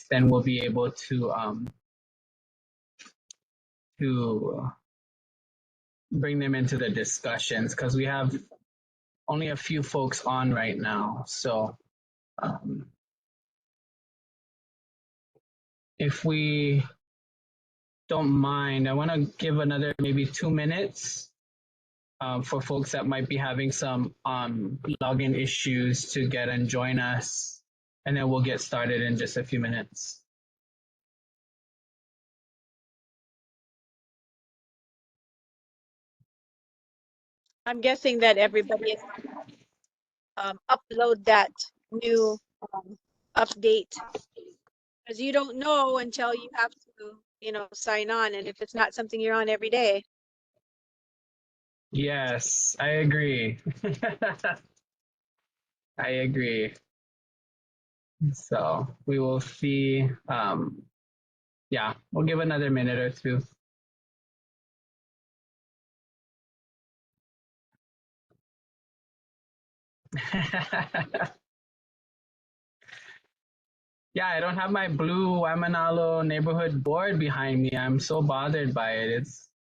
then we'll be able to bring them into the discussions, because we have only a few folks on right now. So if we don't mind, I want to give another maybe 2 minutes for folks that might be having some login issues to get and join us, and then we'll get started in just a few minutes. I'm guessing that everybody upload that new update, because you don't know until you have to, sign on. And if it's not something you're on every day. Yes, I agree. I agree. So we will see. Yeah, we'll give another minute or two. Yeah, I don't have my blue Waimanalo neighborhood board behind me. I'm so bothered by it.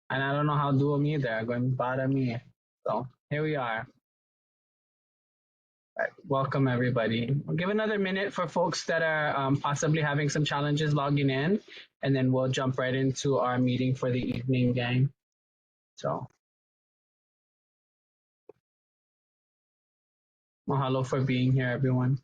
And I don't know how to do them either. I'm going to bother me. So here we are. Right, welcome everybody. We'll give another minute for folks that are possibly having some challenges logging in, and then we'll jump right into our meeting for the evening, gang. So mahalo for being here, everyone.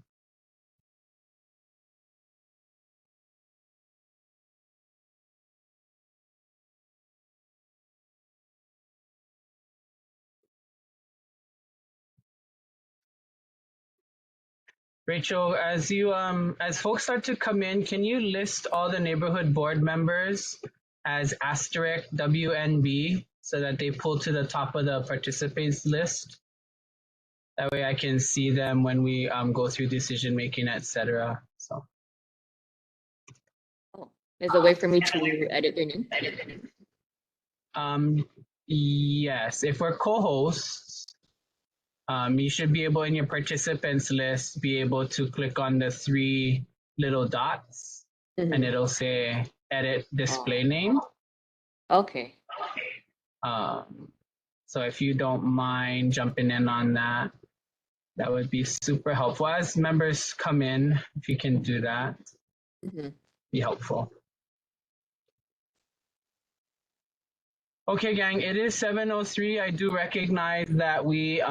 Rachel, as folks start to come in, can you list all the neighborhood board members as asterisk WNB so that they pull to the top of the participants list? That way I can see them when we go through decision making, etc. So there's a way for me to edit their name? Yes, if we're co-hosts, you should be able in your participants list be able to click on the 3 little dots and it'll say edit display name. Okay. So if you don't mind jumping in on that, that would be super helpful. As members come in, if you can do that, be helpful. Okay, gang, it is 7:03. I do recognize that we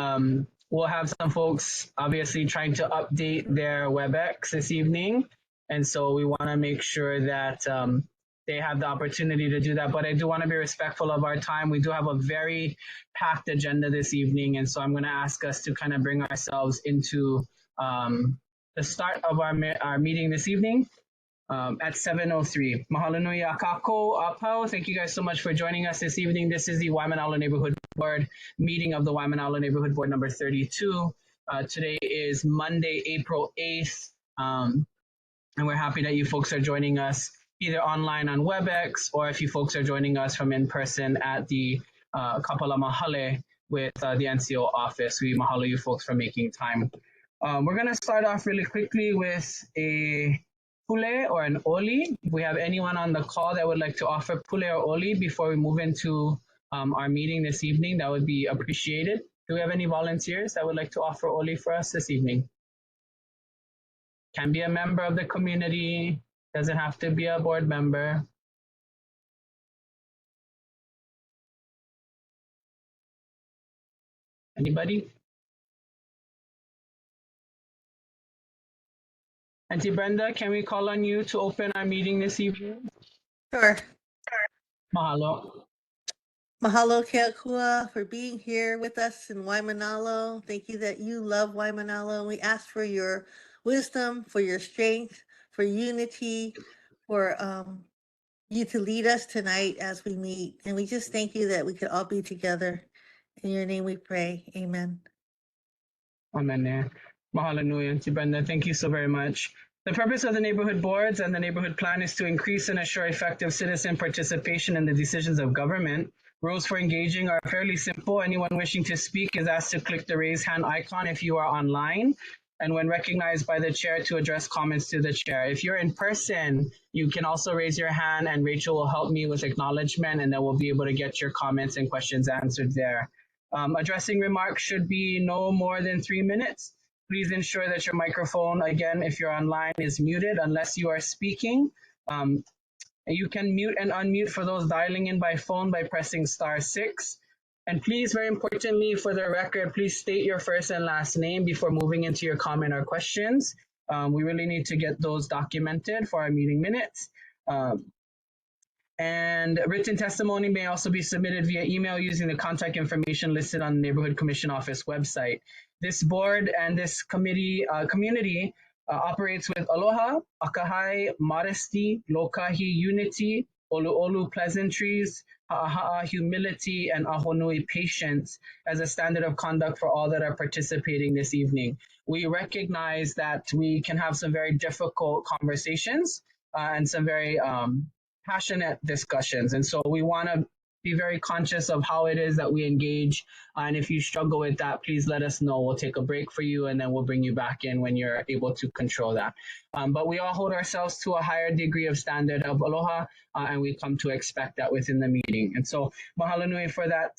will have some folks obviously trying to update their WebEx this evening. And so we want to make sure that they have the opportunity to do that. But I do want to be respectful of our time. We do have a very packed agenda this evening. And so I'm going to ask us to kind of bring ourselves into the start of our meeting this evening. At 7:03. Mahalo nui a kākou apau. Thank you guys so much for joining us this evening. This is the Waimanalo Neighborhood Board meeting of the Waimanalo Neighborhood Board number 32. Today is Monday, April 8th. And we're happy that you folks are joining us either online on WebEx, or if you folks are joining us from in person at the Kapala Mahale with the NCO office. We mahalo you folks for making time. We're going to start off really quickly with a pule or an oli. If we have anyone on the call that would like to offer pule or oli before we move into our meeting this evening, that would be appreciated. Do we have any volunteers that would like to offer oli for us this evening? Can be a member of the community, doesn't have to be a board member. Anybody? Auntie Brenda, can we call on you to open our meeting this evening? Sure. Mahalo. Mahalo Keakua for being here with us in Waimanalo. Thank you that you love Waimanalo. We ask for your wisdom, for your strength, for unity, for you to lead us tonight as we meet. And we just thank you that we could all be together. In your name we pray. Amen. Amen. Mahalo nui, Auntie Brenda. Thank you so very much. The purpose of the neighborhood boards and the neighborhood plan is to increase and assure effective citizen participation in the decisions of government. Rules for engaging are fairly simple. Anyone wishing to speak is asked to click the raise hand icon if you are online. and when recognized by the chair, to address comments to the chair. If you're in person, you can also raise your hand and Rachel will help me with acknowledgement, and then we'll be able to get your comments and questions answered there. Addressing remarks should be no more than 3 minutes. Please ensure that your microphone, again, if you're online, is muted unless you are speaking. Um, you can mute and unmute for those dialing in by phone by pressing *6. And please, very importantly, for the record, please state your first and last name before moving into your comment or questions. We really need to get those documented for our meeting minutes. And written testimony may also be submitted via email using the contact information listed on the Neighborhood Commission Office website. This board and this community operates with aloha, akahai, modesty, lokahi, unity, olu pleasantries, ha'aha'a, humility, and ahonui, patience, as a standard of conduct for all that are participating this evening. We recognize that we can have some very difficult conversations and some very passionate discussions. And so we want to be very conscious of how it is that we engage. And if you struggle with that, please let us know. We'll take a break for you and then we'll bring you back in when you're able to control that. But we all hold ourselves to a higher degree of standard of aloha, and we come to expect that within the meeting. And so mahalo nui for that.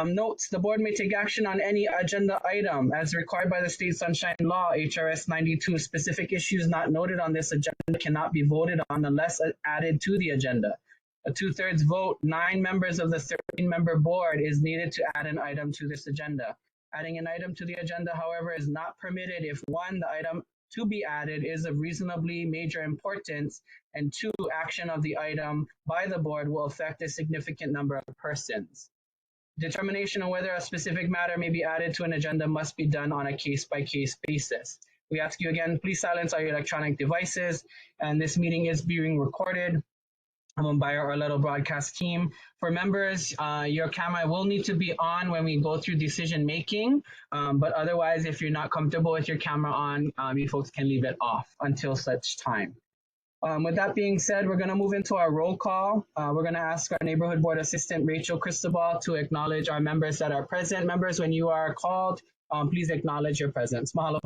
Notes, the board may take action on any agenda item as required by the State Sunshine Law, HRS 92. Specific issues not noted on this agenda cannot be voted on unless added to the agenda. A 2/3 vote, 9 members of the 13-member board is needed to add an item to this agenda. Adding an item to the agenda, however, is not permitted if 1, the item to be added is of reasonably major importance, and 2, action of the item by the board will affect a significant number of persons. Determination on whether a specific matter may be added to an agenda must be done on a case-by-case basis. We ask you again, please silence all your electronic devices, and this meeting is being recorded by our Orlando broadcast team. For members, your camera will need to be on when we go through decision making, but otherwise, if you're not comfortable with your camera on, you folks can leave it off until such time. With that being said, we're going to move into our roll call. We're going to ask our Neighborhood Board Assistant, Rachel Cristobal, to acknowledge our members that are present. Members, when you are called, please acknowledge your presence. Mahalo.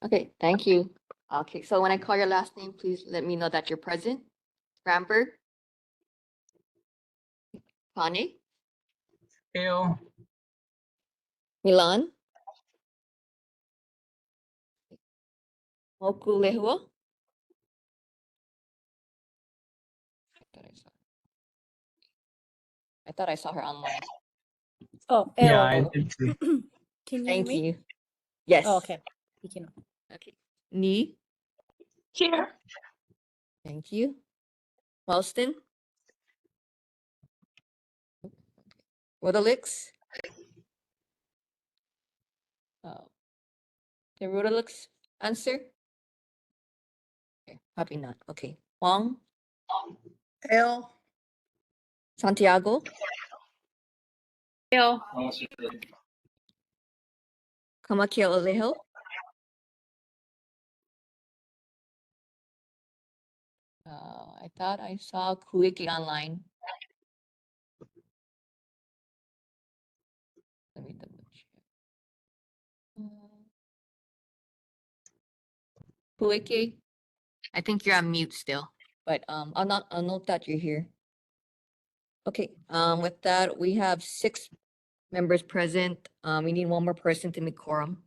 Okay, thank you. Okay, so when I call your last name, please let me know that you're present. Ramper. Pane. Eo. Milan. Moku Lehua. I thought I saw her online. Oh, Yeah, I L. did too. Can you hear Thank me? you. Yes. Oh, okay. You can. Okay. Ni. Here. Thank you. Wellston. Rodalix. The Rodalix answer? Okay, probably not. Okay. Huang. L. Santiago. L. Kamakia Alejo. I thought I saw Kuiki online. Let me double check. Kuiki, I think you're on mute still, but I'll note that you're here. Okay. With that, we have 6 members present. We need 1 more person to make quorum.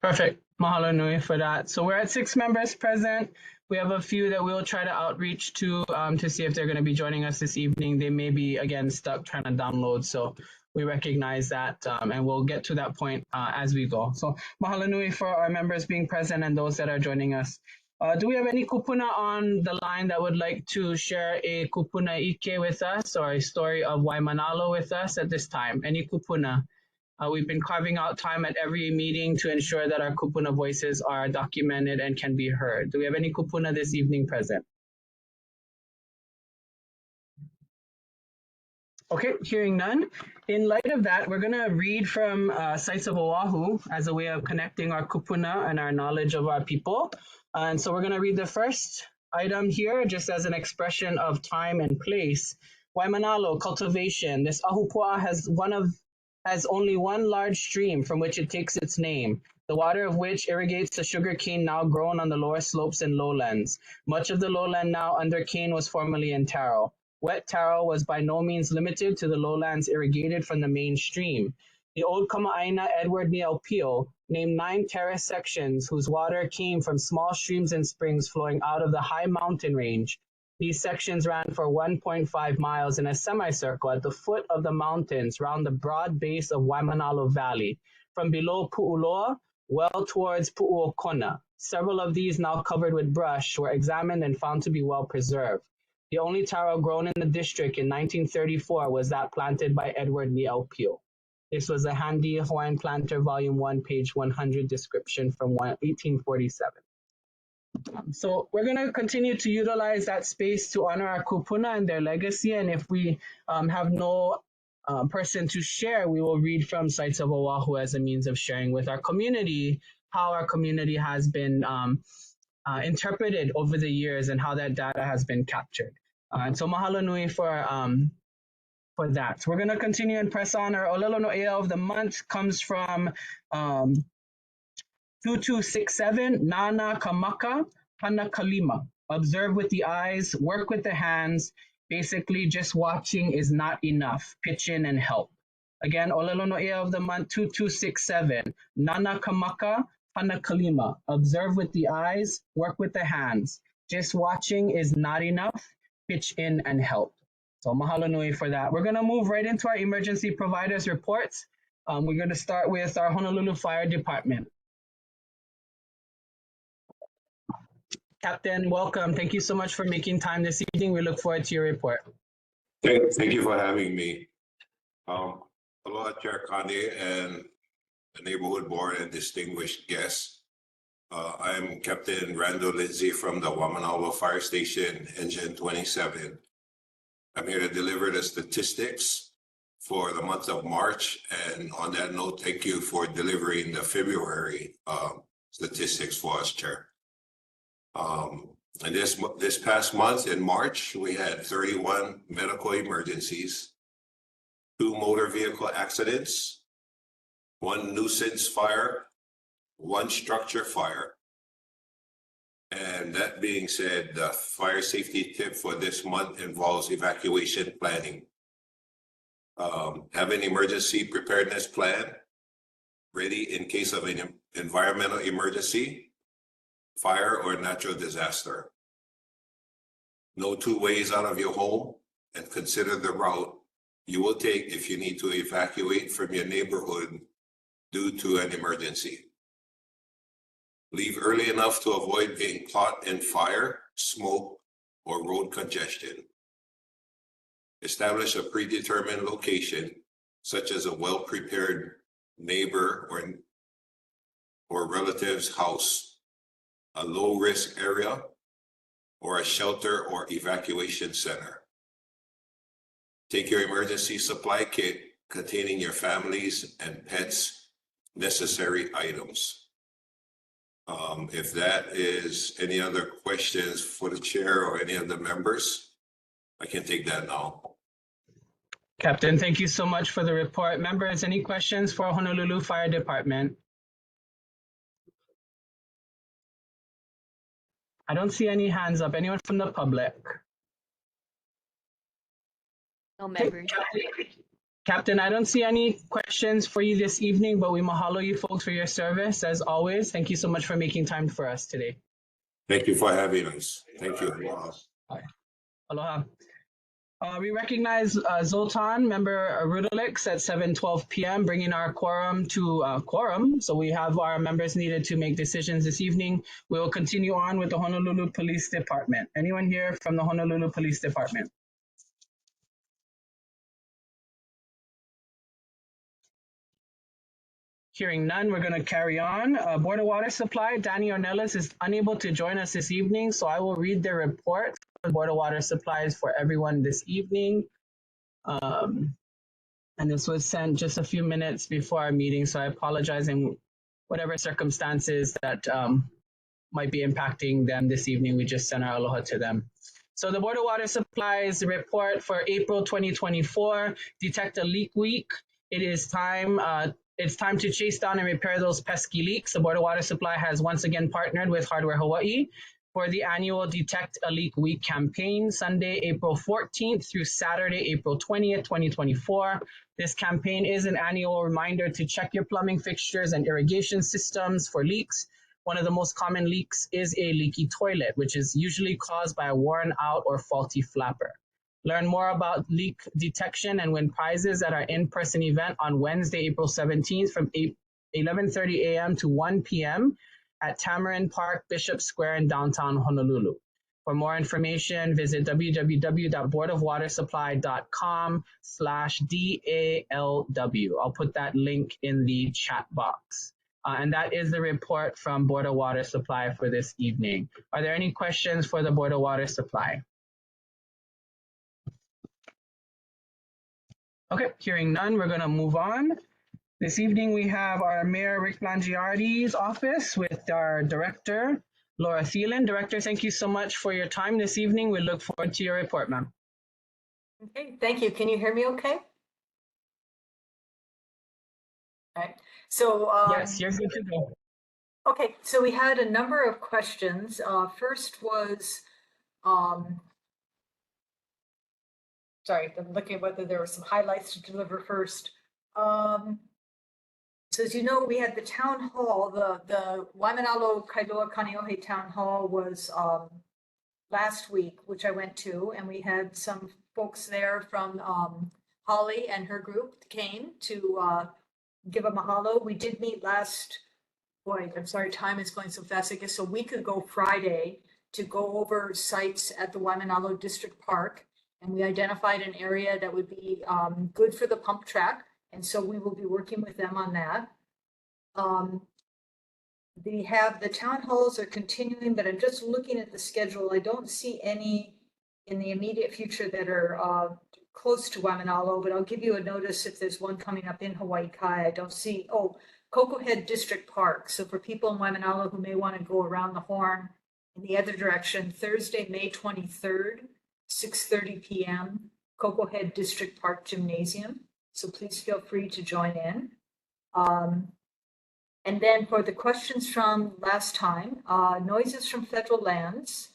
Perfect. Mahalo nui for that. So we're at 6 members present. We have a few that we'll try to outreach to see if they're going to be joining us this evening. They may be, again, stuck trying to download. So we recognize that, and we'll get to that point as we go. So mahalo nui for our members being present and those that are joining us. Do we have any kupuna on the line that would like to share a kupuna ike with us or a story of Waimanalo with us at this time? Any kupuna? We've been carving out time at every meeting to ensure that our kupuna voices are documented and can be heard. Do we have any kupuna this evening present? Okay, hearing none. In light of that, we're going to read from Sites of Oahu as a way of connecting our kupuna and our knowledge of our people. And so we're going to read the first item here just as an expression of time and place. Waimanalo, cultivation. This ahupua has one of has only one large stream from which it takes its name, the water of which irrigates the sugarcane now grown on the lower slopes and lowlands. Much of the lowland now under cane was formerly in taro. Wet taro was by no means limited to the lowlands irrigated from the main stream. The old Kamaaina Edward Nielpio named 9 terrace sections whose water came from small streams and springs flowing out of the high mountain range. These sections ran for 1.5 miles in a semicircle at the foot of the mountains round the broad base of Waimanalo Valley, from below Pu'uloa well towards Pu'uokona. Several of these, now covered with brush, were examined and found to be well preserved. The only taro grown in the district in 1934 was that planted by Edward Nielpio. This was a Handy Hawaiian Planter, Volume 1, page 100 description from 1847. So we're going to continue to utilize that space to honor our kupuna and their legacy. And if we have no person to share, we will read from Sites of Oahu as a means of sharing with our community how our community has been interpreted over the years and how that data has been captured. And so mahalo nui for that. We're going to continue and press on. Our Olelo no Ea of the month comes from 2267, Nana Kamaka Hana Kalima. Observe with the eyes, work with the hands. Basically, just watching is not enough. Pitch in and help. Again, Olelo no Ea of the month 2267, Nana Kamaka Hana Kalima. Observe with the eyes, work with the hands. Just watching is not enough. Pitch in and help. So mahalo nui for that. We're going to move right into our emergency providers reports. We're going to start with our Honolulu Fire Department. Captain, welcome. Thank you so much for making time this evening. We look forward to your report. Thank you for having me. Aloha, Chair Kane and the neighborhood board and distinguished guests. I'm Captain Randall Lindsay from the Waimanalo Fire Station, Engine 27. I'm here to deliver the statistics for the month of March. And on that note, thank you for delivering the February statistics for us, Chair. And this past month in March, we had 31 medical emergencies, 2 motor vehicle accidents, 1 nuisance fire, 1 structure fire. And that being said, the fire safety tip for this month involves evacuation planning. Have an emergency preparedness plan ready in case of an environmental emergency, fire, or natural disaster. Know 2 ways out of your home and consider the route you will take if you need to evacuate from your neighborhood due to an emergency. Leave early enough to avoid being caught in fire, smoke, or road congestion. Establish a predetermined location, such as a well-prepared neighbor or relative's house, a low-risk area, or a shelter or evacuation center. Take your emergency supply kit containing your family's and pets' necessary items. If that is any other questions for the chair or any of the members, I can take that now. Captain, thank you so much for the report. Members, any questions for Honolulu Fire Department? I don't see any hands up. Anyone from the public? No members. Captain, I don't see any questions for you this evening, but we mahalo you folks for your service as always. Thank you so much for making time for us today. Thank you for having us. Thank you. Aloha. We recognize Zoltan, member Rudolix at 7:12 p.m., bringing our quorum to quorum. So we have our members needed to make decisions this evening. We will continue on with the Honolulu Police Department. Anyone here from the Honolulu Police Department? Hearing none, we're going to carry on. Board of Water Supply, Danny Ornelas is unable to join us this evening, so I will read the report for Board of Water Supplies for everyone this evening. And this was sent just a few minutes before our meeting, so I apologize in whatever circumstances that might be impacting them this evening. We just sent our aloha to them. So the Board of Water Supplies report for April 2024, detect a leak week. It is time. It's time to chase down and repair those pesky leaks. The Board of Water Supply has once again partnered with Hardware Hawaii for the annual Detect a Leak Week campaign, Sunday, April 14th through Saturday, April 20th, 2024. This campaign is an annual reminder to check your plumbing fixtures and irrigation systems for leaks. One of the most common leaks is a leaky toilet, which is usually caused by a worn out or faulty flapper. Learn more about leak detection and win prizes at our in-person event on Wednesday, April 17th from 11:30 a.m. to 1 p.m. at Tamarind Park, Bishop Square in downtown Honolulu. For more information, visit www.boardofwatersupply.com/DALW. I'll put that link in the chat box. And that is the report from Board of Water Supply for this evening. Are there any questions for the Board of Water Supply? Okay, hearing none, we're going to move on. This evening we have our Mayor Rick Blangiardi's office with our Director, Laura Thielen. Director, thank you so much for your time this evening. We look forward to your report, ma'am. Okay, thank you. Can you hear me okay? All right. So yes, you're good to go. Okay, so we had a number of questions. First was, sorry, I'm looking at whether there were some highlights to deliver first. So as you know, we had the town hall, the Waimanalo Kailua Kaneohe town hall was last week, which I went to, and we had some folks there from Holly and her group came to give a mahalo. We did meet last, boy, I'm sorry, time is going so fast. I guess a week ago Friday to go over sites at the Waimanalo District Park. And we identified an area that would be good for the pump track. And so we will be working with them on that. The town halls are continuing, but I'm just looking at the schedule. I don't see any in the immediate future that are close to Waimanalo, but I'll give you a notice if there's one coming up in Hawaii Kai. I don't see, Cocoa Head District Park. So for people in Waimanalo who may want to go around the horn in the other direction, Thursday, May 23rd, 6:30 p.m., Cocoa Head District Park Gymnasium. So please feel free to join in. And then for the questions from last time, noises from federal lands.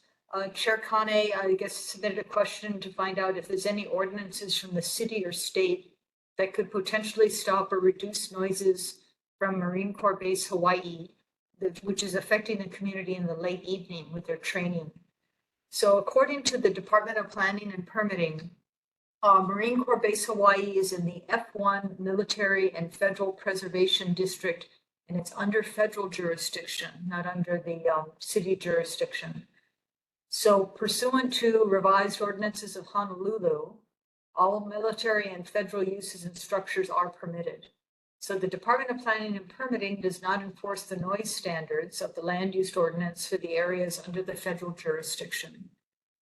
Chair Kane, I guess, submitted a question to find out if there's any ordinances from the city or state that could potentially stop or reduce noises from Marine Corps Base Hawaii, which is affecting the community in the late evening with their training. So according to the Department of Planning and Permitting, Marine Corps Base Hawaii is in the F1 Military and Federal Preservation District, and it's under federal jurisdiction, not under the city jurisdiction. So pursuant to revised ordinances of Honolulu, all military and federal uses and structures are permitted. So the Department of Planning and Permitting does not enforce the noise standards of the land use ordinance for the areas under the federal jurisdiction.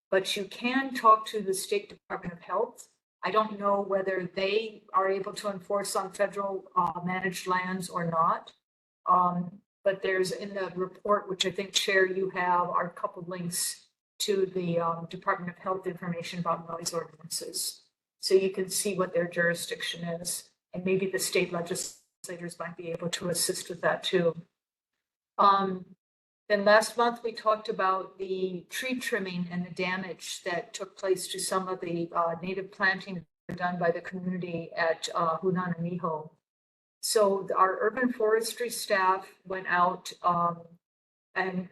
But you can talk to the State Department of Health. I don't know whether they are able to enforce on federal managed lands or not. But there's in the report, which I think, Chair, you have, are a couple links to the Department of Health information about noise ordinances. So you can see what their jurisdiction is. And maybe the state legislators might be able to assist with that too. Then last month we talked about the tree trimming and the damage that took place to some of the native planting done by the community at Hunanamiho. So our urban forestry staff went out and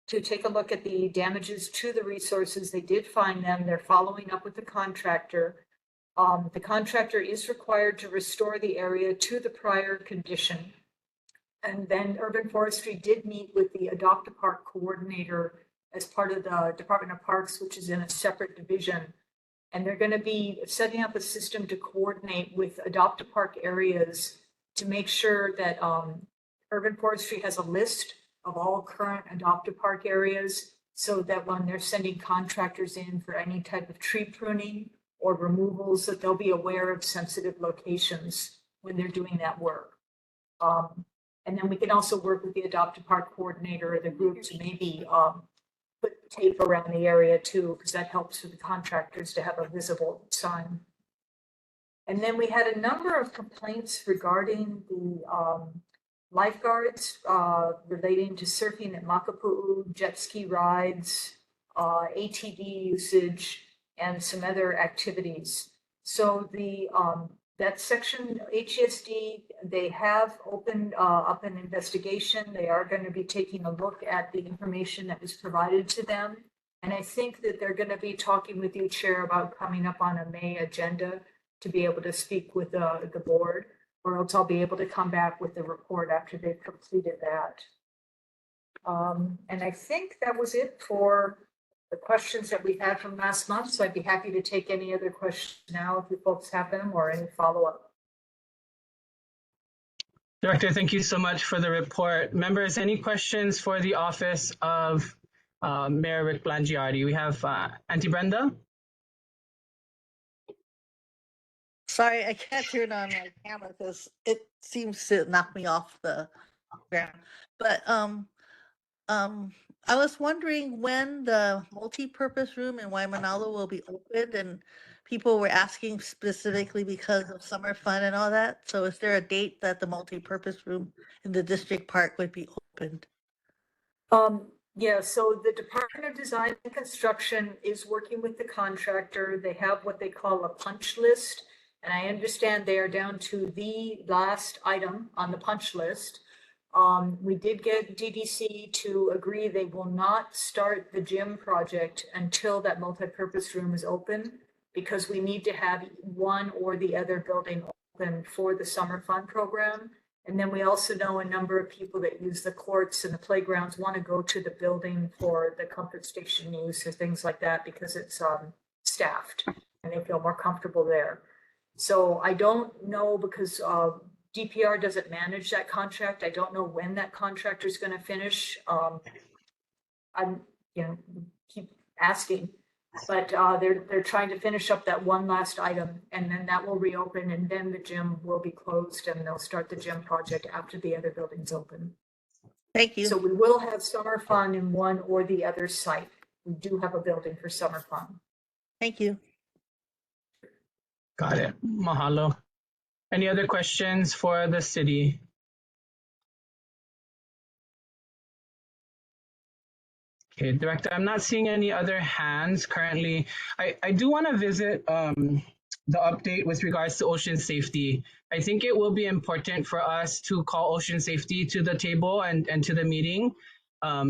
to take a look at the damages to the resources. They did find them. They're following up with the contractor. The contractor is required to restore the area to the prior condition. And then Urban Forestry did meet with the Adopt a Park coordinator as part of the Department of Parks, which is in a separate division. And they're going to be setting up a system to coordinate with Adopt a Park areas to make sure that Urban Forestry has a list of all current Adopt a Park areas, so that when they're sending contractors in for any type of tree pruning or removals, that they'll be aware of sensitive locations when they're doing that work. And then we can also work with the Adopt a Park coordinator or the group to maybe put tape around the area too, because that helps for the contractors to have a visible sign. And then we had a number of complaints regarding the lifeguards relating to surfing at Makapu'u, jet ski rides, ATV usage, and some other activities. So the that section, HESD, they have opened up an investigation. They are going to be taking a look at the information that was provided to them. And I think that they're going to be talking with you, Chair, about coming up on a May agenda to be able to speak with the board, or else I'll be able to come back with the report after they've completed that. And I think that was it for the questions that we had from last month. So I'd be happy to take any other questions now if you folks have them, or any follow-up. Director, thank you so much for the report. Members, any questions for the office of Mayor Rick Blangiardi? We have Auntie Brenda. Sorry, I can't turn on my camera because it seems to knock me off the ground. But I was wondering when the multi-purpose room in Waimanalo will be opened, and people were asking specifically because of summer fun and all that. So is there a date that the multi-purpose room in the district park would be opened? Yeah, so the Department of Design and Construction is working with the contractor. They have what they call a punch list. And I understand they are down to the last item on the punch list. We did get DDC to agree they will not start the gym project until that multi-purpose room is open, because we need to have one or the other building open for the summer fun program. And then we also know a number of people that use the courts and the playgrounds want to go to the building for the comfort station use or things like that, because it's staffed and they feel more comfortable there. So I don't know, because DPR doesn't manage that contract. I don't know when that contractor is going to finish. I'm, keep asking, but they're trying to finish up that one last item, and then that will reopen, and then the gym will be closed, and they'll start the gym project after the other building's open. Thank you. So we will have summer fun in one or the other site. We do have a building for summer fun. Thank you. Got it. Mahalo. Any other questions for the city? Okay, Director, I'm not seeing any other hands currently. I do want to visit the update with regards to ocean safety. I think it will be important for us to call ocean safety to the table and to the meeting.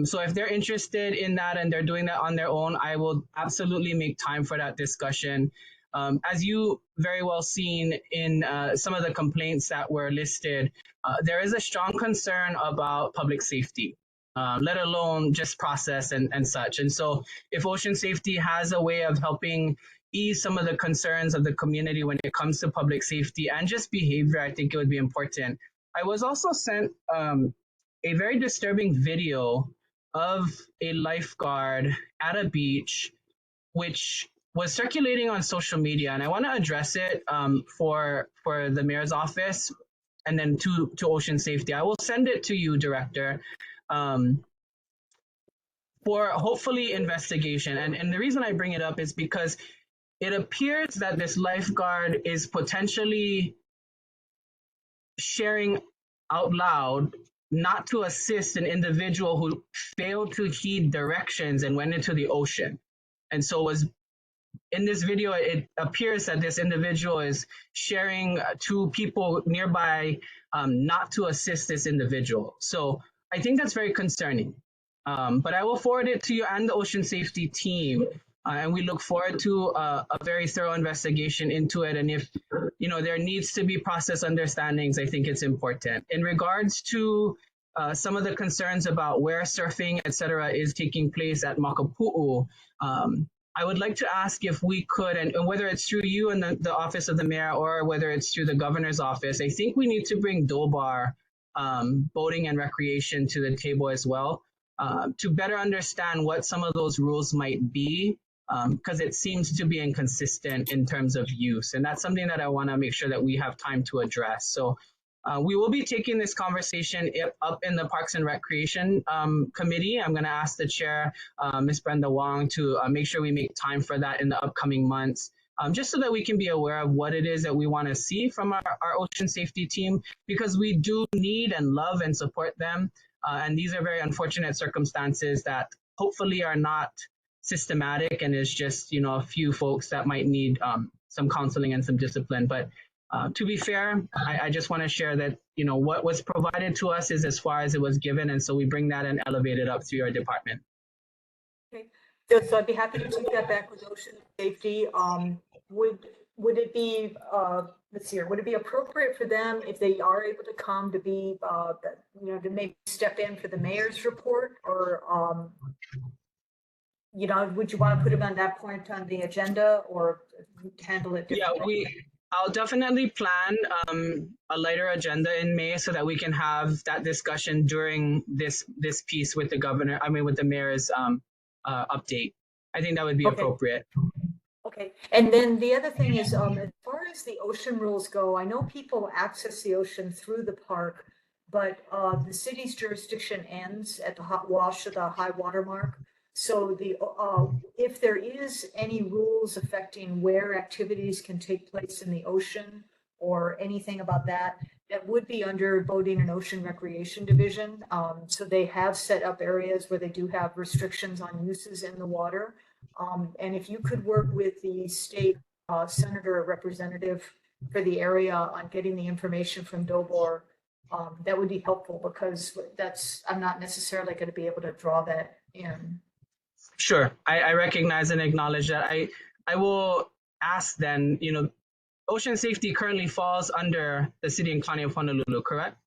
So if they're interested in that and they're doing that on their own, I will absolutely make time for that discussion. As you very well seen in some of the complaints that were listed, there is a strong concern about public safety. Let alone just process and such. And so if ocean safety has a way of helping ease some of the concerns of the community when it comes to public safety and just behavior, I think it would be important. I was also sent a very disturbing video of a lifeguard at a beach, which was circulating on social media. And I want to address it for the mayor's office and then to ocean safety. I will send it to you, Director, for hopefully investigation. And the reason I bring it up is because it appears that this lifeguard is potentially sharing out loud not to assist an individual who failed to heed directions and went into the ocean. And so was in this video, it appears that this individual is sharing to people nearby not to assist this individual. So I think that's very concerning. But I will forward it to you and the ocean safety team. And we look forward to a very thorough investigation into it. And if there needs to be process understandings, I think it's important. In regards to some of the concerns about where surfing, et cetera, is taking place at Makapu'u, I would like to ask if we could, and whether it's through you and the office of the mayor or whether it's through the governor's office, I think we need to bring DOBAR, boating and recreation, to the table as well, to better understand what some of those rules might be, because it seems to be inconsistent in terms of use. And that's something that I want to make sure that we have time to address. So we will be taking this conversation up in the Parks and Recreation Committee. I'm going to ask the chair, Ms. Brenda Wong, to make sure we make time for that in the upcoming months. just so that we can be aware of what it is that we want to see from our ocean safety team, because we do need and love and support them. And these are very unfortunate circumstances that hopefully are not systematic and is just, a few folks that might need some counseling and some discipline. But to be fair, I just want to share that, what was provided to us is as far as it was given. And so we bring that and elevate it up through your department. Okay. So I'd be happy to take that back with ocean safety. Would it be, let's see here, would it be appropriate for them if they are able to come to be, to maybe step in for the mayor's report, or, would you want to put them on that point on the agenda, or handle it differently? Yeah, I'll definitely plan a lighter agenda in May so that we can have that discussion during this piece with the governor. I mean, with the mayor's update. I think that would be appropriate. Okay, and then the other thing is, as far as the ocean rules go, I know people access the ocean through the park, but the city's jurisdiction ends at the hot wash of the high water mark. So if there is any rules affecting where activities can take place in the ocean or anything about that, that would be under Boating and Ocean Recreation Division. So they have set up areas where they do have restrictions on uses in the water. And if you could work with the state senator or representative for the area on getting the information from DOBOR, that would be helpful, because I'm not necessarily going to be able to draw that in. Sure, I recognize and acknowledge that. I will ask then, ocean safety currently falls under the city and county of Honolulu, correct?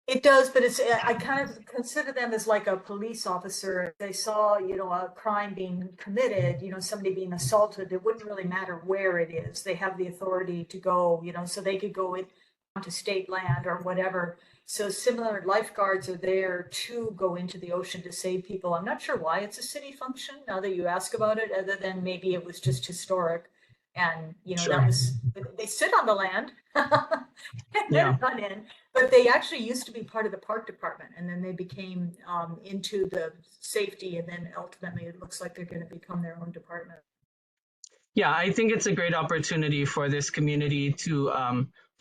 It does, but I kind of consider them as like a police officer. If they saw, a crime being committed, somebody being assaulted, it wouldn't really matter where it is. They have the authority to go, so they could go onto state land or whatever. So similar lifeguards are there to go into the ocean to save people. I'm not sure why it's a city function now that you ask about it, other than maybe it was just historic. And, Sure. they sit on the land and Yeah. they're not in, but they actually used to be part of the park department, and then they became into the safety, and then ultimately it looks like they're going to become their own department. Yeah, I think it's a great opportunity for this community to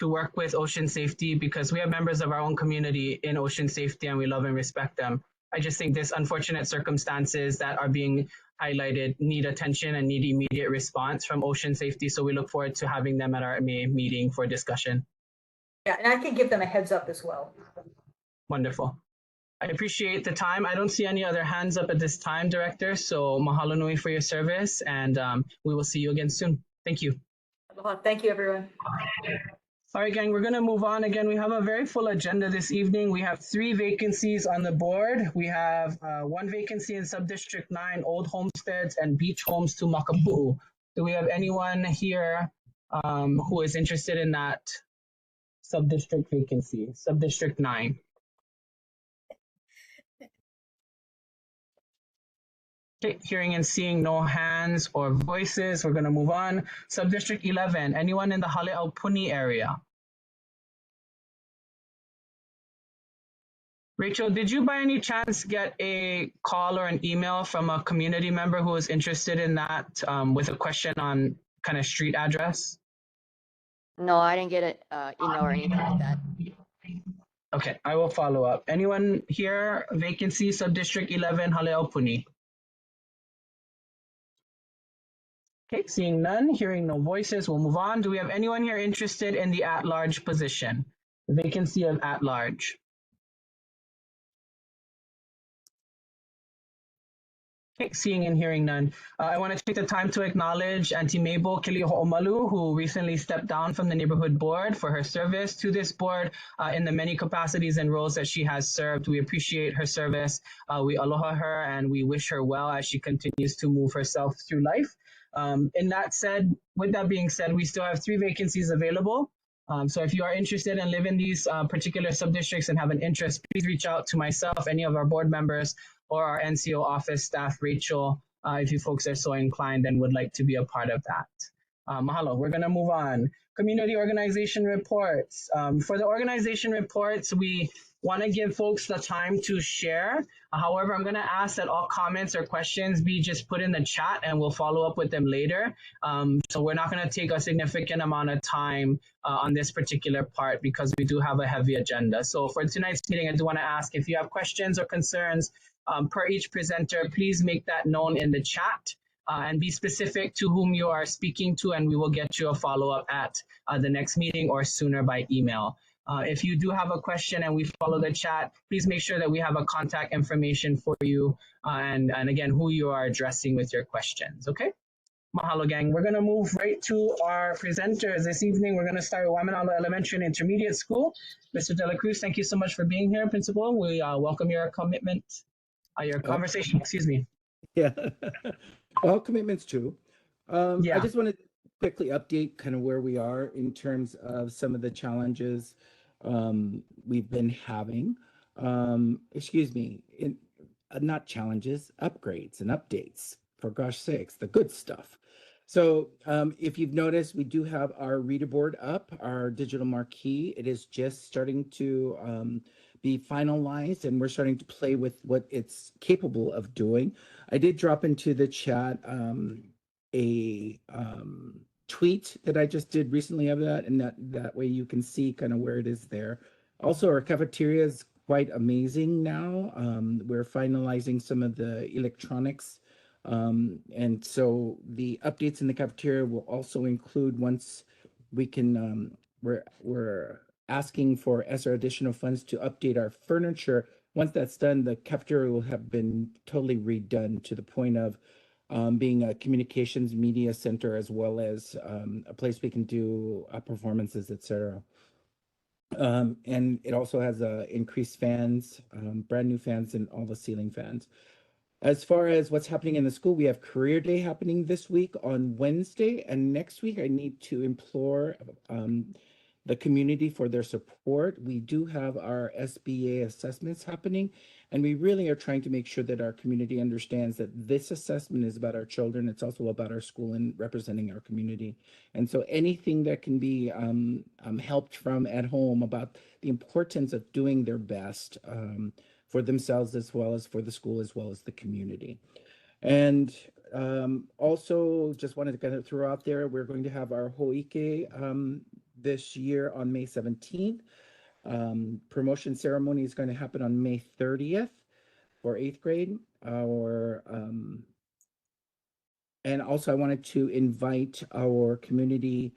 work with ocean safety, because we have members of our own community in ocean safety and we love and respect them. I just think this unfortunate circumstances that are being highlighted need attention and need immediate response from ocean safety. So we look forward to having them at our May meeting for discussion. Yeah, and I can give them a heads up as well. Wonderful. I appreciate the time. I don't see any other hands up at this time, Director. So mahalo nui for your service, and we will see you again soon. Thank you. Aloha. Thank you, everyone. All right, gang, we're going to move on. Again, we have a very full agenda this evening. We have 3 vacancies on the board. We have 1 vacancy in Subdistrict 9, Old Homesteads and Beach Homes to Makapu'u. Do we have anyone here who is interested in that subdistrict vacancy, Subdistrict 9? Okay, hearing and seeing no hands or voices, we're going to move on. Subdistrict 11, anyone in the Hale'aupuni area? Rachel, did you by any chance get a call or an email from a community member who was interested in that with a question on kind of street address? No, I didn't get an email or anything like that. Okay, I will follow up. Anyone here, vacancy, Subdistrict 11, Hale'aupuni? Okay, seeing none, hearing no voices, we'll move on. Do we have anyone here interested in the at-large position? The vacancy of at-large. Okay, seeing and hearing none. I want to take the time to acknowledge Auntie Mabel Kiliho'omalu, who recently stepped down from the neighborhood board, for her service to this board in the many capacities and roles that she has served. We appreciate her service. We aloha her and we wish her well as she continues to move herself through life. With that being said, we still have 3 vacancies available. So if you are interested and live in these particular subdistricts and have an interest, please reach out to myself, any of our board members, or our NCO office staff, Rachel, if you folks are so inclined and would like to be a part of that. Mahalo. We're going to move on. Community organization reports. For the organization reports, we want to give folks the time to share. However, I'm going to ask that all comments or questions be just put in the chat and we'll follow up with them later. So we're not going to take a significant amount of time on this particular part because we do have a heavy agenda. So for tonight's meeting, I do want to ask if you have questions or concerns per each presenter, please make that known in the chat. And be specific to whom you are speaking to, and we will get you a follow up at the next meeting or sooner by email. If you do have a question and we follow the chat, please make sure that we have a contact information for you and again, who you are addressing with your questions. Okay? Mahalo, gang. We're going to move right to our presenters this evening. We're going to start with Waimanalo Elementary and Intermediate School. Mr. De La Cruz, thank you so much for being here, Principal. We welcome your commitment, your conversation, excuse me. Yeah. Well, commitments too. I Yeah. just wanted to quickly update kind of where we are in terms of some of the challenges we've been having. Excuse me, not challenges, upgrades and updates, for gosh sakes, the good stuff. So if you've noticed, we do have our reader board up, our digital marquee. It is just starting to be finalized and we're starting to play with what it's capable of doing. I did drop into the chat a tweet that I just did recently of that, and that way you can see kind of where it is there. Also, our cafeteria is quite amazing now. We're finalizing some of the electronics. And so the updates in the cafeteria will also include once we can, we're asking for ESSER additional funds to update our furniture. Once that's done, the cafeteria will have been totally redone to the point of being a communications media center as well as a place we can do performances, etc. And it also has increased fans, brand new fans, and all the ceiling fans. As far as what's happening in the school, we have Career Day happening this week on Wednesday, and next week I need to implore the community for their support. We do have our SBA assessments happening, and we really are trying to make sure that our community understands that this assessment is about our children. It's also about our school and representing our community. And so anything that can be helped from at home about the importance of doing their best for themselves as well as for the school as well as the community. And also just wanted to kind of throw out there, we're going to have our Ho'ike this year on May 17th. Promotion ceremony is going to happen on May 30th for 8th grade. And also I wanted to invite our community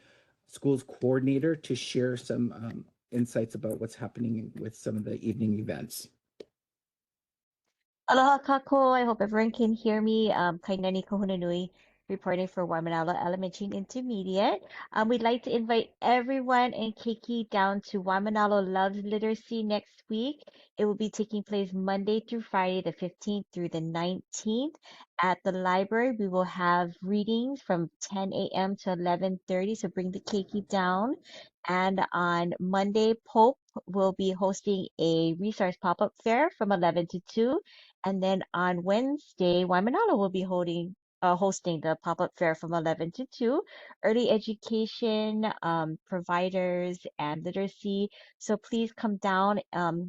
schools coordinator to share some insights about what's happening with some of the evening events. Aloha kako. I hope everyone can hear me. Kainani Kohunanui reporting for Waimanalo Elementary and Intermediate. We'd like to invite everyone and Keiki down to Waimanalo Loves Literacy next week. It will be taking place Monday through Friday, the 15th through the 19th. At the library, we will have readings from 10 a.m. to 11:30, so bring the Keiki down. And on Monday, Pope will be hosting a resource pop-up fair from 11 to 2. And then on Wednesday, Waimanalo will be hosting the pop-up fair from 11 to 2. Early education, providers, and literacy. So please come down,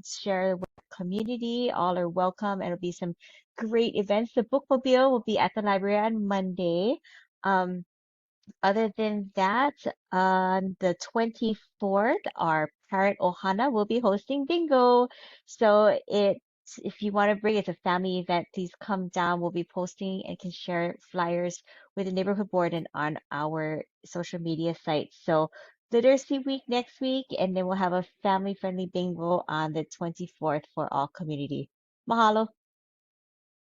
share with the community. All are welcome. And it'll be some great events. The bookmobile will be at the library on Monday. Other than that, on the 24th, our parent Ohana will be hosting bingo. So if you want to bring it's a family event, please come down. We'll be posting and can share flyers with the neighborhood board and on our social media sites. So Literacy Week next week, and then we'll have a family-friendly bingo on the 24th for all community. Mahalo.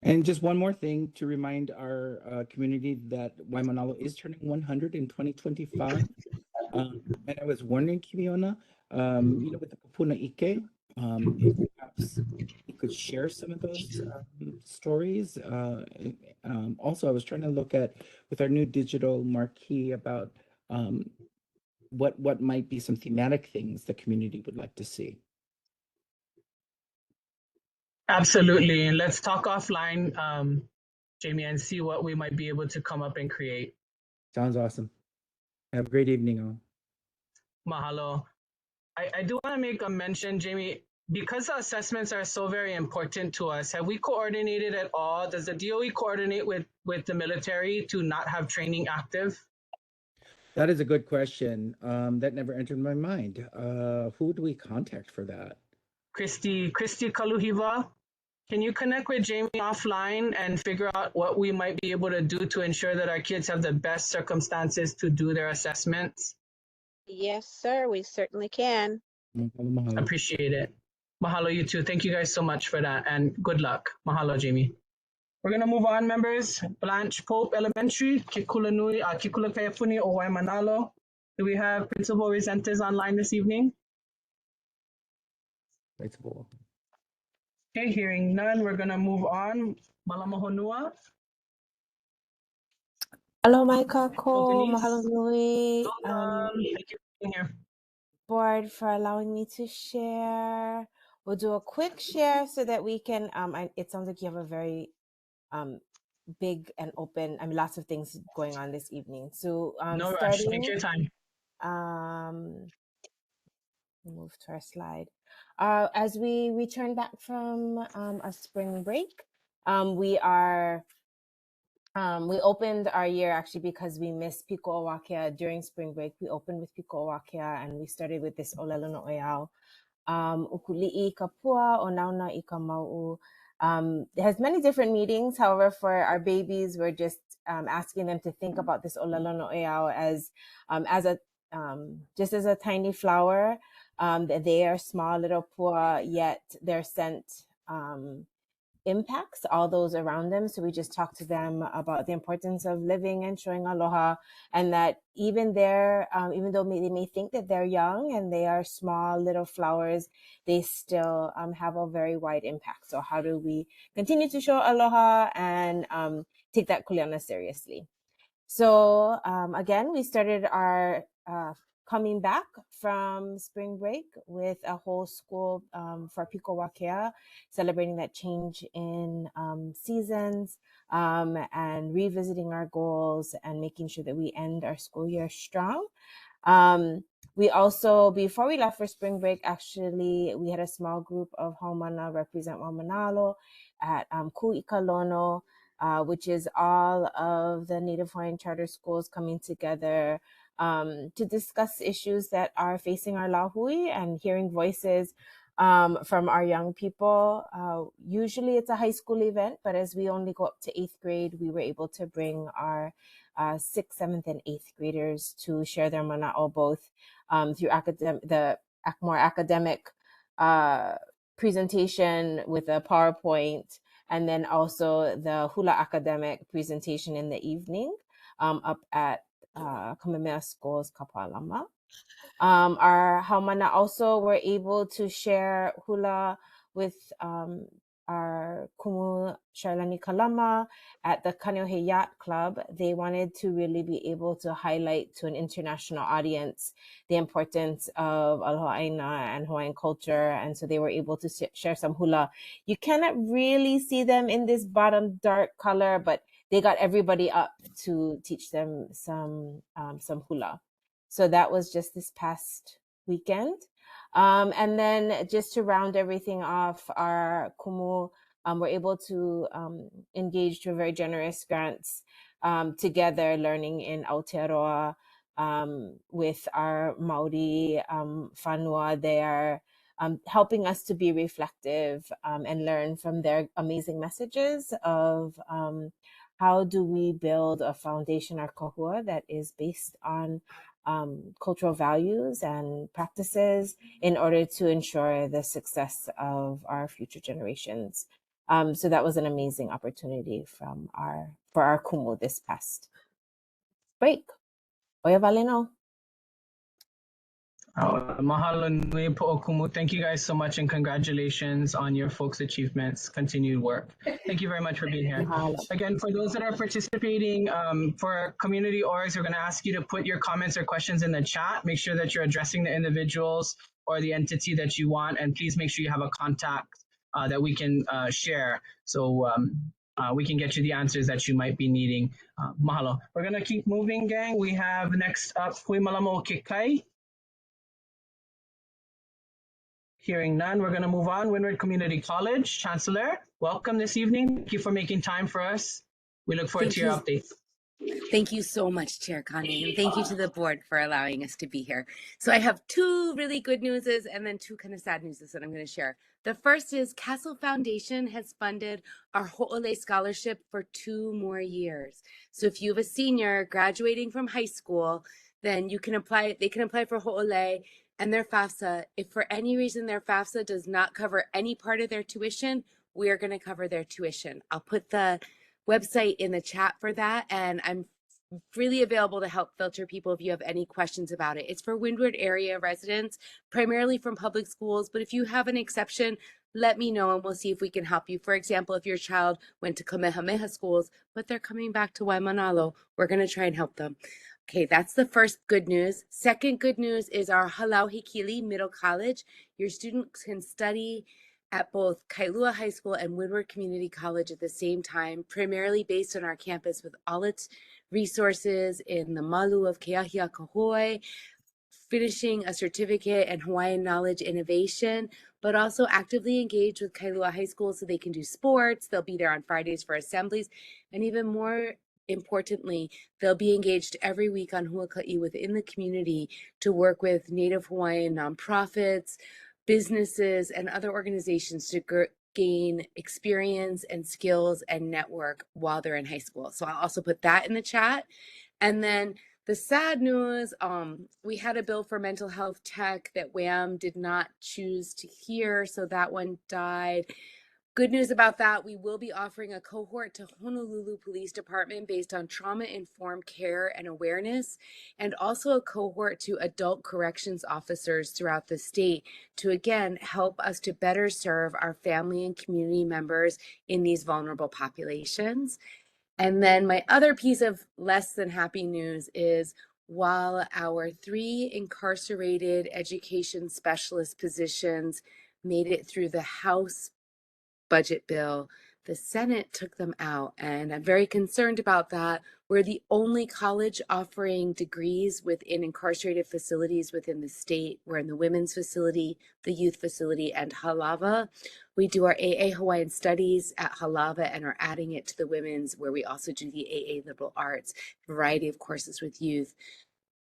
And just one more thing to remind our community that Waimanalo is turning 100 in 2025. And I was wondering, Kimiona, with the Kapuna Ike, if perhaps you could share some of those stories. Also, I was trying to look at, with our new digital marquee, about what might be some thematic things the community would like to see. Absolutely. And let's talk offline, Jamie, and see what we might be able to come up and create. Sounds awesome. Have a great evening, all. Mahalo. I do want to make a mention, Jamie, because the assessments are so very important to us. Have we coordinated at all? Does the DOE coordinate with the military to not have training active? That is a good question. That never entered my mind. Who do we contact for that? Christy Kaluhiva, can you connect with Jamie offline and figure out what we might be able to do to ensure that our kids have the best circumstances to do their assessments? Yes, sir, we certainly can. Mahalo, mahalo. Appreciate it. Mahalo, you too. Thank you guys so much for that, and good luck. Mahalo, Jamie. We're gonna move on, members. Blanche Pope Elementary, Kikula Kayafuni, or Waimanalo. Do we have principal resenters online this evening? Principal. Okay, hearing none, we're gonna move on. Malamahonua. Hello, Micah Cole. Denise. Mahalo nui. Thank you for being here. Board for allowing me to share. We'll do a quick share so that we can. It sounds like you have a very big and open. Lots of things going on this evening. So No rush. starting. Take your time. Move to our slide. As we return back from a spring break, we are. We opened our year actually because we missed Piko Owakia during spring break. We opened with Piko Owakia and we started with this Olelo no Oyao. Ukuli'i kapua o nauna I ka mau'u. It has many different meanings. However, for our babies, we're just asking them to think about this Olelo no Oyao as a just as a tiny flower. They are small little pua, yet their scent impacts all those around them. So we just talk to them about the importance of living and showing aloha, and that even even though they may think that they're young and they are small little flowers, they still have a very wide impact. So how do we continue to show aloha and take that kuleana seriously? So again, we started our coming back from spring break with a whole school for Piko Wakea, celebrating that change in seasons and revisiting our goals and making sure that we end our school year strong. We also, before we left for spring break, actually, we had a small group of Haumana represent Waimanalo at Ku'ikalono, which is all of the Native Hawaiian charter schools coming together to discuss issues that are facing our lahui and hearing voices from our young people. Usually it's a high school event, but as we only go up to 8th grade, we were able to bring our 6th, 7th, and 8th graders to share their mana'o both through the more academic presentation with a PowerPoint, and then also the hula academic presentation in the evening up at Kamehameha Schools, Kapalama. Our haumana also were able to share hula with our kumu Charlani Kalama at the Kaneohe Yacht Club. They wanted to really be able to highlight to an international audience the importance of aloha aina and Hawaiian culture, and so they were able to share some hula. You cannot really see them in this bottom dark color, but they got everybody up to teach them some hula. So that was just this past weekend. And then just to round everything off, our kumu were able to engage to very generous grants together, learning in Aotearoa with our Maori whanua. They are helping us to be reflective and learn from their amazing messages of how do we build a foundation, our kahua, that is based on cultural values and practices in order to ensure the success of our future generations. So that was an amazing opportunity for our kumu this past break. Oya valeno. Mahalo nui po'okumu. Thank you guys so much, and congratulations on your folks' achievements. Continued work. Thank you very much for being here. Again, for those that are participating for community orgs, we're going to ask you to put your comments or questions in the chat. Make sure that you're addressing the individuals or the entity that you want, and please make sure you have a contact that we can share. So we can get you the answers that you might be needing. Mahalo. We're gonna keep moving, gang. We have next up Hui Malamo Kikai. Hearing none, we're gonna move on. Windward Community College, Chancellor, welcome this evening. Thank you for making time for us. We look forward to your updates. Thank you so much, Chair Connie, and thank you to the board for allowing us to be here. So I have two really good newses and then two kind of sad newses that I'm going to share. The first is Castle Foundation has funded our Ho'ole Scholarship for 2 more years. So if you have a senior graduating from high school, then you can apply. They can apply for Ho'ole and their FAFSA. If for any reason their FAFSA does not cover any part of their tuition, we are going to cover their tuition. I'll put the website in the chat for that, and I'm freely available to help filter people if you have any questions about it. It's for Windward area residents, primarily from public schools, but if you have an exception, let me know and we'll see if we can help you. For example, if your child went to Kamehameha schools, but they're coming back to Waimanalo, we're going to try and help them. Okay, that's the first good news. Second good news is our Halau Hikili Middle College. Your students can study at both Kailua High School and Windward Community College at the same time, primarily based on our campus with all its resources in the Malu of Keahia Kahoi, finishing a certificate in Hawaiian knowledge innovation, but also actively engaged with Kailua High School so they can do sports. They'll be there on Fridays for assemblies, and even more importantly, they'll be engaged every week on Huaka'i within the community to work with Native Hawaiian nonprofits, businesses, and other organizations to gain experience and skills and network while they're in high school. So I'll also put that in the chat. And then the sad news, we had a bill for mental health tech that WHAM did not choose to hear, so that one died. Good news about that, we will be offering a cohort to Honolulu Police Department based on trauma-informed care and awareness, and also a cohort to adult corrections officers throughout the state to, again, help us to better serve our family and community members in these vulnerable populations. And then my other piece of less than happy news is while our 3 incarcerated education specialist positions made it through the House budget bill, the Senate took them out, and I'm very concerned about that. We're the only college offering degrees within incarcerated facilities within the state. We're in the women's facility, the youth facility, and Halava. We do our AA Hawaiian Studies at Halava and are adding it to the women's, where we also do the AA Liberal Arts, variety of courses with youth.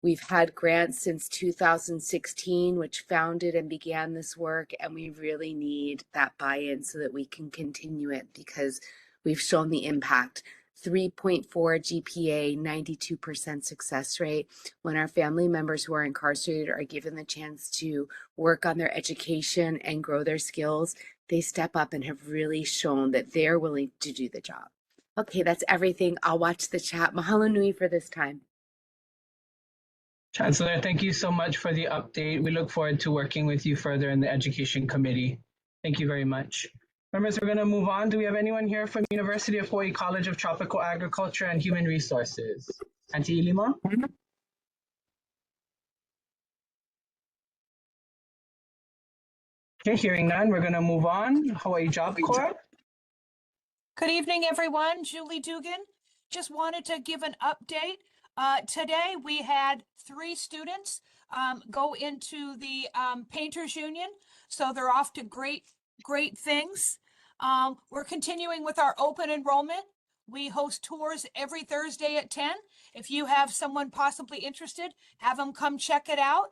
We've had grants since 2016, which founded and began this work, and we really need that buy-in so that we can continue it because we've shown the impact. 3.4 GPA, 92% success rate. When our family members who are incarcerated are given the chance to work on their education and grow their skills, they step up and have really shown that they're willing to do the job. Okay, that's everything. I'll watch the chat. Mahalo nui for this time. Chancellor, thank you so much for the update. We look forward to working with you further in the Education Committee. Thank you very much. Members, we're going to move on. Do we have anyone here from University of Hawaii College of Tropical Agriculture and Human Resources? Auntie Ilima? Okay, hearing none, we're going to move on. Hawaii Job Corps. Good evening, everyone. Julie Dugan. Just wanted to give an update. Today, we had 3 students go into the Painters Union, so they're off to great things. We're continuing with our open enrollment. We host tours every Thursday at 10. If you have someone possibly interested, have them come check it out.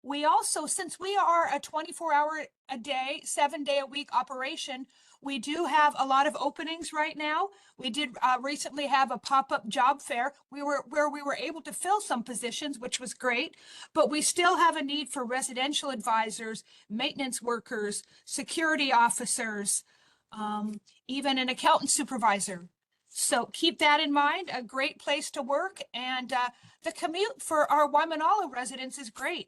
We also, since we are a 24-hour a day, 7-day-a-week operation, we do have a lot of openings right now. We did recently have a pop-up job fair where we were able to fill some positions, which was great, but we still have a need for residential advisors, maintenance workers, security officers, even an accountant supervisor. So keep that in mind, a great place to work, and the commute for our Waimanalo residents is great.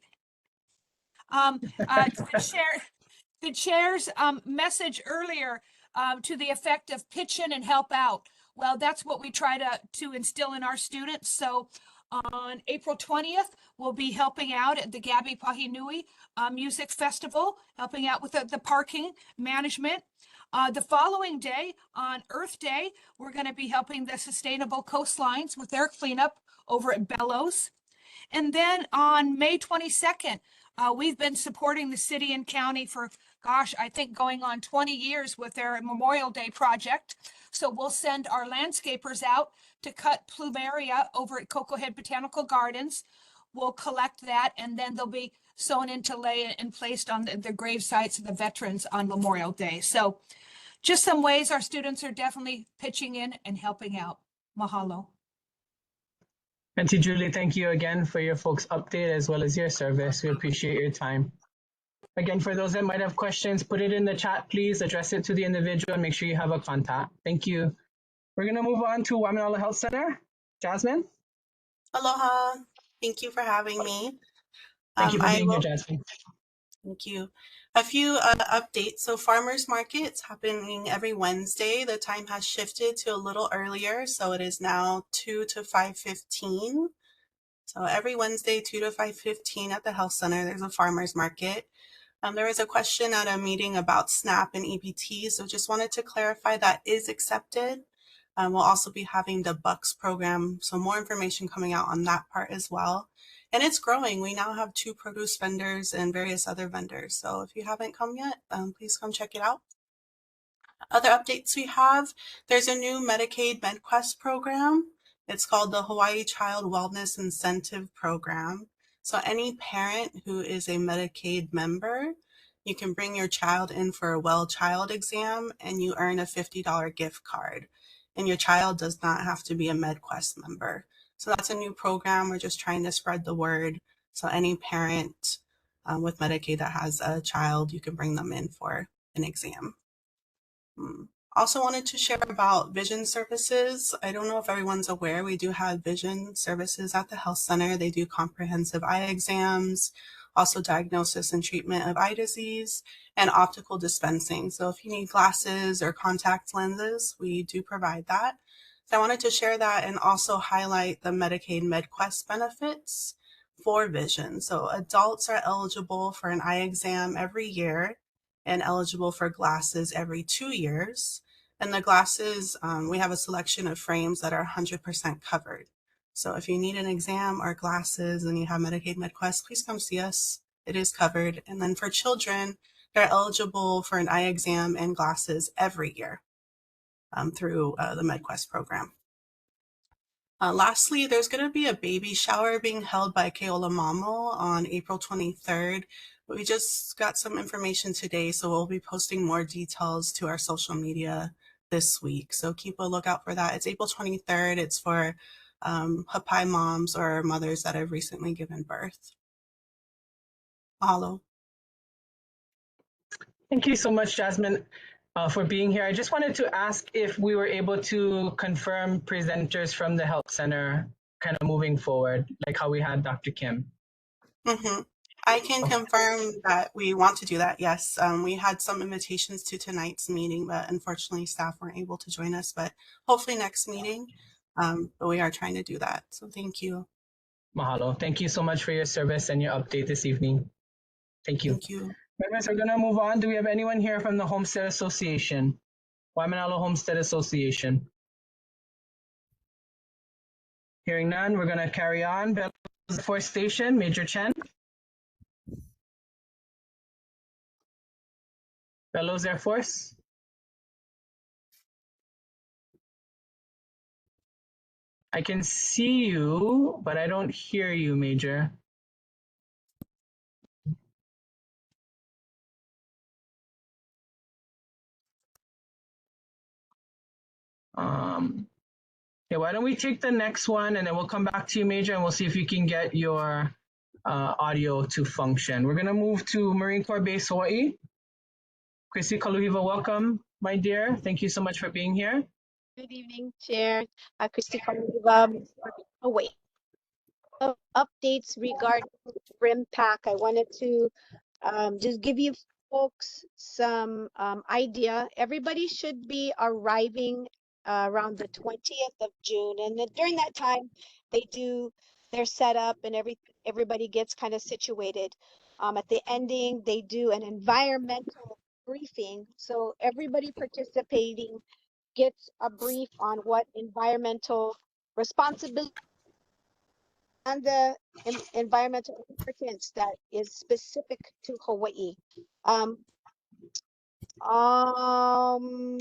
The chair's message earlier to the effect of pitch in and help out. Well, that's what we try to instill in our students. So on April 20th, we'll be helping out at the Gabi Pahinui Music Festival, helping out with the parking management. The following day, on Earth Day, we're going to be helping the Sustainable Coastlines with their cleanup over at Bellows. And then on May 22nd, we've been supporting the city and county for, gosh, I think going on 20 years with their Memorial Day project. So we'll send our landscapers out to cut plumeria over at Cocoa Head Botanical Gardens. We'll collect that, and then they'll be sewn into lay and placed on the grave sites of the veterans on Memorial Day. So just some ways our students are definitely pitching in and helping out. Mahalo. Auntie Julie, thank you again for your folks' update as well as your service. We appreciate your time. Again, for those that might have questions, put it in the chat, please. Address it to the individual and make sure you have a contact. Thank you. We're going to move on to Waimanalo Health Center. Jasmine? Aloha. Thank you for having me. Thank you for I being here, will. Jasmine. Thank you. A few updates. So farmers market's happening every Wednesday. The time has shifted to a little earlier, so it is now 2 to 5:15. So every Wednesday, 2 to 5:15 at the health center, there's a farmers market. There was a question at a meeting about SNAP and EBT, so just wanted to clarify that is accepted. We'll also be having the Bucks program, so more information coming out on that part as well. And it's growing. We now have 2 produce vendors and various other vendors. So if you haven't come yet, please come check it out. Other updates we have, there's a new Medicaid MedQuest program. It's called the Hawaii Child Wellness Incentive Program. So any parent who is a Medicaid member, you can bring your child in for a well child exam and you earn a $50 gift card. And your child does not have to be a MedQuest member. So that's a new program. We're just trying to spread the word. So any parent with Medicaid that has a child, you can bring them in for an exam. Also wanted to share about vision services. I don't know if everyone's aware, we do have vision services at the health center. They do comprehensive eye exams, also diagnosis and treatment of eye disease, and optical dispensing. So if you need glasses or contact lenses, we do provide that. So I wanted to share that and also highlight the Medicaid MedQuest benefits for vision. So adults are eligible for an eye exam every year and eligible for glasses every 2 years. And the glasses, we have a selection of frames that are 100% covered. So if you need an exam or glasses and you have Medicaid MedQuest, please come see us. It is covered. And then for children, they're eligible for an eye exam and glasses every year through the MedQuest program. Lastly, there's going to be a baby shower being held by Keola Mamo on April 23rd. We just got some information today, so we'll be posting more details to our social media this week. So keep a lookout for that. It's April 23rd. It's for Hapai moms or mothers that have recently given birth. Mahalo. Thank you so much, Jasmine, for being here. I just wanted to ask if we were able to confirm presenters from the health center kind of moving forward, like how we had Dr. Kim. Mm-hmm. I can confirm that we want to do that, yes. We had some invitations to tonight's meeting, but unfortunately staff weren't able to join us, but hopefully next meeting. But we are trying to do that, so thank you. Mahalo. Thank you so much for your service and your update this evening. Thank you. Thank you. Members, we're going to move on. Do we have anyone here from the Homestead Association? Waimanalo Homestead Association. Hearing none, we're going to carry on. Bellows Air Force Station, Major Chen. Bellows Air Force. I can see you, but I don't hear you, Major. Okay, why don't we take the next one and then we'll come back to you, Major, and we'll see if you can get your audio to function. We're going to move to Marine Corps Base, Hawaii. Chrissy Kaluhiva, welcome, my dear. Thank you so much for being here. Good evening, Chair. Christy Kaluva. Oh, wait. Updates regarding Brim Pack. I wanted to just give you folks some idea. Everybody should be arriving around the 20th of June. And then during that time, they do their setup and everybody gets kind of situated. At the ending, they do an environmental briefing. So everybody participating gets a brief on what environmental responsibility and the environmental importance that is specific to Hawaii. Um, um,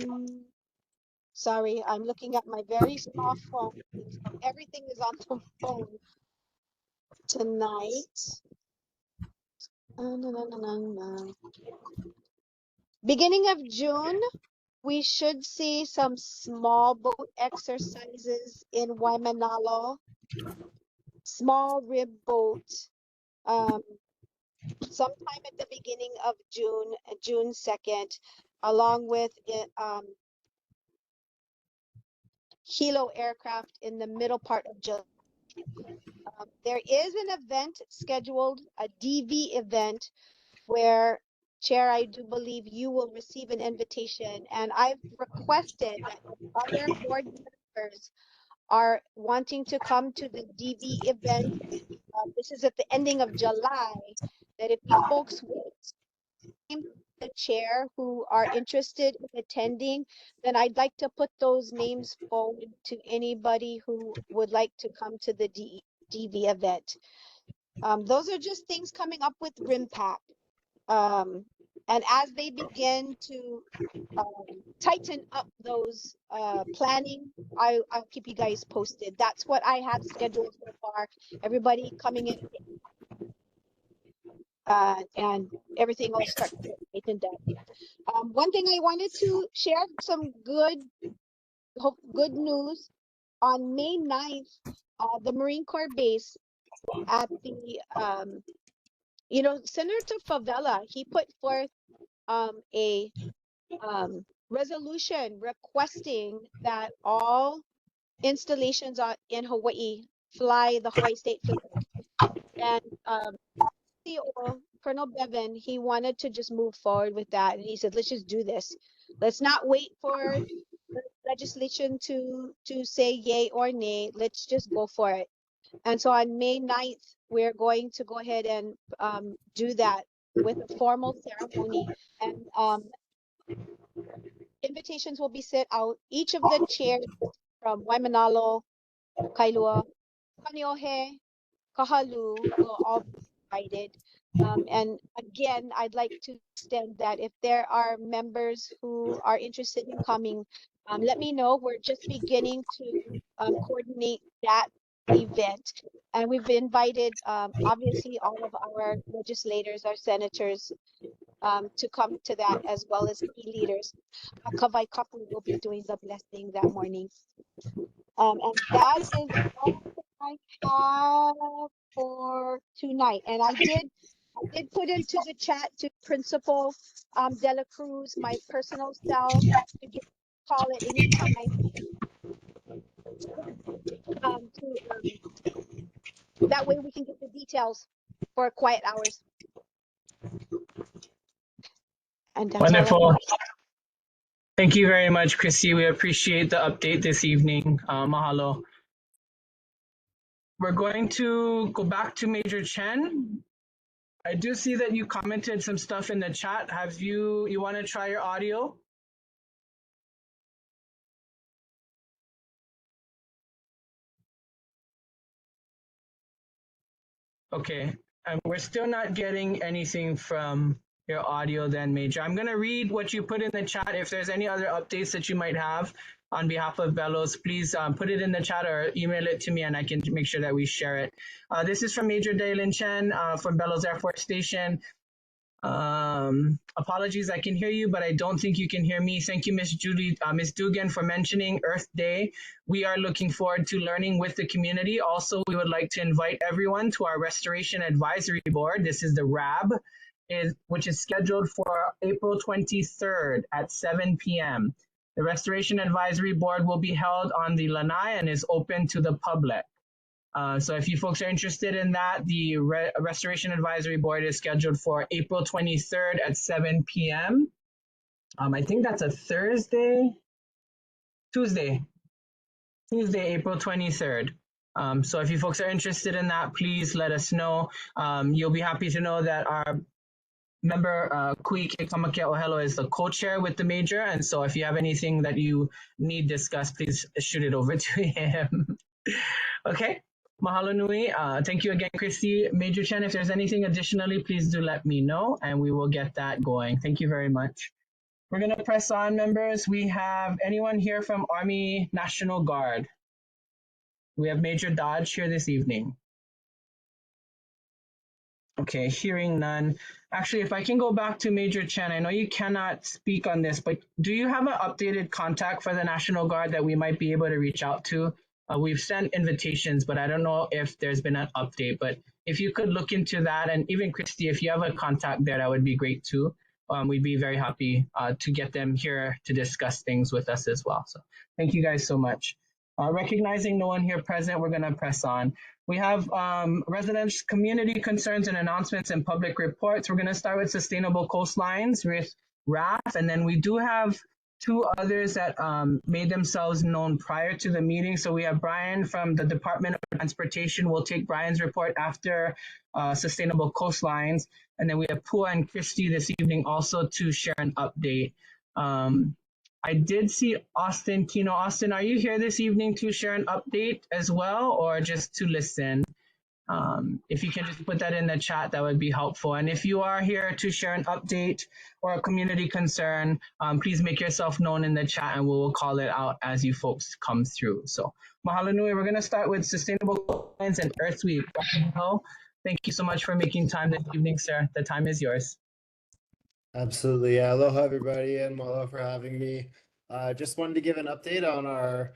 sorry, I'm looking at my very small phone. So everything is on the phone tonight. Na, na, na, na, na. Beginning of June, we should see some small boat exercises in Waimanalo, small rib boat, um, sometime at the beginning of June, June 2nd, along with Hilo aircraft in the middle part of July. There is an event scheduled, a DV event, where Chair, I do believe you will receive an invitation, and I've requested that if other board members are wanting to come to the DV event, this is at the ending of July, that if you folks would name the chair who are interested in attending, then I'd like to put those names forward to anybody who would like to come to the DV event. Those are just things coming up with RIMPAC. And as they begin to tighten up those planning, I'll keep you guys posted. That's what I have scheduled so far. Everybody coming in and everything will start to get tightened up. One thing I wanted to share some good news. On May 9th, the Marine Corps base at the Senator Favela, he put forth a resolution requesting that all installations in Hawaii fly the Hawaii state flag. And CEO Colonel Bevan, he wanted to just move forward with that, and he said, "Let's just do this. Let's not wait for the legislation to say yay or nay. Let's just go for it." And so on May 9th, we're going to go ahead and do that with a formal ceremony, and invitations will be sent out. Each of the chairs from Waimanalo, Kailua, Kaneohe, Kahalu will all be invited. And again, I'd like to extend that if there are members who are interested in coming, let me know. We're just beginning to coordinate that event. And we've invited, obviously, all of our legislators, our senators, to come to that, as well as key leaders. Kawai Kapu will be doing the blessing that morning. And that is all that I have for tonight. And I did put into the chat to Principal Dela Cruz my personal cell to give call at any time. That way we can get the details for quiet hours. And that's all I Wonderful. have. Thank you very much, Chrissy. We appreciate the update this evening. Mahalo. We're going to go back to Major Chen. I do see that you commented some stuff in the chat. Have you want to try your audio? Okay. And we're still not getting anything from your audio then, Major. I'm going to read what you put in the chat. If there's any other updates that you might have on behalf of Velos, please put it in the chat or email it to me and I can make sure that we share it. This is from Major Daylin Chen from Velos Air Force Station. Apologies, I can hear you, but I don't think you can hear me. Thank you, Miss Dugan, for mentioning Earth Day. We are looking forward to learning with the community. Also, we would like to invite everyone to our Restoration Advisory Board. This is the RAB, which is scheduled for April 23rd at 7 p.m. The Restoration Advisory Board will be held on the lanai and is open to the public. So if you folks are interested in that, the Restoration Advisory Board is scheduled for April 23rd at 7 p.m. I think that's a Tuesday, April 23rd. So if you folks are interested in that, please let us know. You'll be happy to know that our member Kui Kekamake Ohelo is the co-chair with the major, and so if you have anything that you need discussed, please shoot it over to him. Okay. Mahalo nui. Thank you again, Christy. Major Chen, if there's anything additionally, please do let me know and we will get that going. Thank you very much. We're going to press on, members. We have anyone here from Army National Guard? We have Major Dodge here this evening. Okay, hearing none. Actually, if I can go back to Major Chen, I know you cannot speak on this, but do you have an updated contact for the National Guard that we might be able to reach out to? We've sent invitations, but I don't know if there's been an update. But if you could look into that, and even Christy, if you have a contact there, that would be great too. We'd be very happy to get them here to discuss things with us as well. So thank you guys so much. Recognizing no one here present, we're going to press on. We have residents' community concerns and announcements and public reports. We're going to start with sustainable coastlines with RAF, and then we do have two others that made themselves known prior to the meeting. So we have Brian from the Department of Transportation. We'll take Brian's report after sustainable coastlines. And then we have Pua and Christy this evening also to share an update. I did see Austin Kino. Austin, are you here this evening to share an update as well, or just to listen? If you can just put that in the chat, that would be helpful. And if you are here to share an update or a community concern, please make yourself known in the chat and we will call it out as you folks come through. So mahalo nui, we're going to start with Sustainable Lines and Earth Week. Thank you so much for making time this evening, sir. The time is yours. Absolutely. Yeah. Aloha, everybody, and mahalo for having me. Just wanted to give an update on our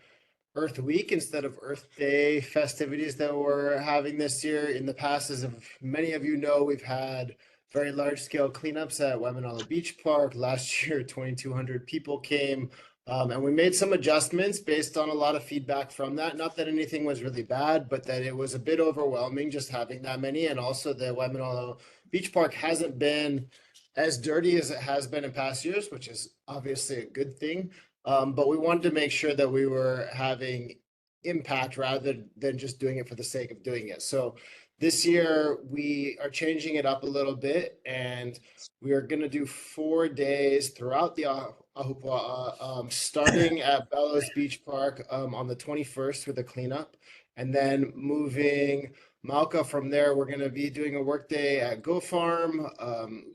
Earth Week instead of Earth Day festivities that we're having this year. In the past, as many of you know, we've had very large-scale cleanups at Waimanalo Beach Park. Last year, 2,200 people came, and we made some adjustments based on a lot of feedback from that. Not that anything was really bad, but that it was a bit overwhelming just having that many. And also the Waimanalo Beach Park hasn't been as dirty as it has been in past years, which is obviously a good thing. But we wanted to make sure that we were having impact rather than just doing it for the sake of doing it. So this year we are changing it up a little bit, and we are going to do 4 days throughout the Ahupua'a, starting at Bellows Beach Park on the 21st with a cleanup, and then moving Malka from there. We're going to be doing a work day at Go Farm,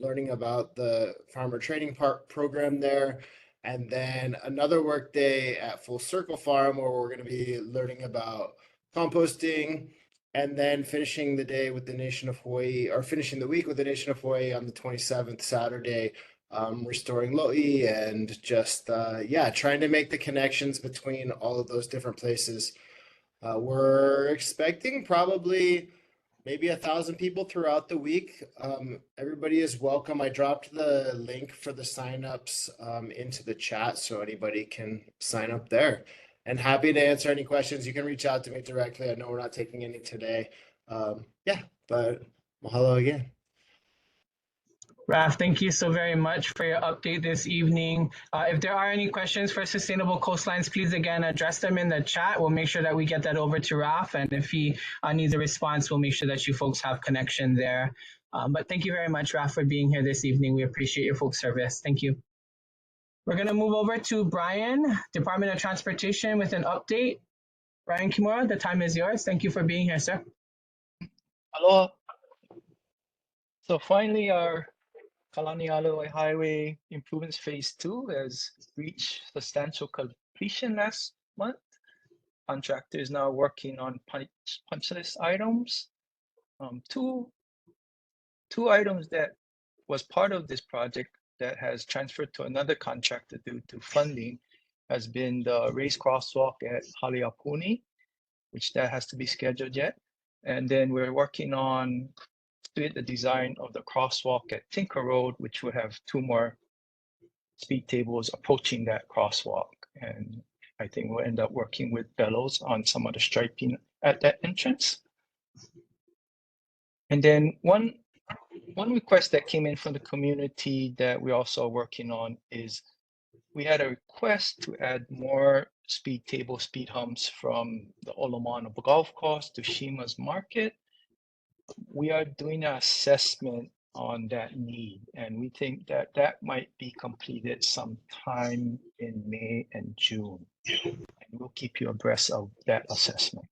learning about the farmer training program there. And then another work day at Full Circle Farm where we're going to be learning about composting, and then finishing the day with the Nation of Hawaii, or finishing the week with the Nation of Hawaii on the 27th, Saturday, restoring lo'i and just, trying to make the connections between all of those different places. We're expecting probably maybe 1,000 people throughout the week. Everybody is welcome. I dropped the link for the signups into the chat so anybody can sign up there. And happy to answer any questions. You can reach out to me directly. I know we're not taking any today. But mahalo again. Raf, thank you so very much for your update this evening. If there are any questions for Sustainable Coastlines, please again address them in the chat. We'll make sure that we get that over to Raf, and if he needs a response, we'll make sure that you folks have connection there. But thank you very much, Raf, for being here this evening. We appreciate your folks' service. Thank you. We're going to move over to Brian, Department of Transportation, with an update. Brian Kimura, the time is yours. Thank you for being here, sir. Aloha. So finally, our Kalanialo Highway Improvements Phase 2 has reached substantial completion last month. Contractor is now working on punch list items. Two items that was part of this project that has transferred to another contractor due to funding has been the raised crosswalk at Haleapuni, which that has to be scheduled yet. And then we're working on the design of the crosswalk at Tinker Road, which will have 2 more speed tables approaching that crosswalk. And I think we'll end up working with Bellows on some of the striping at that entrance. And then one request that came in from the community that we're also working on is we had a request to add more speed humps from the Olomana Golf Course to Shima's Market. We are doing an assessment on that need. And we think that that might be completed sometime in May and June. And we'll keep you abreast of that assessment.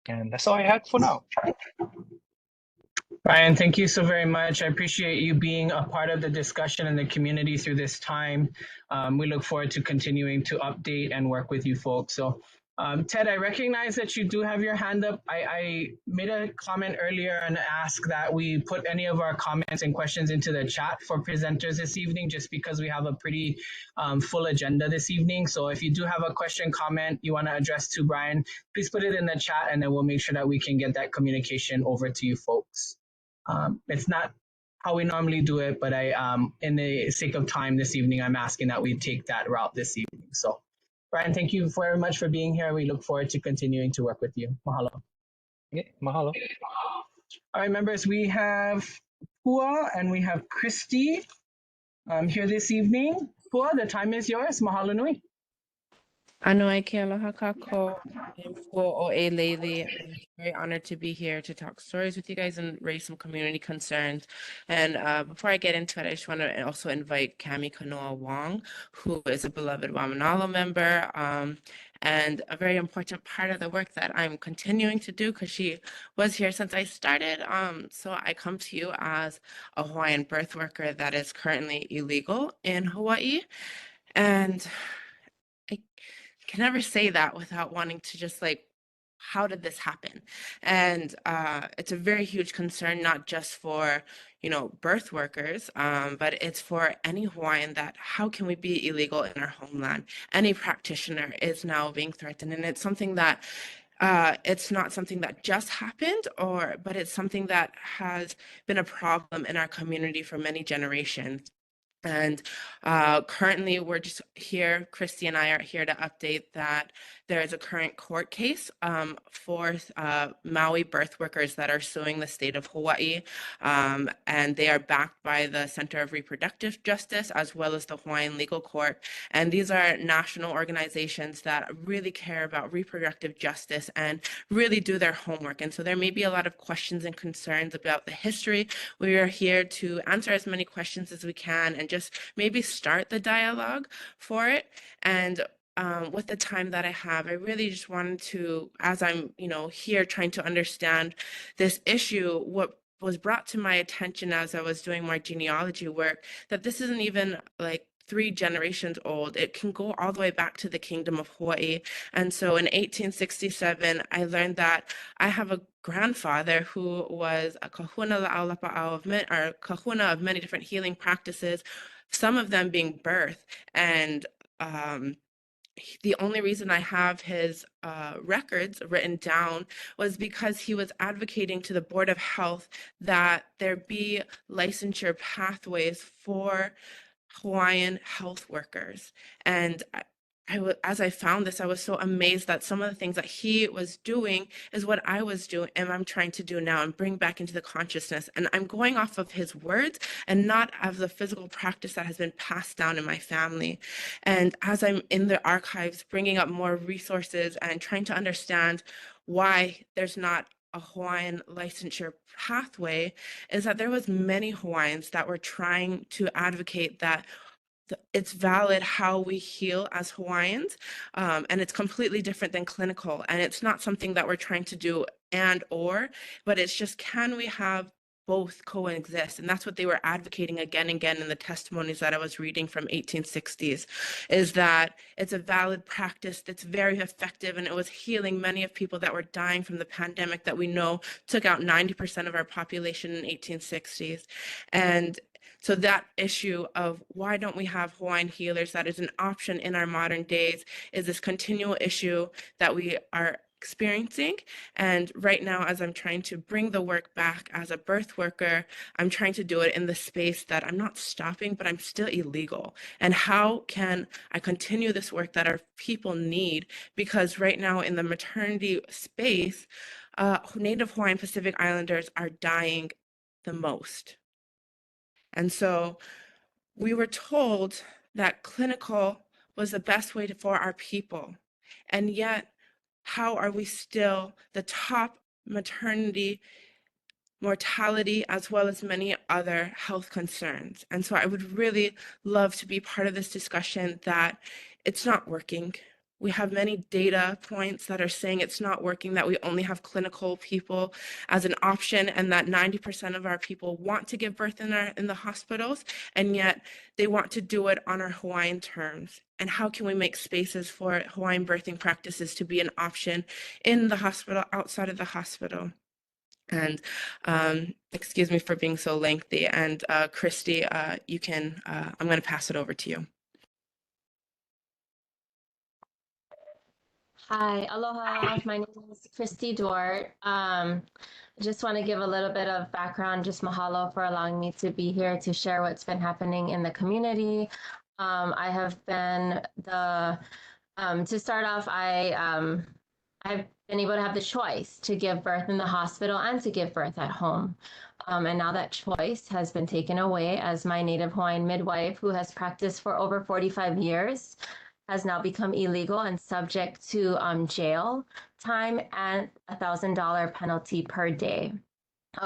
And that's all I had for now. Ryan, thank you so very much. I appreciate you being a part of the discussion and the community through this time. We look forward to continuing to update and work with you folks. So, Ted, I recognize that you do have your hand up. I made a comment earlier and asked that we put any of our comments and questions into the chat for presenters this evening, just because we have a pretty full agenda this evening. So if you do have a question, comment you want to address to Brian, please put it in the chat and then we'll make sure that we can get that communication over to you folks. It's not how we normally do it, but in the sake of time this evening, I'm asking that we take that route this evening. So, Brian, thank you very much for being here. We look forward to continuing to work with you. Mahalo. Okay, mahalo. All right, members, we have Pua and we have Christy here this evening. Pua, the time is yours. Mahalo nui. Anoa ke aloha kako. I'm Fua o e Lele. I'm very honored to be here to talk stories with you guys and raise some community concerns. And before I get into it, I just want to also invite Kami Kanoa Wong, who is a beloved Waimanalo member and a very important part of the work that I'm continuing to do because she was here since I started. So I come to you as a Hawaiian birth worker that is currently illegal in Hawaii. And I can never say that without wanting to just like, how did this happen? And it's a very huge concern, not just for, you know, birth workers, but it's for any Hawaiian that how can we be illegal in our homeland? Any practitioner is now being threatened. And it's something that it's not something that just happened, but it's something that has been a problem in our community for many generations. And currently, we're just here, Christy and I are here to update that there is a current court case for Maui birth workers that are suing the state of Hawaii. And they are backed by the Center of Reproductive Justice as well as the Hawaiian Legal Court. And these are national organizations that really care about reproductive justice and really do their homework. And so there may be a lot of questions and concerns about the history. We are here to answer as many questions as we can and just maybe start the dialogue for it. And with the time that I have, I really just wanted to, as I'm, you know, here trying to understand this issue, what was brought to my attention as I was doing my genealogy work, that this isn't even like 3 generations old. It can go all the way back to the Kingdom of Hawaii. And so in 1867, I learned that I have a grandfather who was a kahuna la'aulapa'au or kahuna of many different healing practices, some of them being birth. And the only reason I have his records written down was because he was advocating to the Board of Health that there be licensure pathways for Hawaiian health workers. And as I found this, I was so amazed that some of the things that he was doing is what I was doing and I'm trying to do now and bring back into the consciousness. And I'm going off of his words and not of the physical practice that has been passed down in my family. And as I'm in the archives, bringing up more resources and trying to understand why there's not a Hawaiian licensure pathway, is that there was many Hawaiians that were trying to advocate that it's valid how we heal as Hawaiians, and it's completely different than clinical, and it's not something that we're trying to do but it's just, can we have both coexist? And that's what they were advocating again and again in the testimonies that I was reading from 1860s, is that it's a valid practice that's very effective, and it was healing many of people that were dying from the pandemic that we know took out 90% of our population in 1860s. And so that issue of why don't we have Hawaiian healers that is an option in our modern days is this continual issue that we are experiencing. And right now, as I'm trying to bring the work back as a birth worker, I'm trying to do it in the space that I'm not stopping, but I'm still illegal. And how can I continue this work that our people need? Because right now in the maternity space, Native Hawaiian Pacific Islanders are dying the most. And so we were told that clinical was the best way for our people. And yet, how are we still the top maternity mortality, as well as many other health concerns. And so I would really love to be part of this discussion that it's not working. We have many data points that are saying it's not working, that we only have clinical people as an option, and that 90% of our people want to give birth in the hospitals, and yet they want to do it on our Hawaiian terms. And how can we make spaces for Hawaiian birthing practices to be an option in the hospital, outside of the hospital? And excuse me for being so lengthy. And Christy, you can, I'm going to pass it over to you. Hi, aloha. My name is Christy Dort. I just want to give a little bit of background. Just mahalo for allowing me to be here to share what's been happening in the community. I have been to start off, I've been able to have the choice to give birth in the hospital and to give birth at home. And now that choice has been taken away, as my Native Hawaiian midwife, who has practiced for over 45 years, has now become illegal and subject to jail time and $1,000 penalty per day.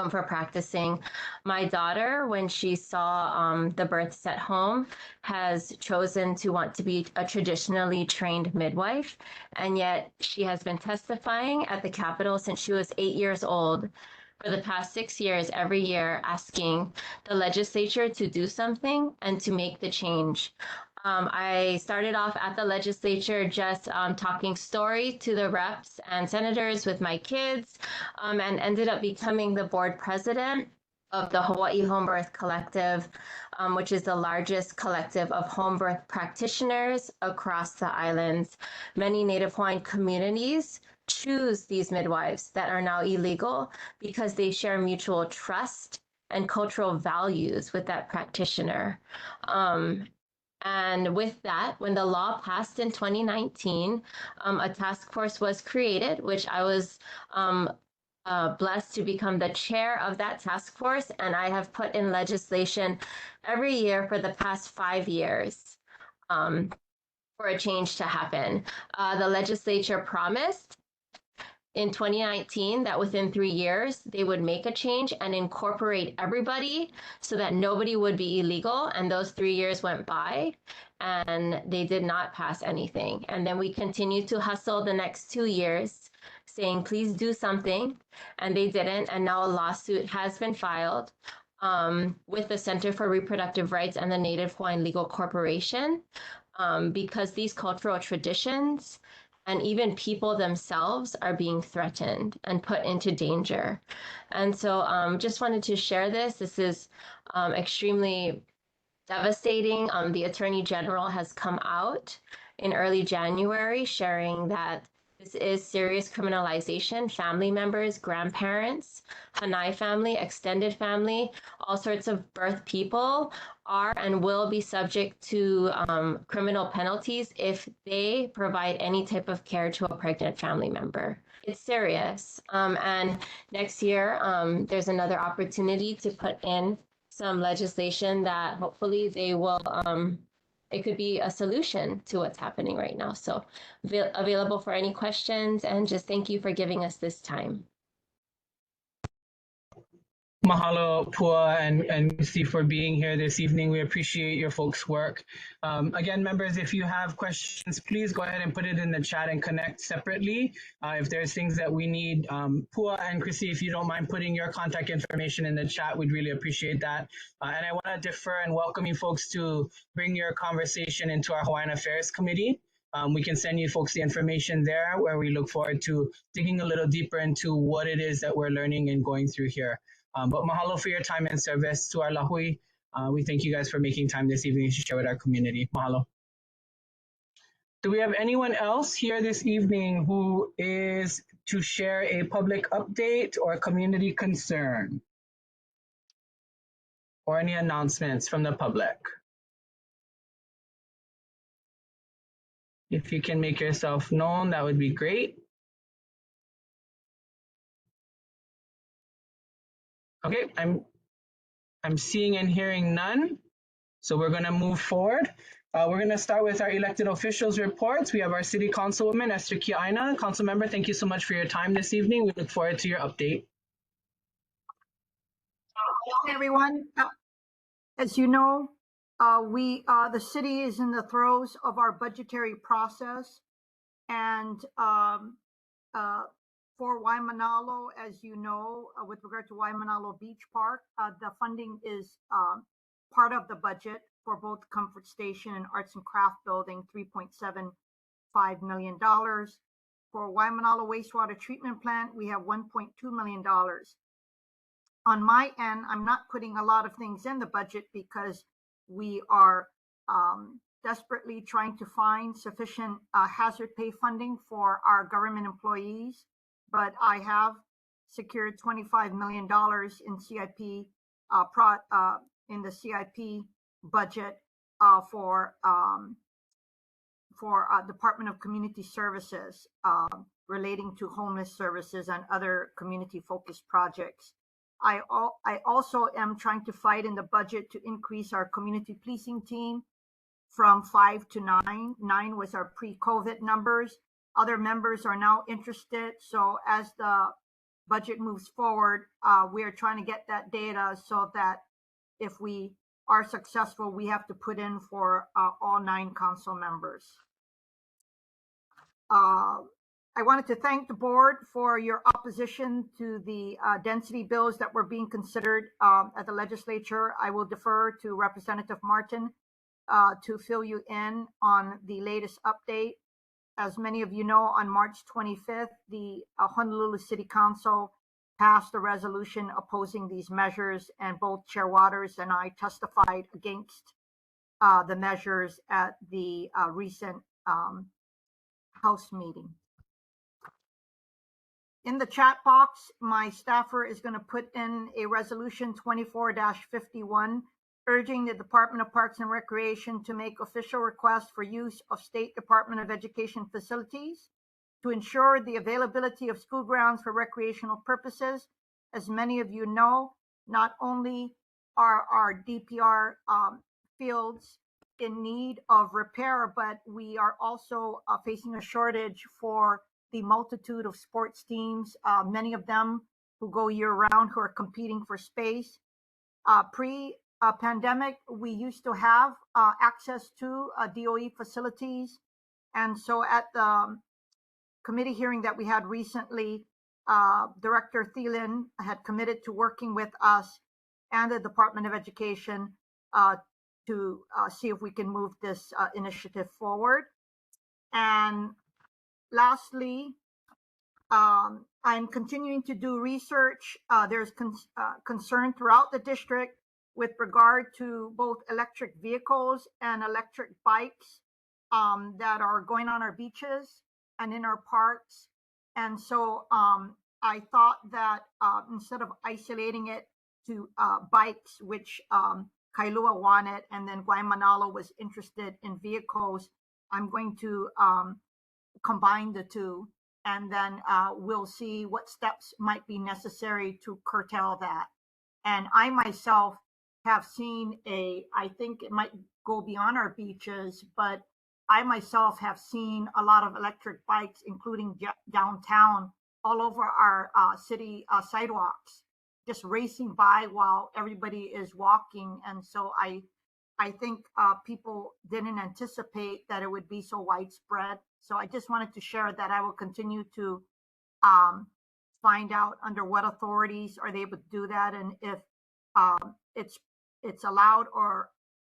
For practicing. My daughter, when she saw the births at home, has chosen to want to be a traditionally trained midwife, and yet she has been testifying at the Capitol since she was 8 years old. For the past 6 years, every year, asking the legislature to do something and to make the change. I started off at the legislature just talking story to the reps and senators with my kids, and ended up becoming the board president of the Hawaii Home Birth Collective, which is the largest collective of home birth practitioners across the islands. Many Native Hawaiian communities choose these midwives that are now illegal because they share mutual trust and cultural values with that practitioner. And with that, when the law passed in 2019, a task force was created, which I was blessed to become the chair of that task force. And I have put in legislation every year for the past 5 years for a change to happen. The legislature promised in 2019 that within 3 years they would make a change and incorporate everybody so that nobody would be illegal. And those 3 years went by and they did not pass anything. And then we continued to hustle the next 2 years saying, please do something. And they didn't. And now a lawsuit has been filed with the Center for Reproductive Rights and the Native Hawaiian Legal Corporation because these cultural traditions and even people themselves are being threatened and put into danger. And so just wanted to share this. This is extremely devastating. The Attorney General has come out in early January sharing that this is serious criminalization. Family members, grandparents, Hanai family, extended family, all sorts of birth people are and will be subject to criminal penalties if they provide any type of care to a pregnant family member. It's serious. And next year, there's another opportunity to put in some legislation that hopefully they will it could be a solution to what's happening right now. So available for any questions, and just thank you for giving us this time. Mahalo, Pua and Lucy, for being here this evening. We appreciate your folks' work. Again, members, if you have questions, please go ahead and put it in the chat and connect separately. If there's things that we need, Pua and Chrissy, if you don't mind putting your contact information in the chat, we'd really appreciate that. And I want to defer and welcome you folks to bring your conversation into our Hawaiian Affairs Committee. We can send you folks the information there, where we look forward to digging a little deeper into what it is that we're learning and going through here. But mahalo for your time and service to our lahui. We thank you guys for making time this evening to share with our community. Mahalo. Do we have anyone else here this evening who is to share a public update or a community concern? Or any announcements from the public? If you can make yourself known, that would be great. Okay, I'm seeing and hearing none. So we're going to move forward. We're going to start with our elected officials reports. We have our City Councilwoman, Esther Kiaina. Council member, thank you so much for your time this evening. We look forward to your update. Hey, everyone. As you know, the city is in the throes of our budgetary process, and for Waimanalo, as you know, with regard to Waimanalo Beach Park, the funding is part of the budget for both Comfort Station and Arts and Craft Building, $3.75 million. For Waimanalo Wastewater Treatment Plant, we have $1.2 million. On my end, I'm not putting a lot of things in the budget because we are desperately trying to find sufficient hazard pay funding for our government employees. But I have secured $25 million in CIP in the CIP budget for Department of Community Services relating to homeless services and other community-focused projects. I also am trying to fight in the budget to increase our community policing team from 5 to 9. 9 was our pre-COVID numbers. Other members are now interested. So as the budget moves forward, we are trying to get that data so that if we are successful, we have to put in for all 9 council members. I wanted to thank the board for your opposition to the density bills that were being considered at the legislature. I will defer to Representative Martin to fill you in on the latest update. As many of you know, on March 25th, the Honolulu City Council passed a resolution opposing these measures, and both Chair Waters and I testified against the measures at the recent House meeting. In the chat box, my staffer is going to put in a resolution 24-51 urging the Department of Parks and Recreation to make official requests for use of State Department of Education facilities to ensure the availability of school grounds for recreational purposes. As many of you know, not only are our DPR fields in need of repair, but we are also facing a shortage for the multitude of sports teams, many of them who go year-round, who are competing for space. Pre-pandemic, we used to have access to DOE facilities. And so at the committee hearing that we had recently, Director Thielen had committed to working with us and the Department of Education to see if we can move this initiative forward. And lastly, I'm continuing to do research. There's concern throughout the district with regard to both electric vehicles and electric bikes that are going on our beaches and in our parks. And so I thought that instead of isolating it to bikes, which Kailua wanted, and then Waimanalo was interested in vehicles, I'm going to combine the two, and then we'll see what steps might be necessary to curtail that. And I myself have seen I think it might go beyond our beaches, but I myself have seen a lot of electric bikes, including downtown, all over our city sidewalks, just racing by while everybody is walking. And so I think people didn't anticipate that it would be so widespread. So I just wanted to share that I will continue to find out under what authorities are they able to do that, and if it's allowed, or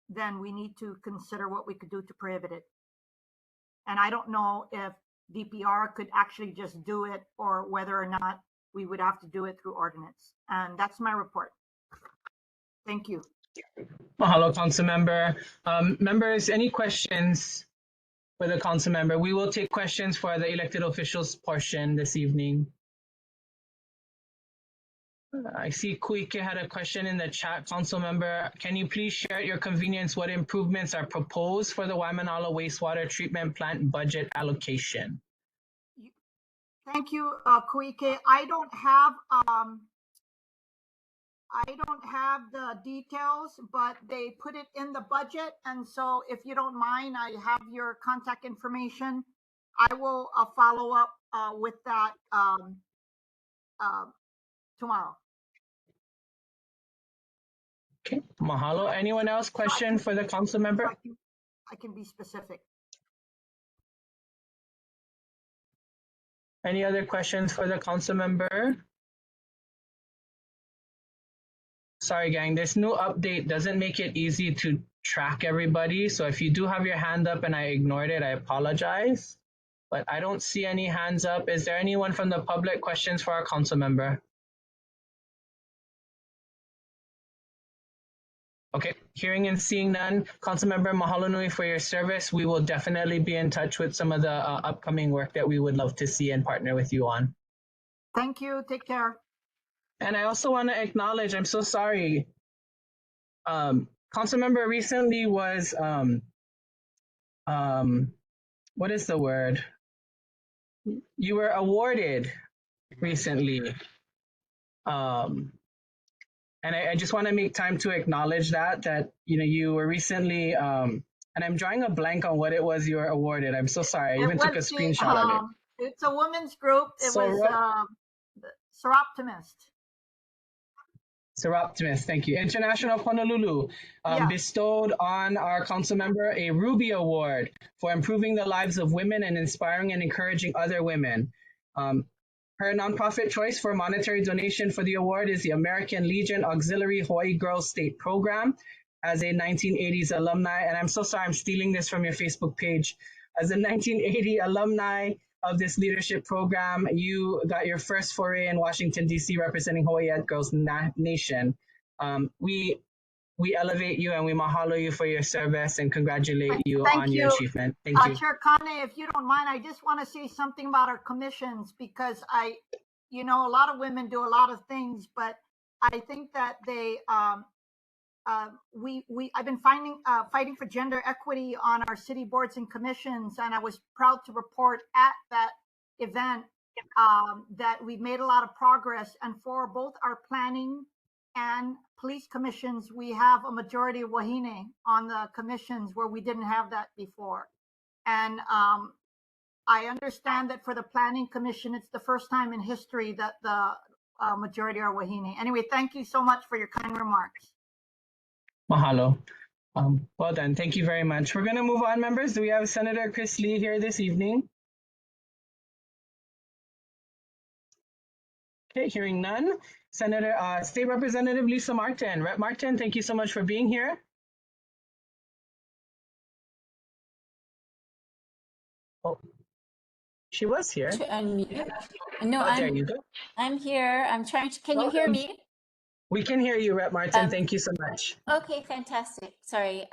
then we need to consider what we could do to prohibit it. And I don't know if DPR could actually just do it, or whether or not we would have to do it through ordinance. And that's my report. Thank you. Mahalo, council member. Members, any questions for the council member? We will take questions for the elected officials portion this evening. I see Kuike had a question in the chat. Council member, can you please share at your convenience what improvements are proposed for the Waimanalo wastewater treatment plant budget allocation? Thank you, Kuike. I don't have the details, but they put it in the budget. And so if you don't mind, I have your contact information. I will follow up with that tomorrow. Okay, mahalo. Anyone else question for the council member? I can be specific. Any other questions for the council member? Sorry, gang, this new update doesn't make it easy to track everybody. So if you do have your hand up and I ignored it, I apologize. But I don't see any hands up. Is there anyone from the public questions for our council member? Okay, hearing and seeing none. Councilmember, mahalo nui for your service. We will definitely be in touch with some of the upcoming work that we would love to see and partner with you on. Thank you. Take care. And I also want to acknowledge, I'm so sorry. Councilmember recently was, what is the word? You were awarded recently. And I just want to make time to acknowledge that you were recently, and I'm drawing a blank on what it was you were awarded. I'm so sorry. I even took a screenshot of it. It's a women's group. It was Seroptimist. Seroptimist, thank you. International Honolulu bestowed on our council member a Ruby Award for improving the lives of women and inspiring and encouraging other women. Her nonprofit choice for monetary donation for the award is the American Legion Auxiliary Hawaii Girls State Program. As a 1980s alumni, and I'm so sorry I'm stealing this from your Facebook page. As a 1980 alumni of this leadership program, you got your first foray in Washington, D.C. representing Hawaii at Girls Nation. We elevate you and we mahalo you for your service and congratulate you on your achievement. Thank you. Chair Kane, if you don't mind, I just want to say something about our commissions because a lot of women do a lot of things, but I think that they, I've been fighting for gender equity on our city boards and commissions, and I was proud to report at that event that we've made a lot of progress. And for both our planning and police commissions, we have a majority of wahine on the commissions where we didn't have that before. And I understand that for the planning commission, it's the first time in history that the majority are wahine. Anyway, thank you so much for your kind remarks. Mahalo. Well done. Thank you very much. We're going to move on, members. Do we have Senator Chris Lee here this evening? Okay, hearing none. Senator, State Representative Lisa Martin. Rep. Martin, thank you so much for being here. Oh, she was here. To unmute. No, there you go. I'm here. I'm trying to, can you hear me? We can hear you, Rep. Martin. Thank you so much. Okay, fantastic. Sorry.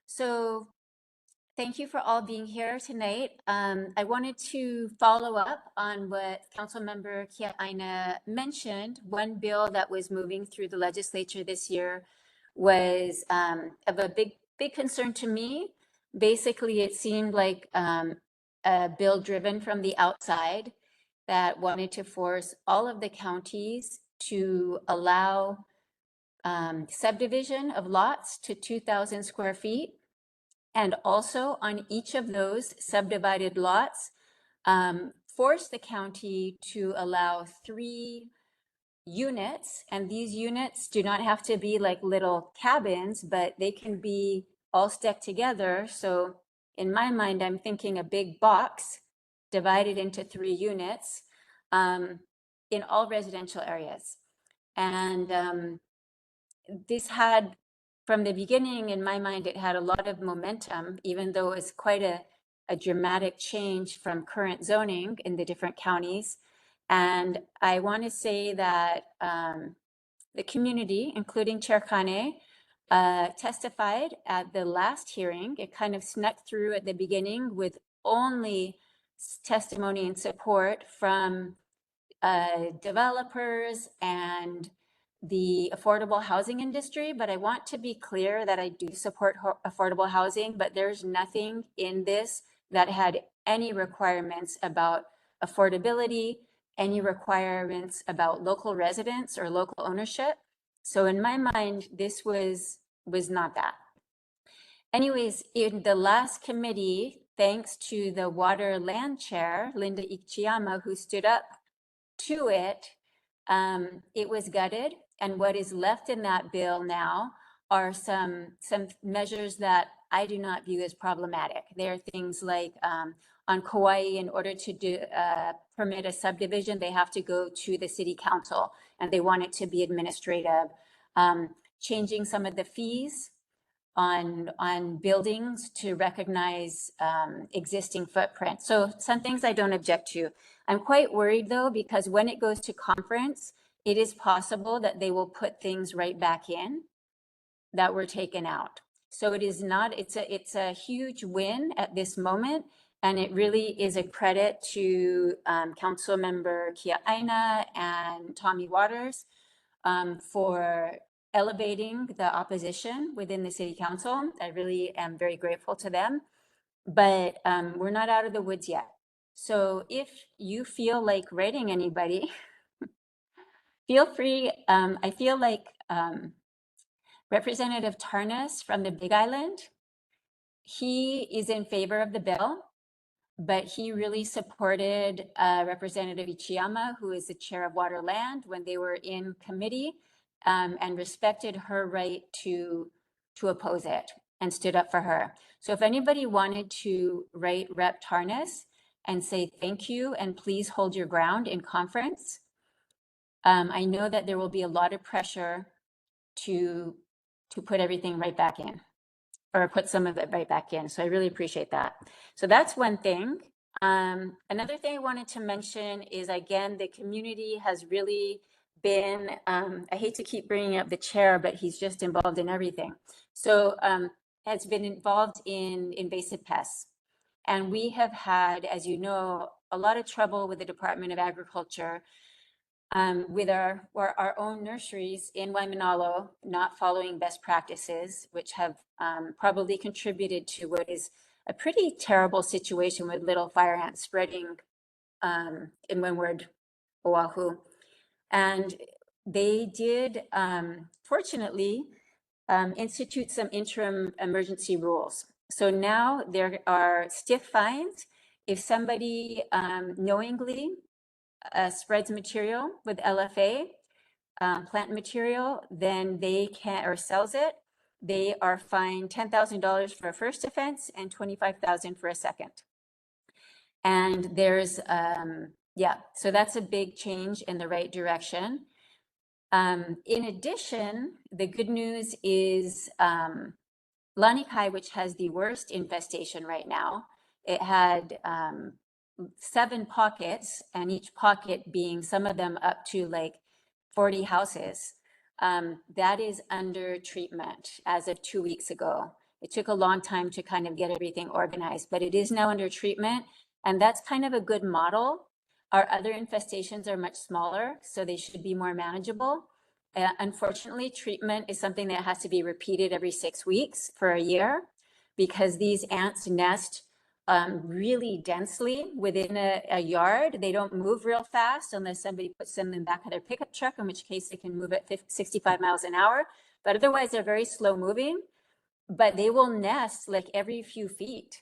So thank you for all being here tonight. I wanted to follow up on what Councilmember Kia'aina mentioned. One bill that was moving through the legislature this year was of a big concern to me. Basically, it seemed like a bill driven from the outside that wanted to force all of the counties to allow subdivision of lots to 2,000 square feet. And also on each of those subdivided lots, force the county to allow 3 units. And these units do not have to be like little cabins, but they can be all stuck together. So in my mind, I'm thinking a big box divided into 3 units in all residential areas. And this had, from the beginning, in my mind, it had a lot of momentum, even though it was quite a dramatic change from current zoning in the different counties. And I want to say that the community, including Chair Kane, testified at the last hearing. It kind of snuck through at the beginning with only testimony and support from developers and the affordable housing industry, but I want to be clear that I do support affordable housing, but there's nothing in this that had any requirements about affordability, any requirements about local residents or local ownership. So in my mind, this was not that. Anyways, in the last committee, thanks to the Water Land Chair, Linda Ichiyama, who stood up to it, it was gutted And what is left in that bill now are some measures that I do not view as problematic. There are things like on Kauai, in order to permit a subdivision, they have to go to the city council, and they want it to be administrative. Changing some of the fees on buildings to recognize existing footprint. So some things I don't object to. I'm quite worried though, because when it goes to conference, it is possible that they will put things right back in that were taken out. So it is not, it's a huge win at this moment. And it really is a credit to Council Member Kia Aina and Tommy Waters for elevating the opposition within the city council. I really am very grateful to them, but we're not out of the woods yet. So if you feel like writing anybody, feel free. I feel like Representative Tarnas from the Big Island, he is in favor of the bill, but he really supported Representative Ichiyama, who is the chair of Waterland, when they were in committee, and respected her right to oppose it and stood up for her. So if anybody wanted to write Rep. Tarnas and say thank you and please hold your ground in conference, I know that there will be a lot of pressure to put everything right back in, or put some of it right back in. So I really appreciate that. So that's one thing. Another thing I wanted to mention is, again, the community has really been, I hate to keep bringing up the chair, but he's just involved in everything. So has been involved in invasive pests. And we have had, as you know, a lot of trouble with the Department of Agriculture with our own nurseries in Waimanalo not following best practices, which have probably contributed to what is a pretty terrible situation with little fire ants spreading in Windward, Oahu. And they did, fortunately, institute some interim emergency rules. So now there are stiff fines if somebody knowingly spreads material with LFA, plant material, then they can, or sells it, they are fined $10,000 for a first offense and $25,000 for a second. And there's, yeah, so that's a big change in the right direction. In addition, the good news is Lanikai, which has the worst infestation right now, it had 7 pockets, and each pocket being some of them up to like 40 houses. That is under treatment as of 2 weeks ago. It took a long time to kind of get everything organized, but it is now under treatment, and that's kind of a good model. Our other infestations are much smaller, so they should be more manageable. Unfortunately, treatment is something that has to be repeated every 6 weeks for a year, because these ants nest really densely within a yard. They don't move real fast unless somebody puts them in the back of their pickup truck, in which case they can move at 65 miles an hour. But otherwise, they're very slow moving, but they will nest like every few feet.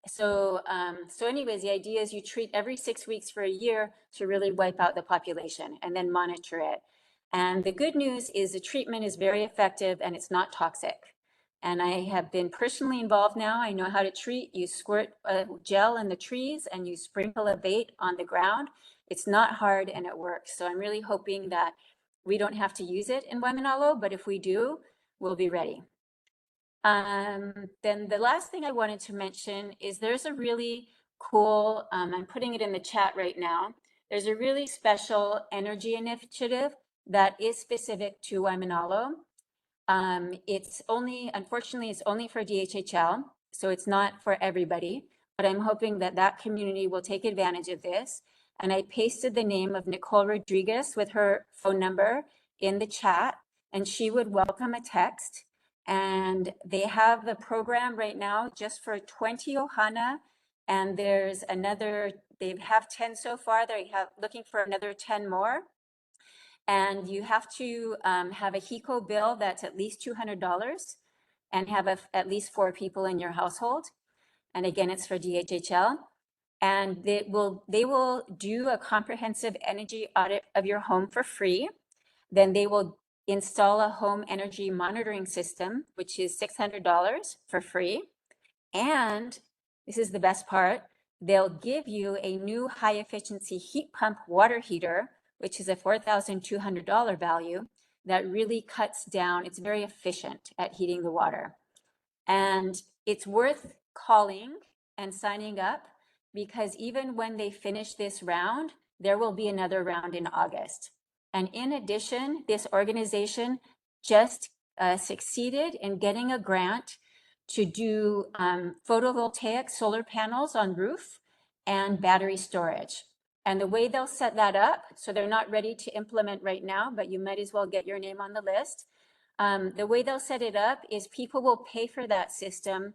So, so anyways, the idea is you treat every 6 weeks for a year to really wipe out the population and then monitor it. And the good news is the treatment is very effective and it's not toxic. And I have been personally involved now. I know how to treat. You squirt a gel in the trees and you sprinkle a bait on the ground. It's not hard and it works. So I'm really hoping that we don't have to use it in Waimanalo, but if we do, we'll be ready. Then the last thing I wanted to mention is there's a really cool, I'm putting it in the chat right now. There's a really special energy initiative that is specific to Waimanalo. It's only, unfortunately, it's only for DHHL, so it's not for everybody, but I'm hoping that that community will take advantage of this. And I pasted the name of Nicole Rodriguez with her phone number in the chat, and she would welcome a text. And they have the program right now just for 20 ohana, and there's another, they have 10 so far, they have looking for another 10 more. And you have to have a HECO bill that's at least $200 and have at least 4 people in your household. And again, it's for DHHL. And they will do a comprehensive energy audit of your home for free. Then they will install a home energy monitoring system, which is $600 for free. And this is the best part, they'll give you a new high efficiency heat pump water heater, which is a $4,200 value that really cuts down, it's very efficient at heating the water. And it's worth calling and signing up because even when they finish this round, there will be another round in August. And in addition, this organization just succeeded in getting a grant to do photovoltaic solar panels on roof and battery storage. And the way they'll set that up, so they're not ready to implement right now, but you might as well get your name on the list. The way they'll set it up is people will pay for that system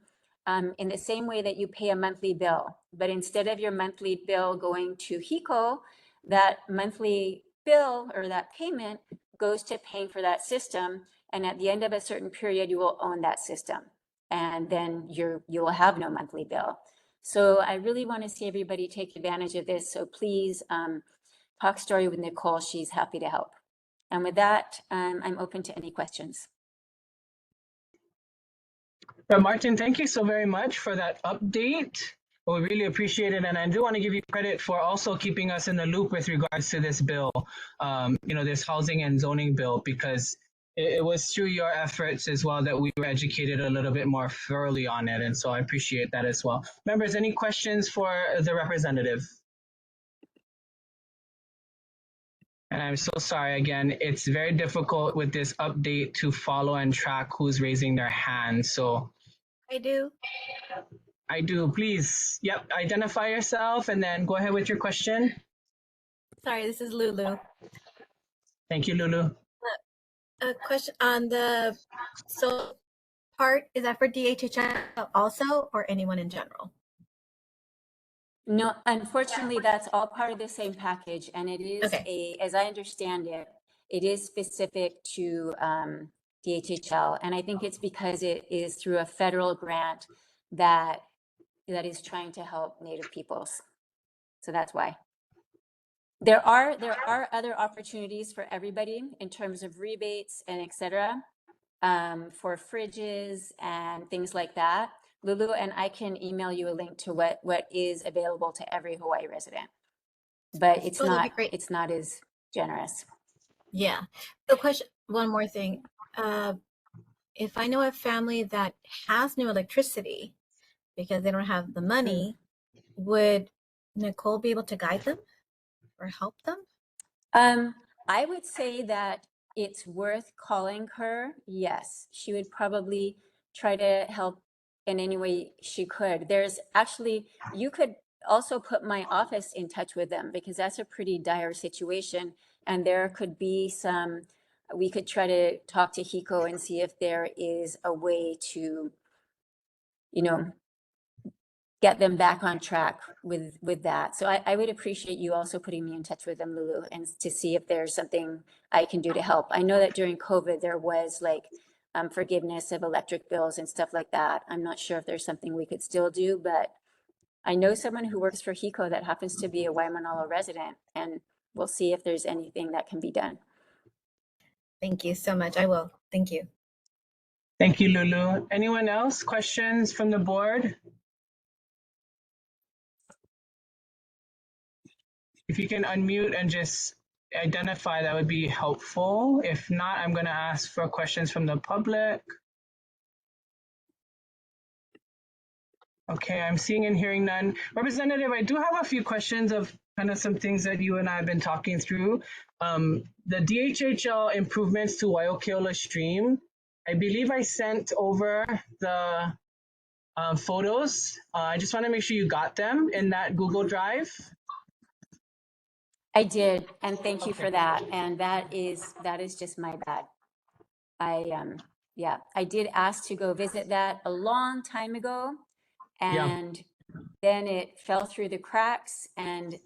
in the same way that you pay a monthly bill. But instead of your monthly bill going to HECO, that monthly bill or that payment goes to paying for that system. And at the end of a certain period, you will own that system. And then you will have no monthly bill. So I really want to see everybody take advantage of this. So please talk story with Nicole. She's happy to help. And with that, I'm open to any questions. Martin, thank you so very much for that update. We really appreciate it. And I do want to give you credit for also keeping us in the loop with regards to this bill, this housing and zoning bill, because it was through your efforts as well that we were educated a little bit more thoroughly on it. And so I appreciate that as well. Members, any questions for the representative? And I'm so sorry again, it's very difficult with this update to follow and track who's raising their hand. So I do. Please. Yep. Identify yourself and then go ahead with your question. Sorry, this is Lulu. Thank you, Lulu. A question on the part, is that for DHHL also or anyone in general? No, unfortunately, that's all part of the same package. And it is as I understand it, it is specific to DHHL. And I think it's because it is through a federal grant that is trying to help Native peoples. So that's why. There are other opportunities for everybody in terms of rebates and et cetera, for fridges and things like that. Lulu, and I can email you a link to what is available to every Hawaii resident, but it's not as generous. Yeah. The question, one more thing. If I know a family that has no electricity because they don't have the money, would Nicole be able to guide them or help them? I would say that it's worth calling her. Yes, she would probably try to help in any way she could. There's actually, you could also put my office in touch with them because that's a pretty dire situation. And there could be we could try to talk to HECO and see if there is a way to, get them back on track with that. So I would appreciate you also putting me in touch with them, Lulu, and to see if there's something I can do to help. I know that during COVID, there was forgiveness of electric bills and stuff like that. I'm not sure if there's something we could still do, but I know someone who works for HECO that happens to be a Waimanalo resident, and we'll see if there's anything that can be done. Thank you so much. I will. Thank you. Thank you, Lulu. Anyone else? Questions from the board? If you can unmute and just identify, that would be helpful. If not, I'm going to ask for questions from the public. Okay, I'm seeing and hearing none. Representative, I do have a few questions of kind of some things that you and I have been talking through. The DHHL improvements to Waiokiola Stream, I believe I sent over the photos. I just want to make sure you got them in that Google Drive. I did, and thank you for that. And that is just my bad. I did ask to go visit that a long time ago, and then it fell through the cracks, and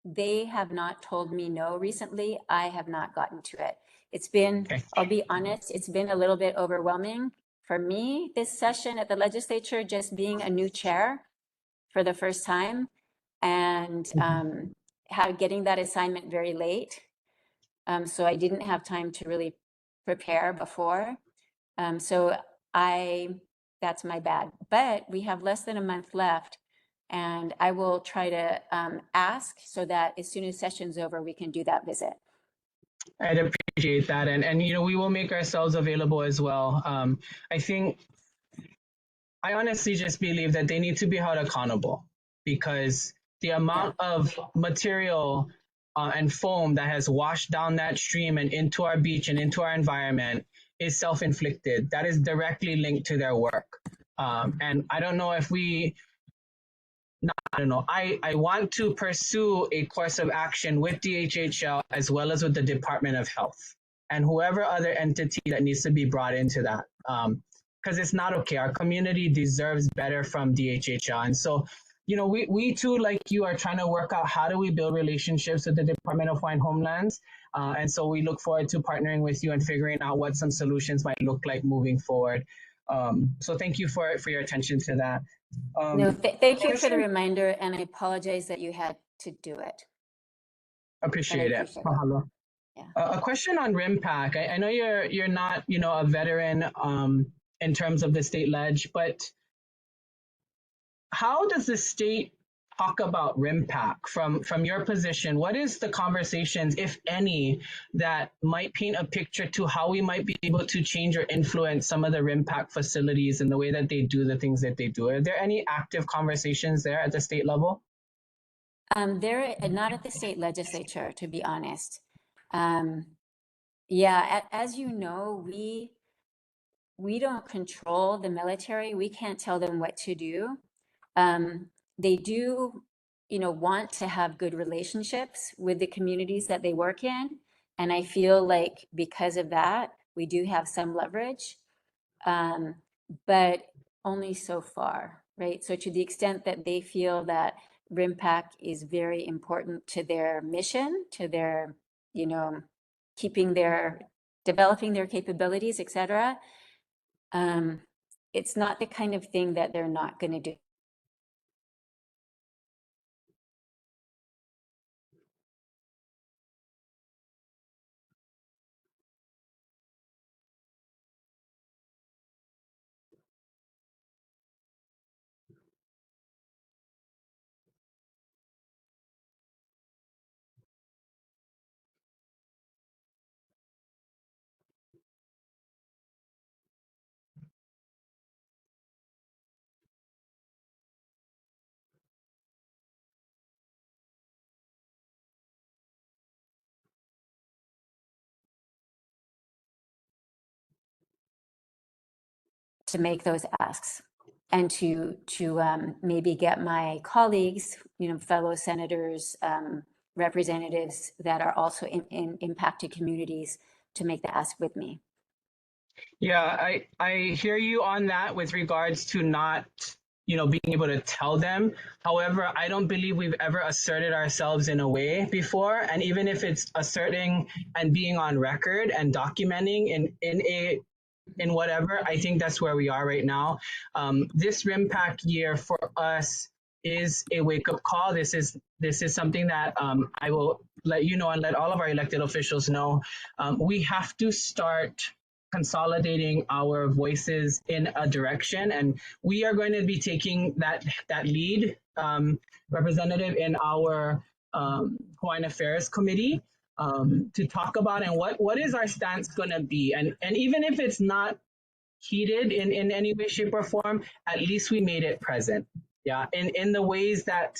they have not told me no recently. I have not gotten to it. It's been, I'll be honest, it's been a little bit overwhelming for me this session at the legislature, just being a new chair for the first time, and getting that assignment very late. So I didn't have time to really prepare before. So that's my bad. But we have less than a month left, and I will try to ask so that as soon as session's over, we can do that visit. I'd appreciate that, and we will make ourselves available as well. I honestly just believe that they need to be held accountable because the amount of material and foam that has washed down that stream and into our beach and into our environment is self-inflicted. That is directly linked to their work. And I don't know if I don't know. I want to pursue a course of action with DHHL as well as with the Department of Health and whoever other entity that needs to be brought into that. Because it's not okay. Our community deserves better from DHHL. And so, we too, like you, are trying to work out how do we build relationships with the Department of Hawaiian Homelands. And so we look forward to partnering with you and figuring out what some solutions might look like moving forward. So thank you for your attention to that. No, thank you for the reminder, and I apologize that you had to do it. Appreciate it. Mahalo. Yeah. A question on RIMPAC. I know you're not a veteran in terms of the state ledge, but how does the state talk about RIMPAC from your position? What is the conversations, if any, that might paint a picture to how we might be able to change or influence some of the RIMPAC facilities and the way that they do the things that they do? Are there any active conversations there at the state level? They're not at the state legislature, to be honest. Yeah, as you know, we don't control the military. We can't tell them what to do. They do, want to have good relationships with the communities that they work in. And I feel like because of that, we do have some leverage, but only so far, right? So to the extent that they feel that RIMPAC is very important to their mission, to their, developing their capabilities, et cetera, it's not the kind of thing that they're not going to do. To make those asks and to maybe get my colleagues, fellow senators, representatives that are also in impacted communities to make the ask with me. Yeah, I hear you on that with regards to not, being able to tell them. However, I don't believe we've ever asserted ourselves in a way before. And even if it's asserting and being on record and documenting in whatever, I think that's where we are right now. This RIMPAC year for us is a wake-up call. This is something that I will let you know and let all of our elected officials know. We have to start consolidating our voices in a direction, and we are going to be taking that lead, representative, in our Hawaiian Affairs Committee to talk about and what is our stance going to be, and even if it's not heated in any way, shape, or form, at least we made it present. Yeah, in the ways that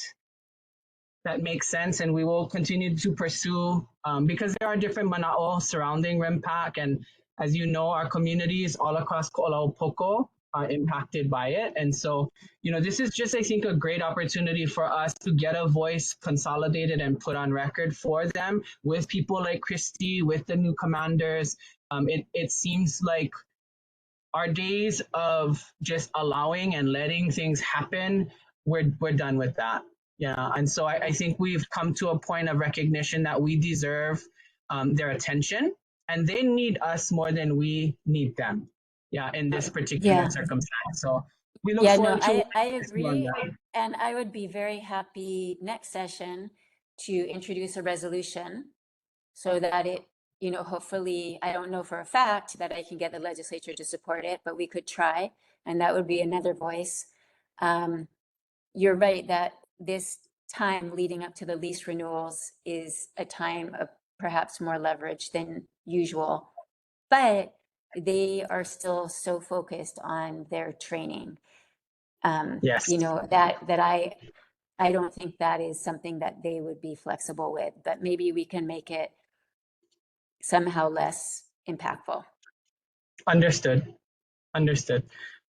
make sense, and we will continue to pursue because there are different mana'o surrounding RIMPAC, and as you know, our communities all across Ko'olaupoco are impacted by it. And so, this is just, I think, a great opportunity for us to get a voice consolidated and put on record for them with people like Christy, with the new commanders. It seems like our days of just allowing and letting things happen, we're done with that. Yeah. And so I think we've come to a point of recognition that we deserve their attention, and they need us more than we need them. Yeah, in this particular circumstance. So we look forward to I agree. And I would be very happy next session to introduce a resolution so that it hopefully, I don't know for a fact that I can get the legislature to support it, but we could try, and that would be another voice. You're right that this time leading up to the lease renewals is a time of perhaps more leverage than usual, but they are still so focused on their training. Yes. That I don't think that is something that they would be flexible with, but maybe we can make it somehow less impactful. Understood. Understood.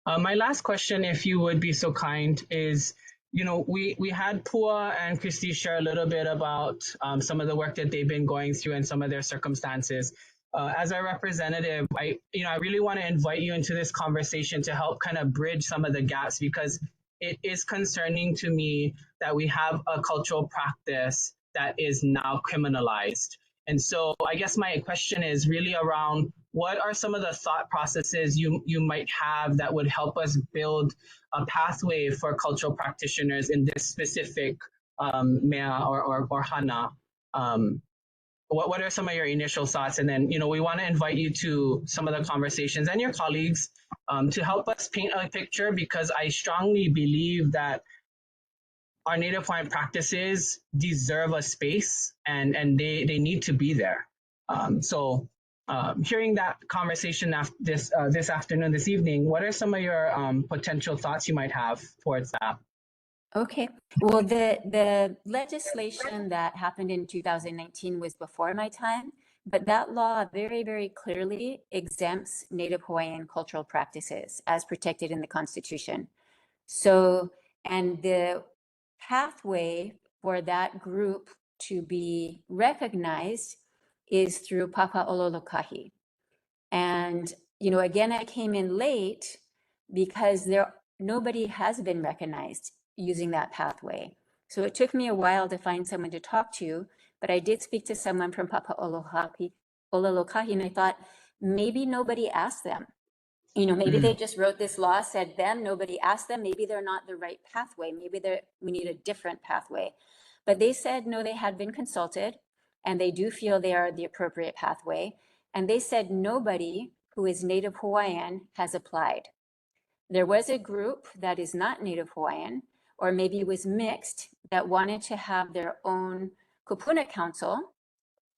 My last question, if you would be so kind, is we had Pua and Christy share a little bit about some of the work that they've been going through and some of their circumstances. As a representative, I really want to invite you into this conversation to help kind of bridge some of the gaps, because it is concerning to me that we have a cultural practice that is now criminalized. And so I guess my question is really around, what are some of the thought processes you might have that would help us build a pathway for cultural practitioners in this specific mea or hana? What are some of your initial thoughts? And then, we want to invite you to some of the conversations and your colleagues to help us paint a picture, because I strongly believe that our Native Hawaiian practices deserve a space, and they need to be there. Hearing that conversation this afternoon, this evening, what are some of your potential thoughts you might have towards that? Okay. Well, the legislation that happened in 2019 was before my time, but that law very, very clearly exempts Native Hawaiian cultural practices as protected in the Constitution. So, and the pathway for that group to be recognized is through Papa'ololokahi. And, again, I came in late because nobody has been recognized using that pathway. So it took me a while to find someone to talk to, but I did speak to someone from Papa'ololokahi, and I thought maybe nobody asked them. Maybe they just wrote this law, said them, nobody asked them. Maybe they're not the right pathway. Maybe we need a different pathway. But they said, no, they had been consulted and they do feel they are the appropriate pathway. And they said nobody who is Native Hawaiian has applied. There was a group that is not Native Hawaiian, or maybe was mixed, that wanted to have their own kupuna council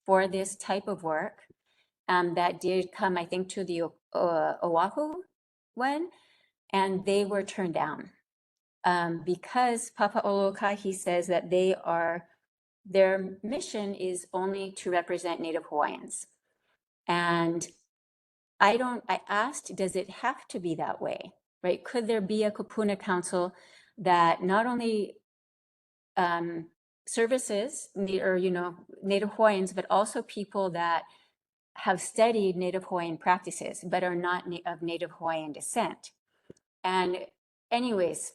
for this type of work. That did come, I think, to the Oahu one, and they were turned down because Papa'ololokahi says that their mission is only to represent Native Hawaiians. And I asked, does it have to be that way, right? Could there be a kupuna council that not only services Native Hawaiians, but also people that have studied Native Hawaiian practices, but are not of Native Hawaiian descent? And anyways,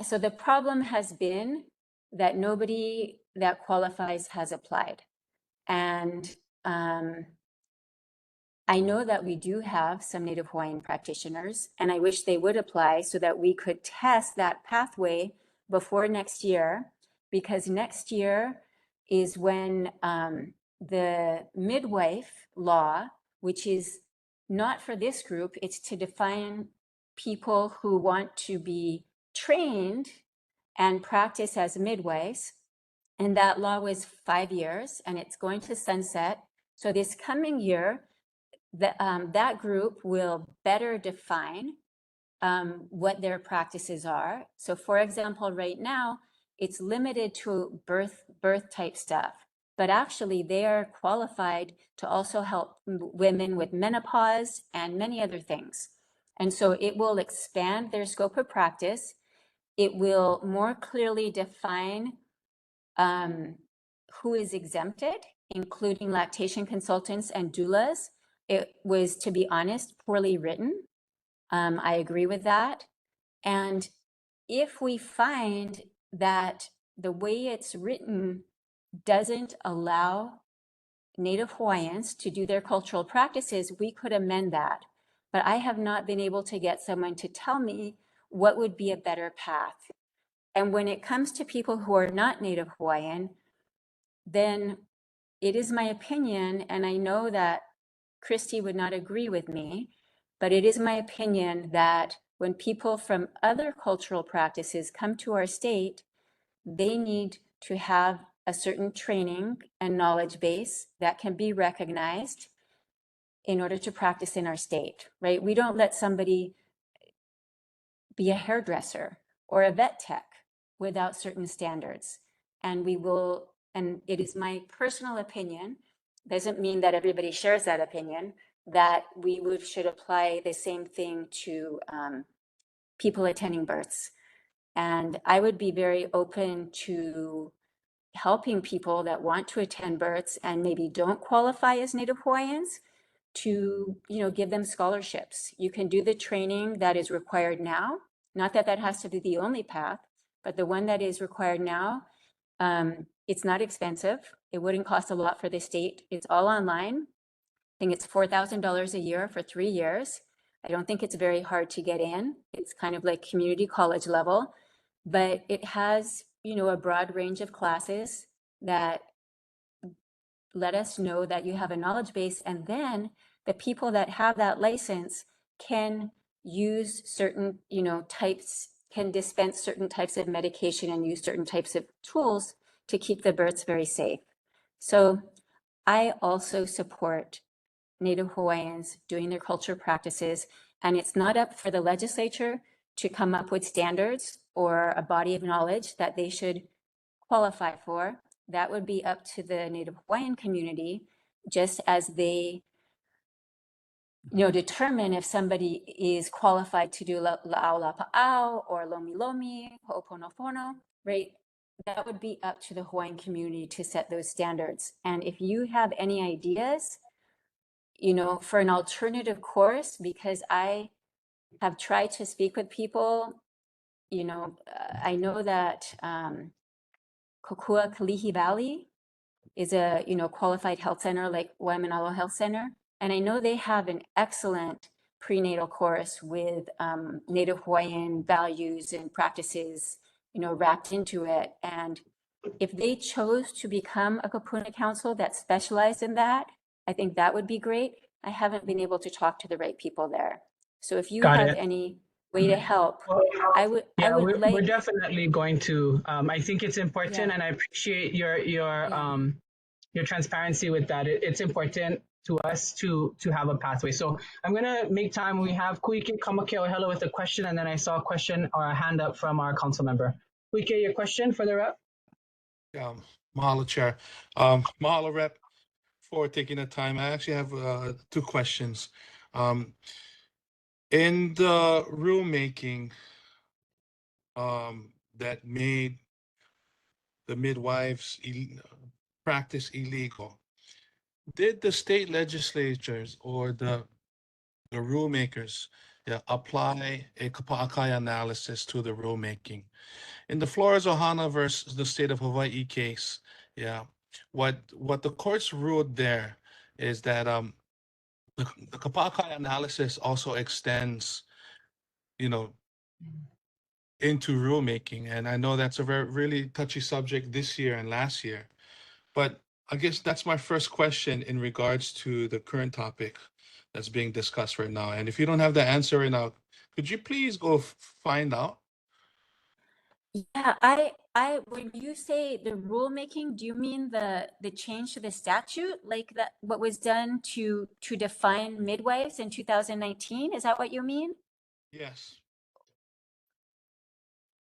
so the problem has been that nobody that qualifies has applied. And I know that we do have some Native Hawaiian practitioners, and I wish they would apply so that we could test that pathway before next year, because next year is when the midwife law, which is not for this group, it's to define people who want to be trained and practice as midwives. And that law was 5 years and it's going to sunset. So this coming year, that group will better define what their practices are. So for example, right now, it's limited to birth type stuff, but actually they are qualified to also help women with menopause and many other things. And so it will expand their scope of practice. It will more clearly define who is exempted, including lactation consultants and doulas. It was, to be honest, poorly written. I agree with that. And if we find that the way it's written doesn't allow Native Hawaiians to do their cultural practices, we could amend that. But I have not been able to get someone to tell me what would be a better path. And when it comes to people who are not Native Hawaiian, then it is my opinion, and I know that Christy would not agree with me, but it is my opinion that when people from other cultural practices come to our state, they need to have a certain training and knowledge base that can be recognized in order to practice in our state, right? We don't let somebody be a hairdresser or a vet tech without certain standards. And we will, and it is my personal opinion, doesn't mean that everybody shares that opinion, that should apply the same thing to people attending births. And I would be very open to helping people that want to attend births and maybe don't qualify as Native Hawaiians to, give them scholarships. You can do the training that is required now. Not that that has to be the only path, but the one that is required now, it's not expensive. It wouldn't cost a lot for the state. It's all online. I think it's $4,000 a year for 3 years. I don't think it's very hard to get in. It's kind of like community college level, but it has, a broad range of classes that let us know that you have a knowledge base, and then the people that have that license can use certain, types, can dispense certain types of medication and use certain types of tools to keep the births very safe. So I also support Native Hawaiians doing their culture practices, and it's not up for the legislature to come up with standards or a body of knowledge that they should qualify for. That would be up to the Native Hawaiian community, just as they, determine if somebody is qualified to do La'au Lapa'au or Lomi Lomi, Ho'oponopono, right? That would be up to the Hawaiian community to set those standards. And if you have any ideas, for an alternative course, because I have tried to speak with people, I know that Kokua Kalihi Valley is a, qualified health center like Waimanalo Health Center. And I know they have an excellent prenatal course with Native Hawaiian values and practices, wrapped into it. And if they chose to become a Kapuna Council that specialized in that, I think that would be great. I haven't been able to talk to the right people there. So if you Got have it. any way to help, I would we're like, definitely going to. I think it's important, Yeah. and I appreciate your Yeah. your transparency with that. It's important to us to have a pathway. So I'm gonna make time. We have Kuike Kamakeo Hello with a question, and then I saw a question or a hand up from our council member. Kuike, your question for the rep? Mahalo, Chair. Mahalo, Rep, for taking the time. I actually have 2 questions. In the rulemaking that made the midwives practice illegal, did the state legislatures or the rulemakers apply a kapa'akai analysis to the rulemaking? In the Flores Ohana versus the state of Hawaii case, what the courts ruled there is that the kapa'akai analysis also extends, into rulemaking, and I know that's a really touchy subject this year and last year. But I guess that's my first question in regards to the current topic that's being discussed right now. And if you don't have the answer right now, could you please go find out? Yeah, when you say the rulemaking, do you mean the change to the statute, like that, what was done to define midwives in 2019? Is that what you mean? Yes.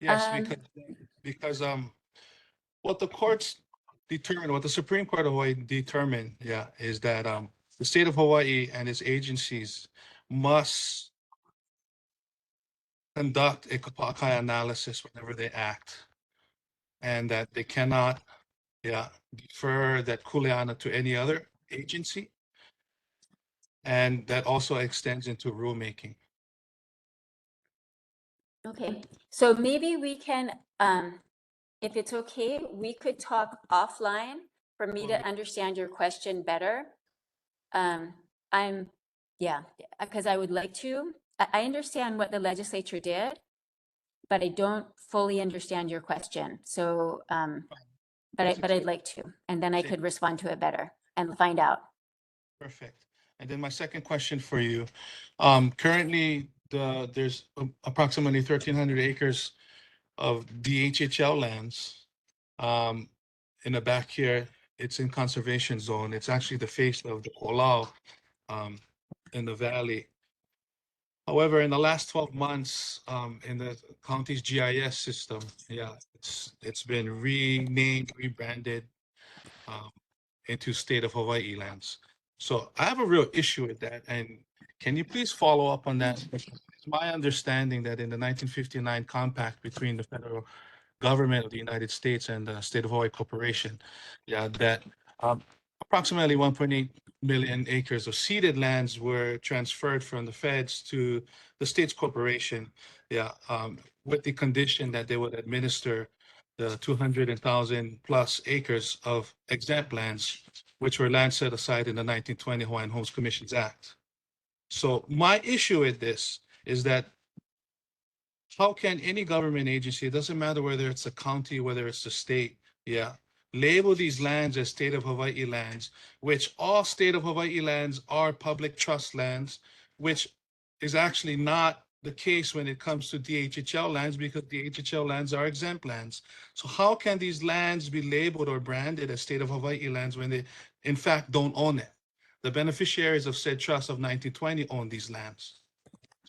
Yes, Um, because what the courts determined, what the Supreme Court of Hawaii determined, is that the state of Hawaii and its agencies must conduct a kapa'akai analysis whenever they act, and that they cannot, defer that kuleana to any other agency, and that also extends into rulemaking. Okay, so maybe we can, if it's okay, we could talk offline for me to understand your question better. Because I would like to. I understand what the legislature did, but I don't fully understand your question. So but I'd like to, and then I could respond to it better and find out. Perfect. And then my second question for you, currently there's approximately 1,300 acres of DHHL lands. In the back here, it's in conservation zone. It's actually the face of the Kolau in the valley. However, in the last 12 months, in the county's GIS system, yeah, it's been renamed, rebranded into State of Hawaii lands. So I have a real issue with that. And can you please follow up on that? It's my understanding that in the 1959 compact between the federal government of the United States and the State of Hawaii Corporation, yeah, that approximately 1.8 million acres of ceded lands were transferred from the feds to the state's corporation, yeah, with the condition that they would administer the 200,000 plus acres of exempt lands, which were land set aside in the 1920 Hawaiian Homes Commissions Act. So my issue with this is that how can any government agency, it doesn't matter whether it's a county, whether it's the state, yeah, label these lands as State of Hawaii lands, which all State of Hawaii lands are public trust lands, which is actually not the case when it comes to DHHL lands because DHHL lands are exempt lands. So how can these lands be labeled or branded as State of Hawaii lands when they in fact don't own it? The beneficiaries of said trust of 1920 own these lands.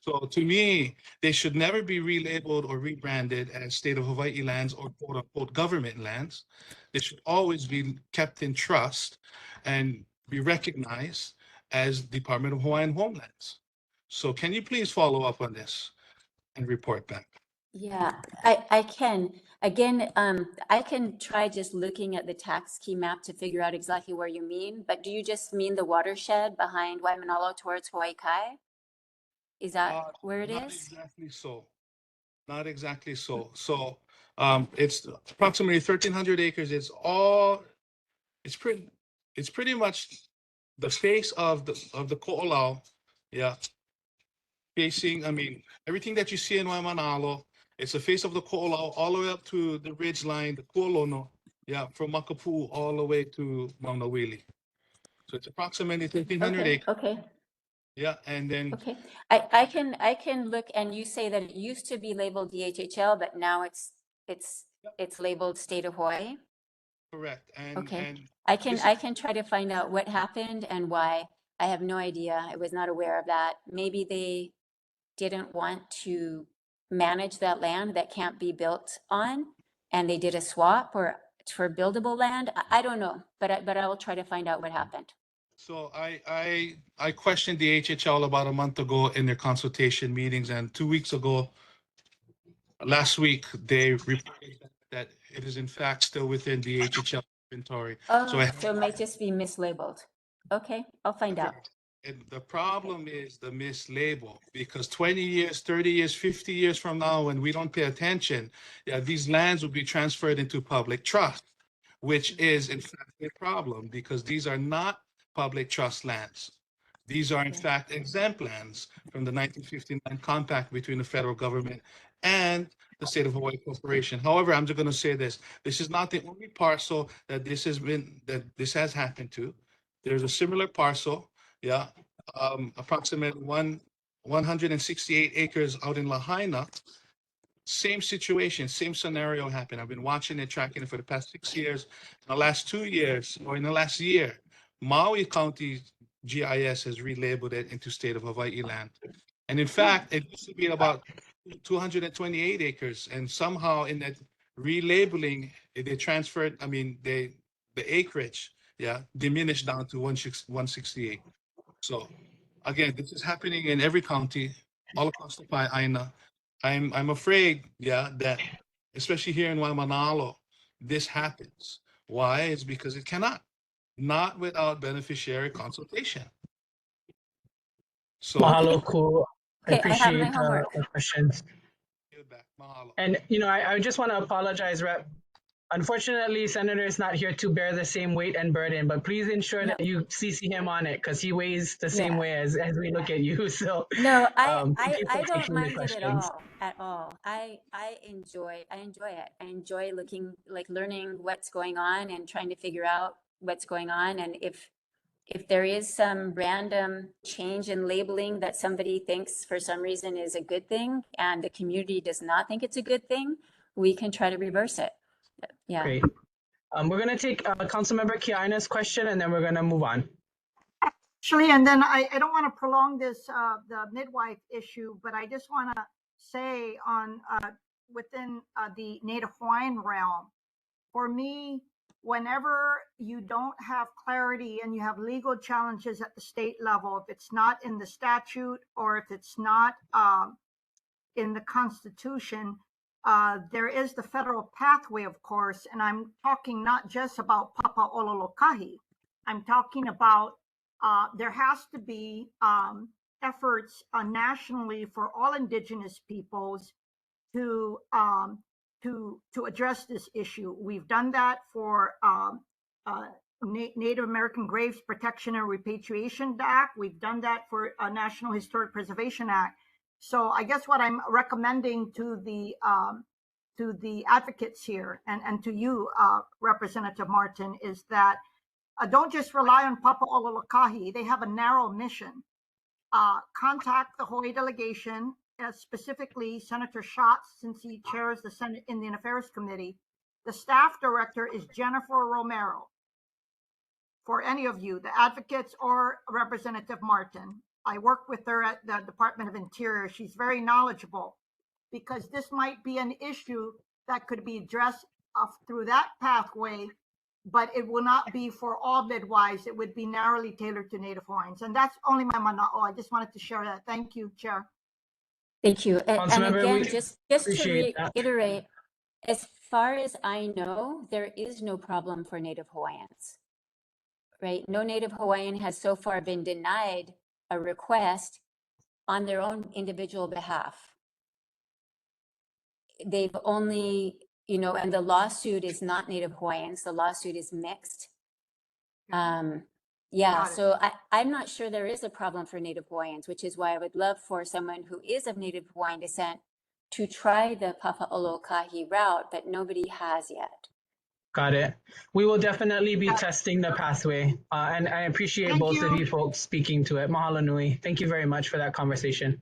So to me, they should never be relabeled or rebranded as State of Hawaii lands or quote unquote government lands. They should always be kept in trust and be recognized as Department of Hawaiian Homelands. So can you please follow up on this and report back? Yeah, I can. Again, I can try just looking at the tax key map to figure out exactly where you mean, but do you just mean the watershed behind Waimanalo towards Hawaii Kai? Is that where it Not is? exactly so. Not exactly so. So it's approximately 1,300 acres. It's pretty much the face of the Ko'olau, yeah, facing, I mean, everything that you see in Waimanalo, it's the face of the Ko'olau all the way up to the ridge line, the Kualono, yeah, from Makapu'u all the way to Mauna Wili. So it's approximately 1,300 Okay, acres. okay, Yeah, and then okay. I can look, and you say that it used to be labeled DHHL, but now it's labeled State of Hawaii. correct. Okay, This I can try to find out what happened and why. I have no idea. I was not aware of that. Maybe they didn't want to manage that land that can't be built on, and they did a swap or for buildable land. I don't know, but I will try to find out what happened. So I questioned the HHL about a month ago in their consultation meetings, and 2 weeks ago, last week, they reported that it is in fact still within the HHL inventory. So Oh, so it might just be mislabeled. Okay, I'll find out. and the problem is the mislabel because 20 years, 30 years, 50 years from now, when we don't pay attention, yeah, these lands will be transferred into public trust, which is in fact a problem because these are not public trust lands. These are in fact exempt lands from the 1959 compact between the federal government and the State of Hawaii Corporation. However, I'm just going to say this: this is not the only parcel that this has happened to. There's a similar parcel, yeah, approximately 168 acres out in Lahaina. Same situation, same scenario happened. I've been watching it, tracking it for the past 6 years. In the last 2 years, or in the last year, Maui County GIS has relabeled it into State of Hawaii land. And in fact, it used to be about 228 acres. And somehow in that relabeling, they transferred, I mean, the acreage, yeah, diminished down to 168. So again, this is happening in every county all across the Aina. I'm afraid, yeah, that especially here in Waimanalo, this happens. Why? It's because it cannot, not without beneficiary consultation. So Mahalo, cool. I Okay, I have my appreciate homework. the questions. Mahalo. And I just want to apologize, Rep. Unfortunately, Senator is not here to bear the same weight and burden, but please ensure No, that you CC him on it because he weighs the same yeah. way as we look at you. So No, thank you for I don't taking the mind it questions. at all. I enjoy it. I enjoy looking, like learning what's going on and trying to figure out what's going on. And if there is some random change in labeling that somebody thinks for some reason is a good thing and the community does not think it's a good thing, we can try to reverse it. Yeah. Great. We're going to take Councilmember Kiana's question and then we're going to move on. Actually, and then I don't want to prolong this, the midwife issue, but I just want to say on within the Native Hawaiian realm, for me, whenever you don't have clarity and you have legal challenges at the state level, if it's not in the statute or if it's not in the Constitution, there is the federal pathway, of course, and I'm talking not just about Papa Ololokahi. I'm talking about there has to be efforts nationally for all Indigenous peoples to address this issue. We've done that for Native American Graves Protection and Repatriation Act. We've done that for a National Historic Preservation Act. So I guess what I'm recommending to the advocates here and to you, Representative Martin, is that don't just rely on Papa Ololokahi. They have a narrow mission. Contact the Hawaii delegation, specifically Senator Schatz, since he chairs the Senate Indian Affairs Committee. The staff director is Jennifer Romero. For any of you, the advocates or Representative Martin, I work with her at the Department of Interior. She's very knowledgeable because this might be an issue that could be addressed through that pathway, but it will not be for all midwives. It would be narrowly tailored to Native Hawaiians. And that's only my mana'o. I just wanted to share that. Thank you, Chair. Thank you. And again, we just to appreciate that. reiterate, as far as I know, there is no problem for Native Hawaiians, right? No Native Hawaiian has so far been denied a request on their own individual behalf. They've only, and the lawsuit is not Native Hawaiians, the lawsuit is mixed. Yeah, so I'm not sure there is a problem for Native Hawaiians, which is why I would love for someone who is of Native Hawaiian descent to try the Papa Ololokahi route, but nobody has yet. Got it. We will definitely be testing the pathway. And I appreciate both of you folks speaking to it. Mahalo nui. Thank you very much for that conversation.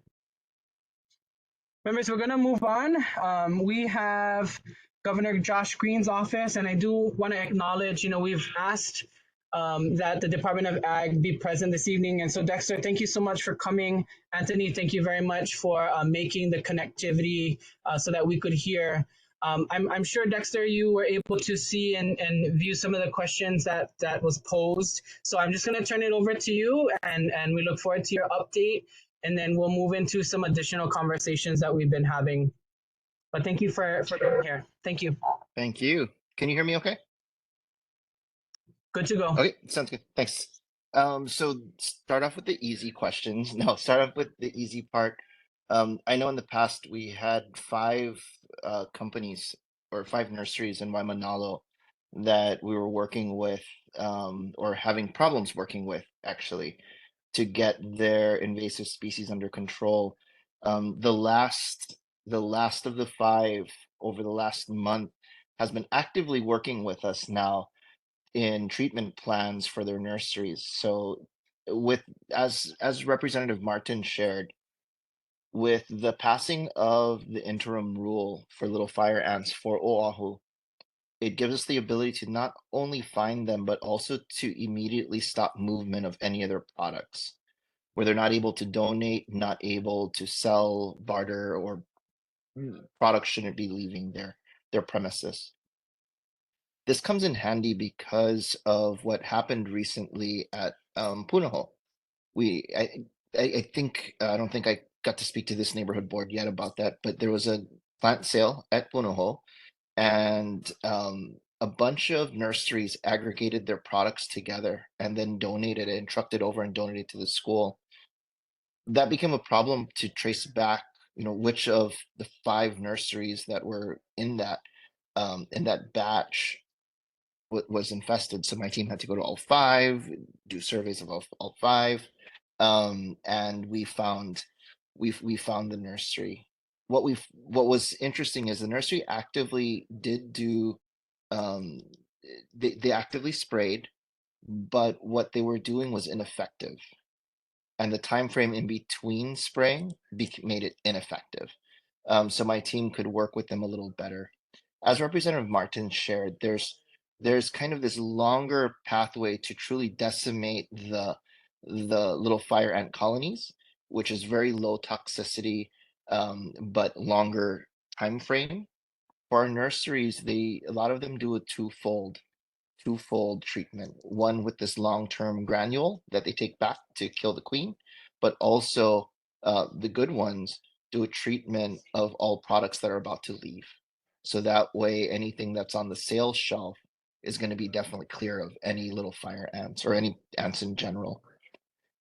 Members, we're going to move on. We have Governor Josh Green's office, and I do want to acknowledge, we've asked that the Department of Ag be present this evening. And so, Dexter, thank you so much for coming. Anthony, thank you very much for making the connectivity so that we could hear. I'm sure, Dexter, you were able to see and view some of the questions that was posed. So I'm just going to turn it over to you, and we look forward to your update. And then we'll move into some additional conversations that we've been having. But thank you for being here. Thank you. Thank you. Can you hear me okay? Good to go. Okay, sounds good. Thanks. So start off with the easy questions. No, start off with the easy part. I know in the past we had 5 companies or 5 nurseries in Waimanalo that we were working with or having problems working with, actually, to get their invasive species under control. The last of the 5 over the last month has been actively working with us now in treatment plans for their nurseries. So with as Representative Martin shared, with the passing of the interim rule for little fire ants for Oahu, it gives us the ability to not only find them, but also to immediately stop movement of any of their products, where they're not able to donate, not able to sell, barter, or products shouldn't be leaving their premises. This comes in handy because of what happened recently at Punahou. I think I don't think I got to speak to this neighborhood board yet about that, but there was a plant sale at Punahou, and a bunch of nurseries aggregated their products together and then donated it and trucked it over and donated to the school. That became a problem to trace back, which of the 5 nurseries that were in that and that batch was infested. So my team had to go to all 5, do surveys of all 5, and we found the nursery. What was interesting is the nursery actively did do, they actively sprayed, but what they were doing was ineffective, and the time frame in between spraying made it ineffective. So my team could work with them a little better. As Representative Martin shared, there's kind of this longer pathway to truly decimate the little fire ant colonies, which is very low toxicity, but longer time frame. For our nurseries, a lot of them do a twofold treatment. One with this long-term granule that they take back to kill the queen, but also the good ones do a treatment of all products that are about to leave. So that way, anything that's on the sales shelf is going to be definitely clear of any little fire ants or any ants in general.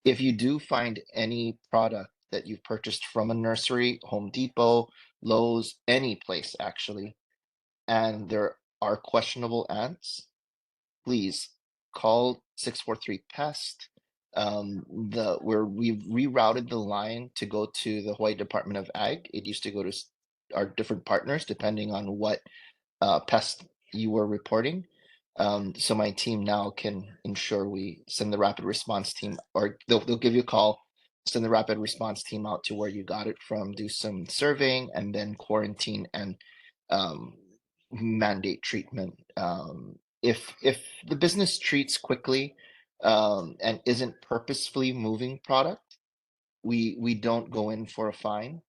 If you do find any product that you've purchased from a nursery, Home Depot, Lowe's, any place actually, and there are questionable ants, please call 643 pest. We've rerouted the line to go to the Hawaii Department of Ag. It used to go to our different partners depending on what pest you were reporting. So my team now can ensure we send the rapid response team, or they'll give you a call, send the rapid response team out to where you got it from, do some surveying, and then quarantine and mandate treatment. If the business treats quickly and isn't purposefully moving product, we don't go in for a fine.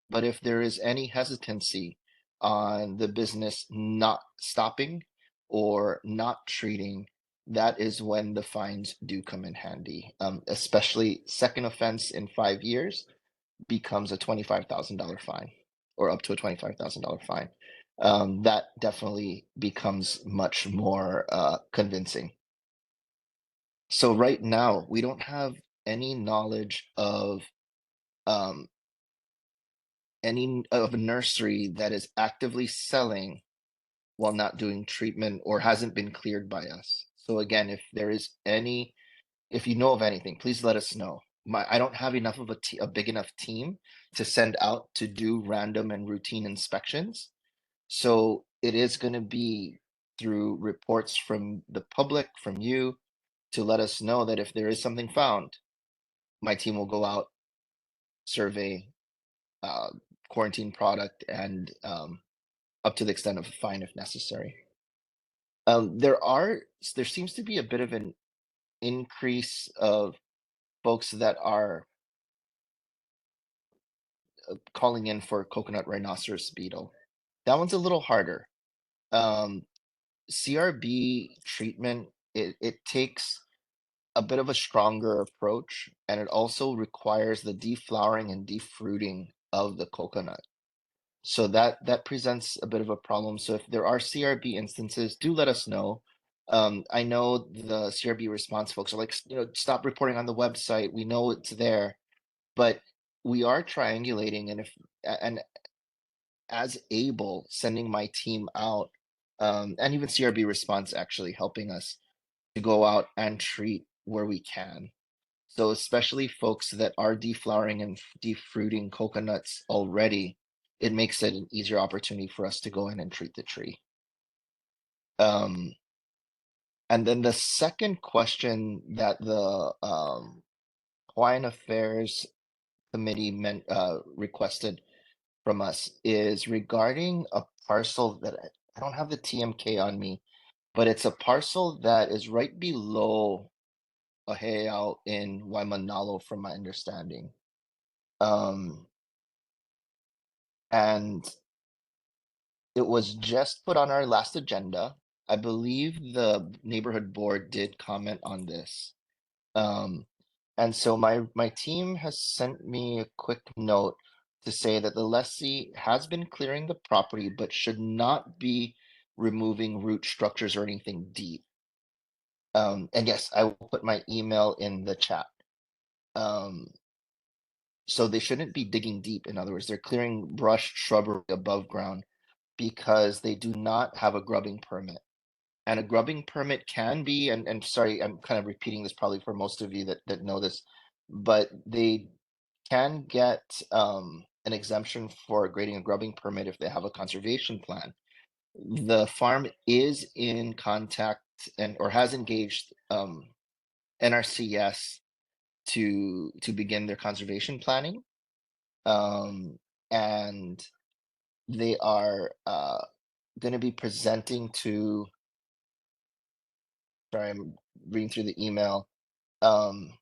But if there is any hesitancy on the business not stopping or not treating, that is when the fines do come in handy. Especially second offense in 5 years becomes a $25,000 fine, or up to a $25,000 fine. That definitely becomes much more convincing. So right now, we don't have any knowledge of a nursery that is actively selling while not doing treatment or hasn't been cleared by us. So again, if you know of anything, please let us know. I don't have enough of a big enough team to send out to do random and routine inspections. So it is going to be through reports from the public, from you, to let us know that if there is something found, my team will go out, survey, quarantine product, and up to the extent of a fine if necessary. There seems to be a bit of an increase of folks that are calling in for coconut rhinoceros beetle. That one's a little harder. CRB treatment, it takes a bit of a stronger approach, and it also requires the deflowering and defruiting of the coconut. So that presents a bit of a problem. So if there are CRB instances, do let us know. I know the CRB response folks are like, stop reporting on the website. We know it's there, but we are triangulating, and as able, sending my team out, and even CRB response actually helping us to go out and treat where we can. So especially folks that are deflowering and defruiting coconuts already, it makes it an easier opportunity for us to go in and treat the tree. And then the second question that the Hawaiian Affairs Committee requested from us is regarding a parcel that I don't have the TMK on me, but it's a parcel that is right below a heiau in Waimanalo, from my understanding. And it was just put on our last agenda. I believe the neighborhood board did comment on this. And so my team has sent me a quick note to say that the lessee has been clearing the property, but should not be removing root structures or anything deep. And yes, I will put my email in the chat. So they shouldn't be digging deep. In other words, they're clearing brush, shrubbery above ground, because they do not have a grubbing permit. And a grubbing permit can be, and sorry, I'm kind of repeating this probably for most of you that know this, but they can get an exemption for grading a grubbing permit if they have a conservation plan. The farm is in contact or has engaged NRCS to begin their conservation planning, and they are going to be presenting to. Sorry, I'm reading through the email. They'll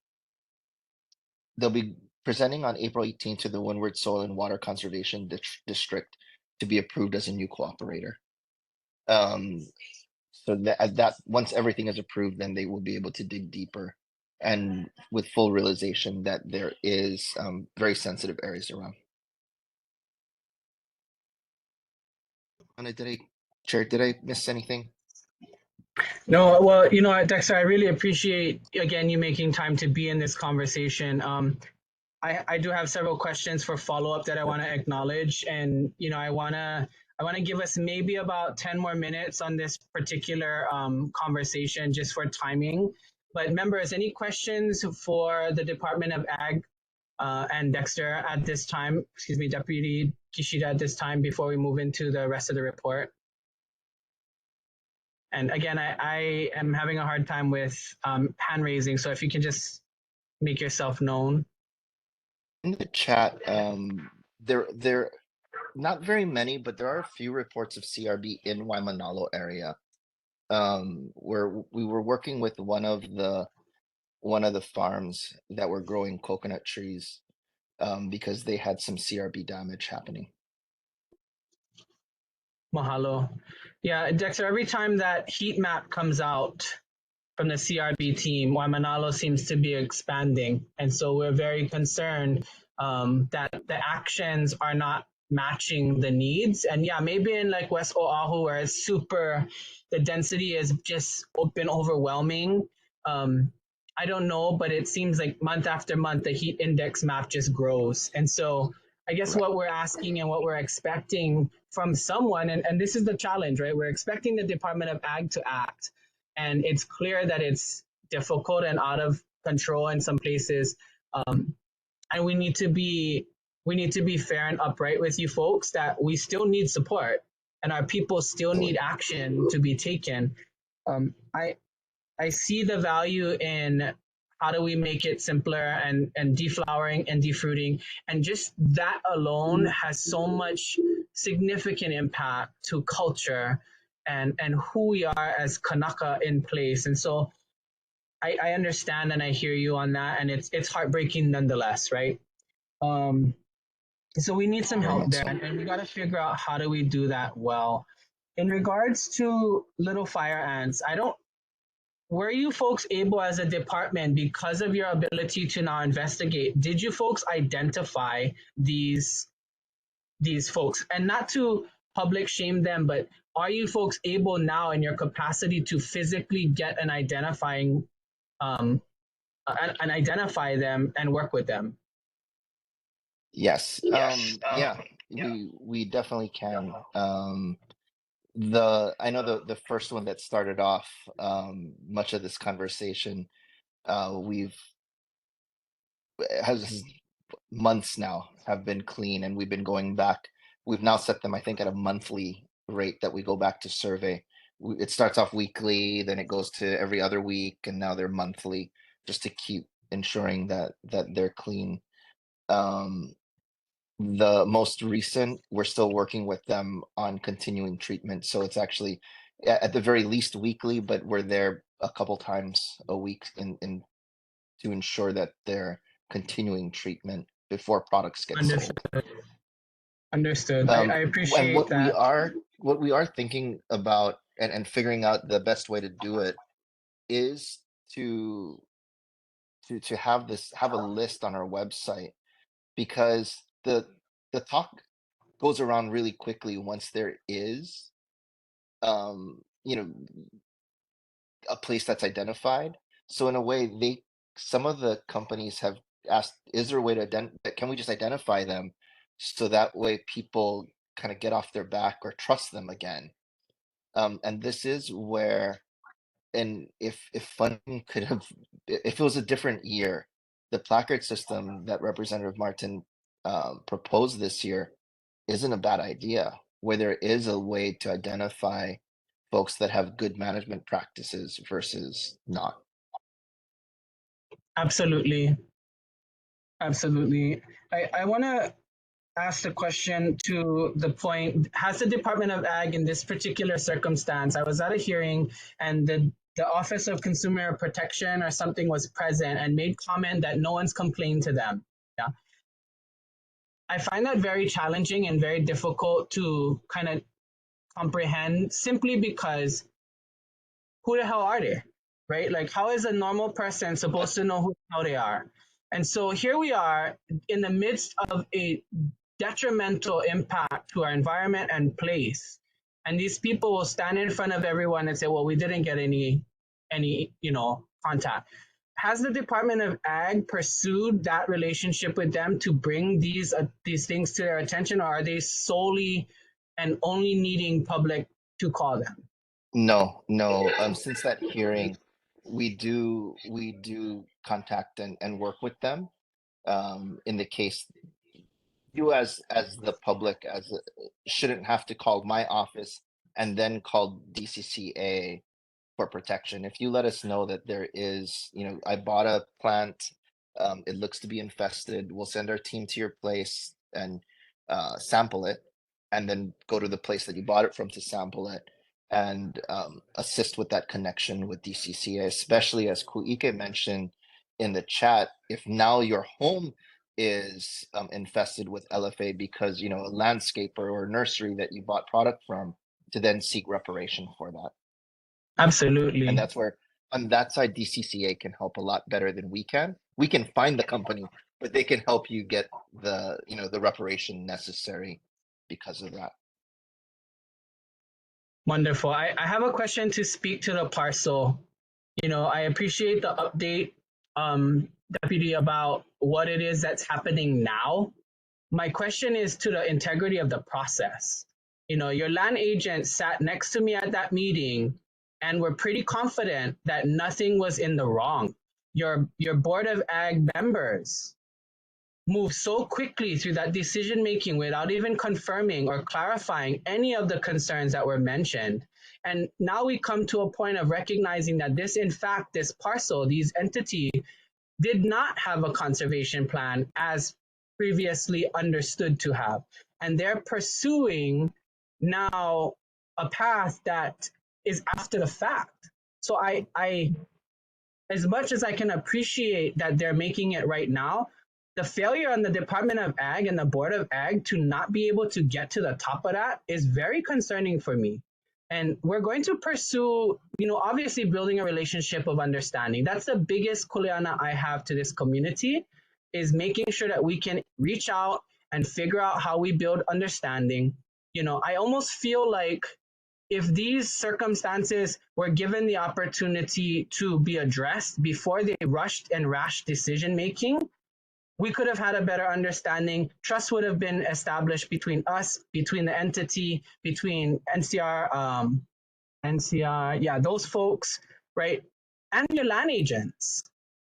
be presenting on April 18th to the Windward Soil and Water Conservation District to be approved as a new cooperator. So that once everything is approved, then they will be able to dig deeper and with full realization that there is very sensitive areas around. Chair, did I miss anything? No, well, Dexter, I really appreciate again you making time to be in this conversation. I do have several questions for follow up that I want to acknowledge, and I wanna give us maybe about 10 more minutes on this particular conversation just for timing. But members, any questions for the Department of Ag and Dexter at this time? Excuse me, Deputy Kishida at this time before we move into the rest of the report. And again, I am having a hard time with hand raising, so if you can just make yourself known. In the chat, there not very many, but there are a few reports of CRB in Waimanalo area, where we were working with one of the farms that were growing coconut trees, because they had some CRB damage happening. Mahalo. Yeah, Dexter, every time that heat map comes out from the CRB team, Waimanalo seems to be expanding. And so we're very concerned that the actions are not matching the needs. And yeah, maybe in like West Oahu where it's the density has just been overwhelming. I don't know, but it seems like month after month, the heat index map just grows. And so I guess what we're asking and what we're expecting from someone, and this is the challenge, right? We're expecting the Department of Ag to act. And it's clear that it's difficult and out of control in some places. And we need to be fair and upright with you folks that we still need support and our people still need action to be taken. I see the value in how do we make it simpler and deflowering and defruiting, and just that alone has so much significant impact to culture and who we are as Kanaka in place. And so I understand and I hear you on that, and it's heartbreaking nonetheless, right? So we need some help there, and we got to figure out how do we do that well. In regards to little fire ants, were you folks able as a department, because of your ability to now investigate, did you folks identify these folks? And not to public shame them, but are you folks able now in your capacity to physically get and identify them and work with them? Yes. Yeah, we definitely can. I know the first one that started off much of this conversation, has months now have been clean, and we've been going back. We've now set them, I think, at a monthly rate that we go back to survey. It starts off weekly, then it goes to every other week, and now they're monthly, just to keep ensuring that they're clean. The most recent, we're still working with them on continuing treatment, so it's actually at the very least weekly, but we're there a couple times a week in to ensure that they're continuing treatment before products get sold. Understood. I appreciate and what that. we are thinking about and figuring out the best way to do it is to have a list on our website, because the talk goes around really quickly once there is a place that's identified. So in a way, some of the companies have asked, is there a way to can we just identify them, so that way people kind of get off their back or trust them again. And this is where, and if funding could have, if it was a different year, the placard system that Representative Martin proposed this year isn't a bad idea, where there is a way to identify folks that have good management practices versus not. Absolutely. Absolutely. I want to ask the question to the point, has the Department of Ag in this particular circumstance, I was at a hearing and the Office of Consumer Protection or something was present and made comment that no one's complained to them. Yeah. I find that very challenging and very difficult to kind of comprehend simply because who the hell are they? Right? Like, how is a normal person supposed to know who the hell they are? And so here we are in the midst of a detrimental impact to our environment and place. And these people will stand in front of everyone and say, well, we didn't get any, contact. Has the Department of Ag pursued that relationship with them to bring these things to their attention, or are they solely and only needing public to call them? No. Since that hearing, we do contact and work with them. In the case, you as the public shouldn't have to call my office and then call DCCA for protection. If you let us know that there is, I bought a plant, it looks to be infested, we'll send our team to your place and sample it, and then go to the place that you bought it from to sample it and assist with that connection with DCCA, especially as Kuike mentioned in the chat, if now your home is infested with LFA because, a landscaper or nursery that you bought product from, to then seek reparation for that. Absolutely. And that's where on that side, DCCA can help a lot better than we can. We can find the company, but they can help you get the, the reparation necessary because of that. Wonderful. I have a question to speak to the parcel. I appreciate the update, Deputy, about what it is that's happening now. My question is to the integrity of the process. Your land agent sat next to me at that meeting and we're pretty confident that nothing was in the wrong. Your Board of Ag members moved so quickly through that decision making without even confirming or clarifying any of the concerns that were mentioned. And now we come to a point of recognizing that this parcel, these entities, did not have a conservation plan as previously understood to have. And they're pursuing now a path that is after the fact. So I as much as I can appreciate that they're making it right now, the failure on the Department of Ag and the Board of Ag to not be able to get to the top of that is very concerning for me. And we're going to pursue, obviously building a relationship of understanding. That's the biggest kuleana I have to this community, is making sure that we can reach out and figure out how we build understanding. I almost feel like if these circumstances were given the opportunity to be addressed before they rushed and rash decision making, we could have had a better understanding. Trust would have been established between us, between the entity, between NCR, those folks, right? And your land agents.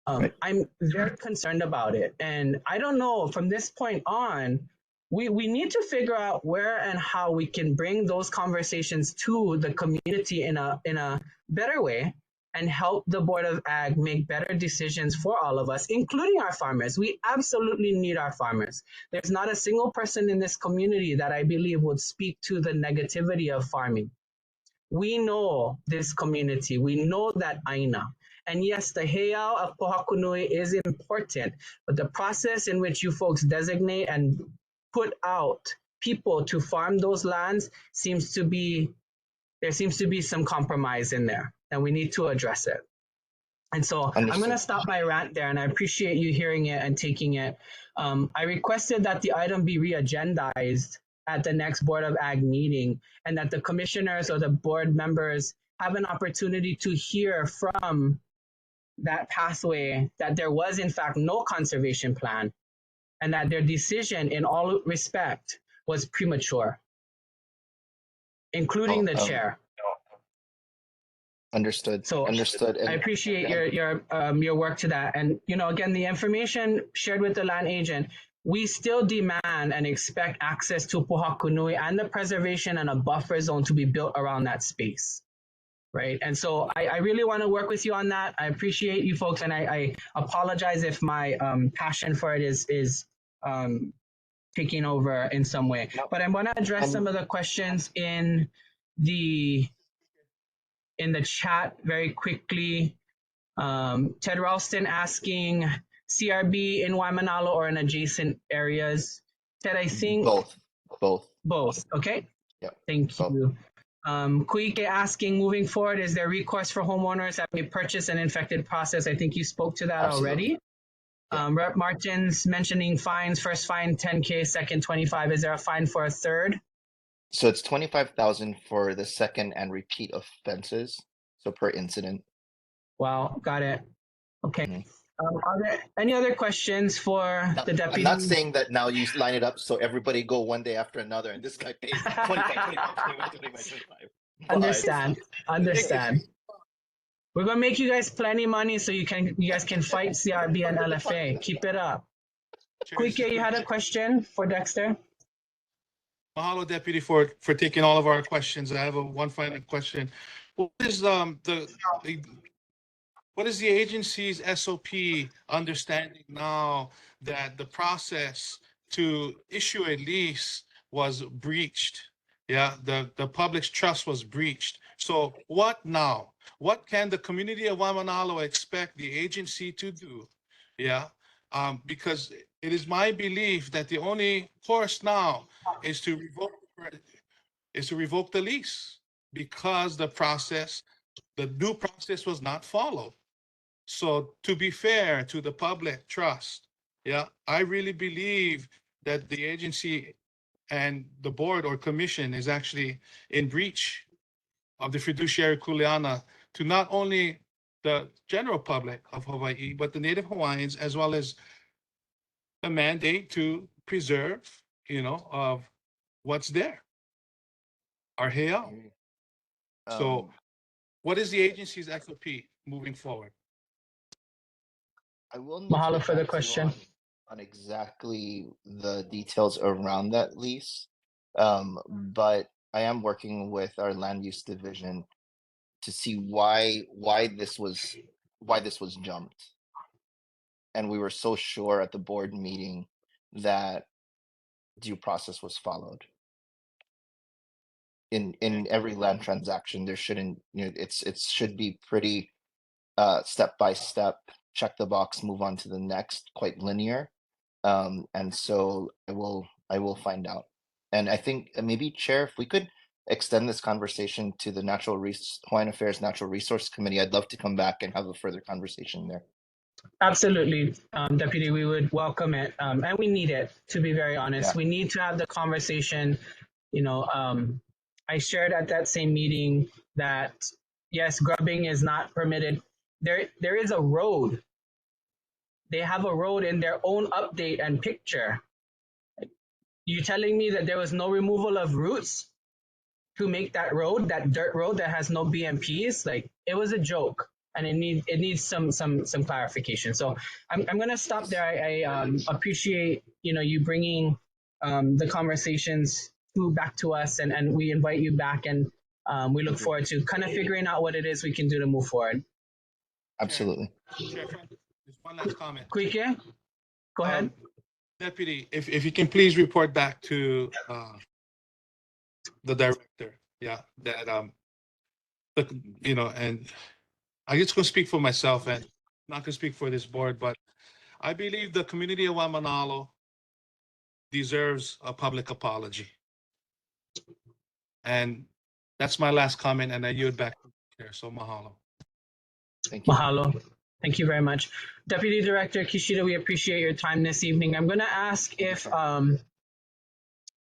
Right. I'm very concerned about it. And I don't know, from this point on, we need to figure out where and how we can bring those conversations to the community in a better way and help the Board of Ag make better decisions for all of us, including our farmers. We absolutely need our farmers. There's not a single person in this community that I believe would speak to the negativity of farming. We know this community. We know that Aina. And yes, the heiau of Pohakunui is important, but the process in which you folks designate and put out people to farm those lands seems to be some compromise in there, and we need to address it. And so I'm going to stop my rant there, and I appreciate you hearing it and taking it. I requested that the item be re-agendized at the next Board of Ag meeting, and that the commissioners or the board members have an opportunity to hear from that pathway that there was in fact no conservation plan, and that their decision in all respect was premature. including the Oh, chair. understood. So Understood. I And appreciate your work to that. And again, the information shared with the land agent, we still demand and expect access to Puhakunui and the preservation and a buffer zone to be built around that space. Right. And so I really want to work with you on that. I appreciate you folks, and I apologize if my passion for it is taking over in some way. no, But I'm going to address some and of the questions the in the chat very quickly. Ted Ralston asking CRB in Waimanalo or in adjacent areas. Ted, I think both. both. Okay. Yep. Thank Both. you. Kuike asking, moving forward, is there recourse for homeowners that may purchase an infected process? I think you spoke to that Absolutely. already. Yeah. Rep Martins mentioning fines, first fine 10K, second 25. Is there a fine for a third? So it's 25,000 for the second and repeat offenses. So per incident. Wow, got it. Okay. Mhm. Are there any other questions for Now, the I'm deputy? not saying that now you line it up so everybody go one day after another and this guy pays 25, 25, 25, 25, 25. Understand. Ridiculous. We're gonna make you guys plenty money so you guys can fight CRB and LFA. Keep it up. Kuike, you had a question for Dexter? Mahalo, Deputy, for taking all of our questions. I have one final question. What is what is the agency's SOP understanding now that the process to issue a lease was breached? Yeah, the public's trust was breached. So what now? What can the community of Waimanalo expect the agency to do? Yeah, because it is my belief that the only course now is to revoke the lease because the due process was not followed. So to be fair to the public trust, yeah, I really believe that the agency and the board or commission is actually in breach of the fiduciary kuleana to not only the general public of Hawaii, but the Native Hawaiians, as well as the mandate to preserve, of what's there, our heiau. So Um, what is the agency's SOP moving forward? I will need to Mahalo get for the back to you question. on exactly the details around that lease. But I am working with our land use division to see why this was jumped. And we were so sure at the board meeting that due process was followed. In every land transaction, there shouldn't, it should be pretty step by step, check the box, move on to the next, quite linear. And so I will find out. And I think maybe, Chair, if we could extend this conversation to the Hawaiian Affairs Natural Resource Committee, I'd love to come back and have a further conversation there. Absolutely, Deputy, we would welcome it. And we need it, to be very honest. Yeah. We need to have the conversation. I shared at that same meeting that, yes, grubbing is not permitted. There is a road. They have a road in their own update and picture. You telling me that there was no removal of roots to make that road, that dirt road that has no BMPs? Like, it was a joke, and it needs some clarification. So I'm gonna stop there. I appreciate you bringing the conversations back to us, and we invite you back, and we look forward to kind of figuring out what it is we can do to move forward. Absolutely. Chair, just one last comment. Kuike, go ahead. Deputy, if you can please report back to the director, yeah, that and I just gonna speak for myself and not gonna speak for this board, but I believe the community of Waimanalo deserves a public apology. And that's my last comment, and I yield back to the chair. So mahalo. Thank you. Mahalo. Thank you very much. Deputy Director Kishida, we appreciate your time this evening. I'm going to ask if,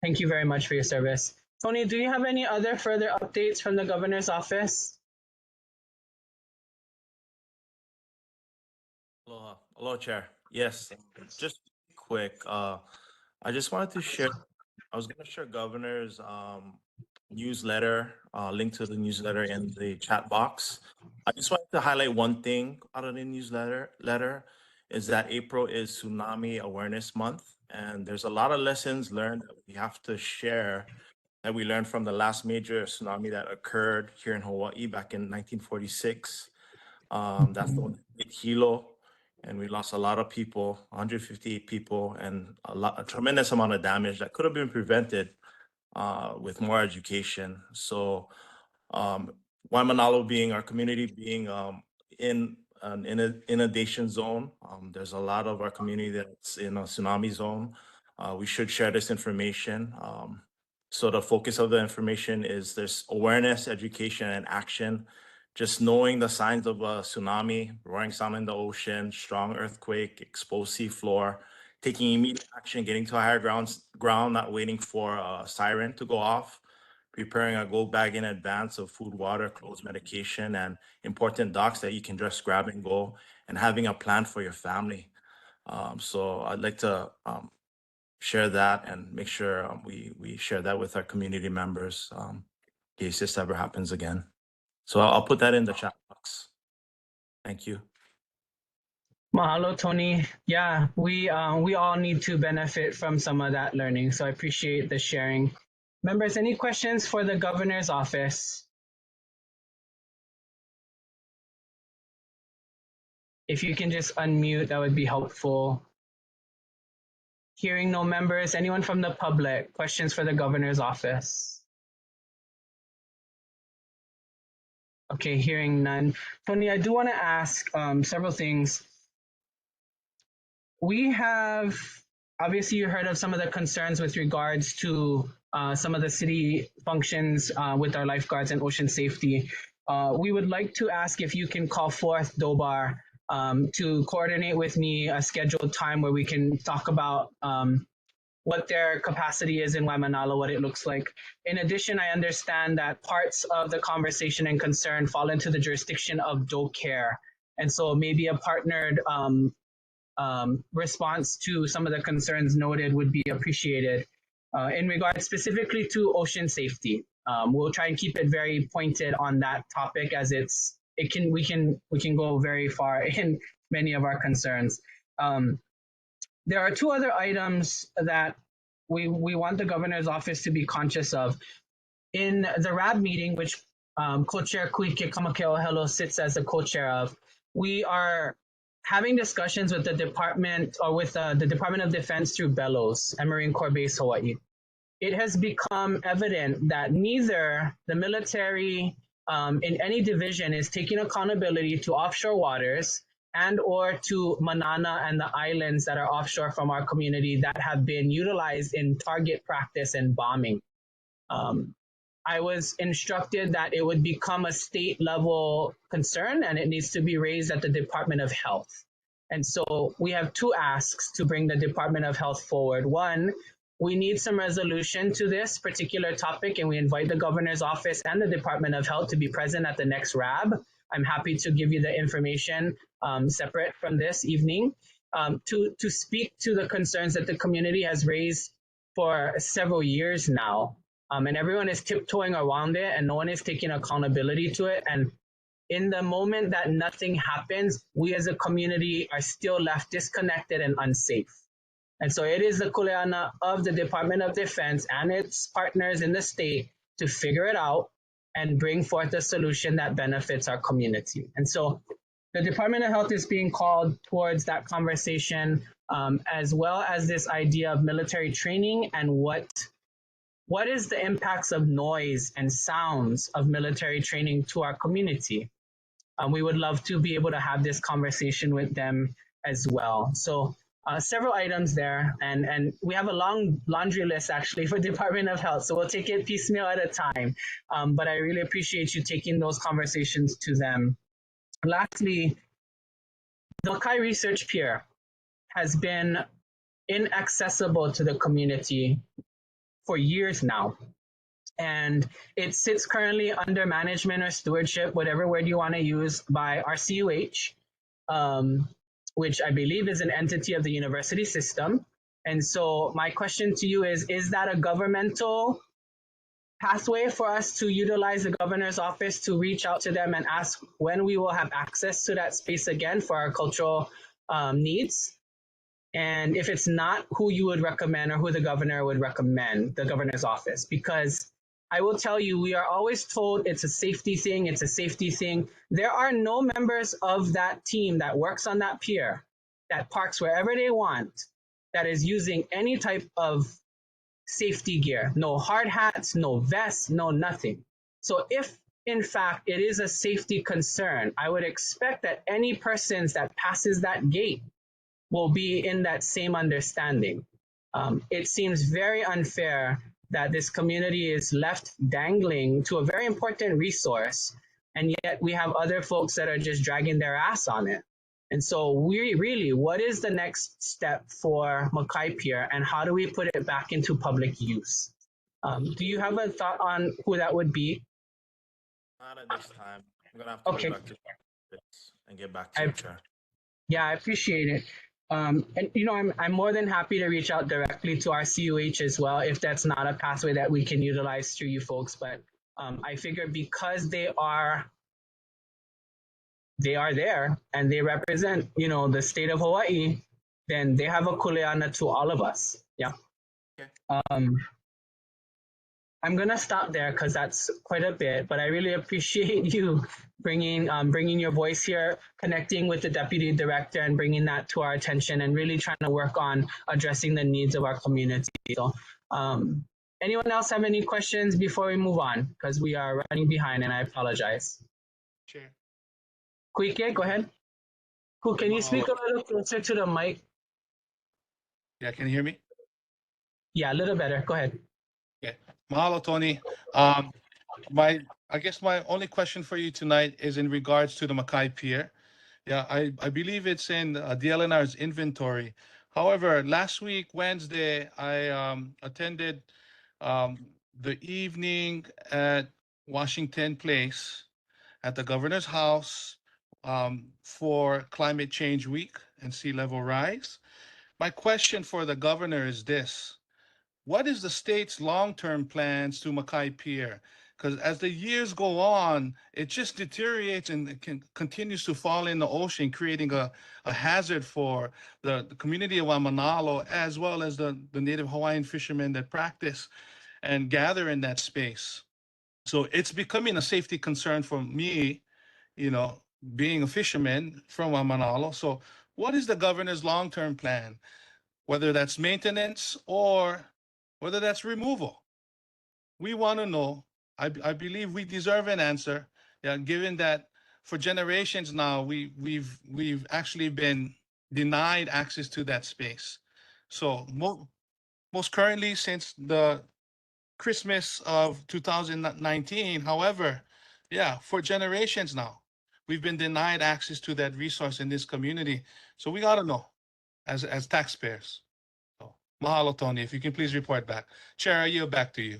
thank you very much for your service. Tony, do you have any other further updates from the governor's office? Aloha. Aloha, Chair. Yes, just quick. I just wanted to share, I was going to share governor's newsletter, link to the newsletter in the chat box. I just wanted to highlight one thing out of the newsletter is that April is Tsunami Awareness Month, and there's a lot of lessons learned that we have to share that we learned from the last major tsunami that occurred here in Hawaii back in 1946. That's the one that hit Hilo, and we lost a lot of people, 158 people, and a tremendous amount of damage that could have been prevented with more education. So Waimanalo being our community being in an inundation zone, there's a lot of our community that's in a tsunami zone. We should share this information. So the focus of the information is there's awareness, education, and action. Just knowing the signs of a tsunami, roaring sound in the ocean, strong earthquake, exposed seafloor, taking immediate action, getting to a higher ground, not waiting for a siren to go off, preparing a go bag in advance of food, water, clothes, medication, and important docs that you can just grab and go, and having a plan for your family. So I'd like to share that and make sure we share that with our community members in case this ever happens again. So I'll put that in the chat box. Thank you. Mahalo, Tony. Yeah, we all need to benefit from some of that learning. So I appreciate the sharing. Members, any questions for the governor's office? If you can just unmute, that would be helpful. Hearing no members, anyone from the public, questions for the governor's office? Okay, hearing none. Tony, I do want to ask several things. We have, obviously you heard of some of the concerns with regards to some of the city functions with our lifeguards and ocean safety. We would like to ask if you can call forth DOBAR to coordinate with me a scheduled time where we can talk about what their capacity is in Waimanalo, what it looks like. In addition, I understand that parts of the conversation and concern fall into the jurisdiction of DoCare. And so maybe a partnered response to some of the concerns noted would be appreciated. In regards specifically to ocean safety, we'll try and keep it very pointed on that topic as we can go very far in many of our concerns. There are two other items that we want the governor's office to be conscious of. In the RAB meeting, which co-chair Kuike Kamakeo sits as the co-chair of, we are having discussions with the department or with the Department of Defense through Bellows and Marine Corps Base Hawaii. It has become evident that neither the military in any division is taking accountability to offshore waters and or to Manana and the islands that are offshore from our community that have been utilized in target practice and bombing. I was instructed that it would become a state level concern and it needs to be raised at the Department of Health. And so we have two asks to bring the Department of Health forward. One, we need some resolution to this particular topic, and we invite the governor's office and the Department of Health to be present at the next RAB. I'm happy to give you the information separate from this evening to speak to the concerns that the community has raised for several years now. And everyone is tiptoeing around it and no one is taking accountability to it. And in the moment that nothing happens, we as a community are still left disconnected and unsafe. And so it is the kuleana of the Department of Defense and its partners in the state to figure it out and bring forth a solution that benefits our community. And so the Department of Health is being called towards that conversation, as well as this idea of military training and what is the impacts of noise and sounds of military training to our community. We would love to be able to have this conversation with them as well. So several items there, and we have a long laundry list actually for Department of Health, so we'll take it piecemeal at a time. But I really appreciate you taking those conversations to them. Lastly, the Makai Research Pier has been inaccessible to the community for years now. And it sits currently under management or stewardship, whatever word you want to use, by RCUH, which I believe is an entity of the university system. And so my question to you is that a governmental pathway for us to utilize the governor's office to reach out to them and ask when we will have access to that space again for our cultural needs? And if it's not, who you would recommend or who the governor would recommend, the governor's office? Because I will tell you, we are always told it's a safety thing, it's a safety thing. There are no members of that team that works on that pier that parks wherever they want that is using any type of safety gear. No hard hats, no vests, no nothing. So if in fact it is a safety concern, I would expect that any persons that passes that gate will be in that same understanding. It seems very unfair that this community is left dangling to a very important resource, and yet we have other folks that are just dragging their ass on it. And so we really, what is the next step for Mackay Pier, and how do we put it back into public use? Do you have a thought on who that would be? Not at this time. I'm gonna have to Okay. go back to this and get back to you, Chair. Yeah, I appreciate it. And you know, I'm more than happy to reach out directly to our CUH as well if that's not a pathway that we can utilize through you folks. But I figure because they are there and they represent, you know, the state of Hawaii, then they have a kuleana to all of us. Yeah. Okay. I'm gonna stop there because that's quite a bit, but I really appreciate you bringing your voice here, connecting with the deputy director, and bringing that to our attention, and really trying to work on addressing the needs of our community. So, anyone else have any questions before we move on? Because we are running behind, and I apologize. Chair. Kuike, go ahead. Cool. Can you speak a little closer to the mic? Yeah, can you hear me? Yeah, a little better. Go ahead. Yeah. Mahalo, Tony. I guess my only question for you tonight is in regards to the Mackay Pier. Yeah, I believe it's in DLNR's inventory. However, last week, Wednesday, I attended the evening at Washington Place at the governor's house for Climate Change Week and sea level rise. My question for the governor is this. What is the state's long-term plans to Mackay Pier? Because as the years go on, it just deteriorates and it continues to fall in the ocean, creating a hazard for the community of Waimanalo, as well as the native Hawaiian fishermen that practice and gather in that space. So it's becoming a safety concern for me, you know, being a fisherman from Waimanalo. So what is the governor's long-term plan? Whether that's maintenance or whether that's removal. We want to know. I believe we deserve an answer. Yeah, given that for generations now we've actually been denied access to that space. So most currently since the Christmas of 2019. However, yeah, for generations now, we've been denied access to that resource in this community. So we got to know as taxpayers. So, mahalo, Tony. If you can please report back. Chair, I yield back to you.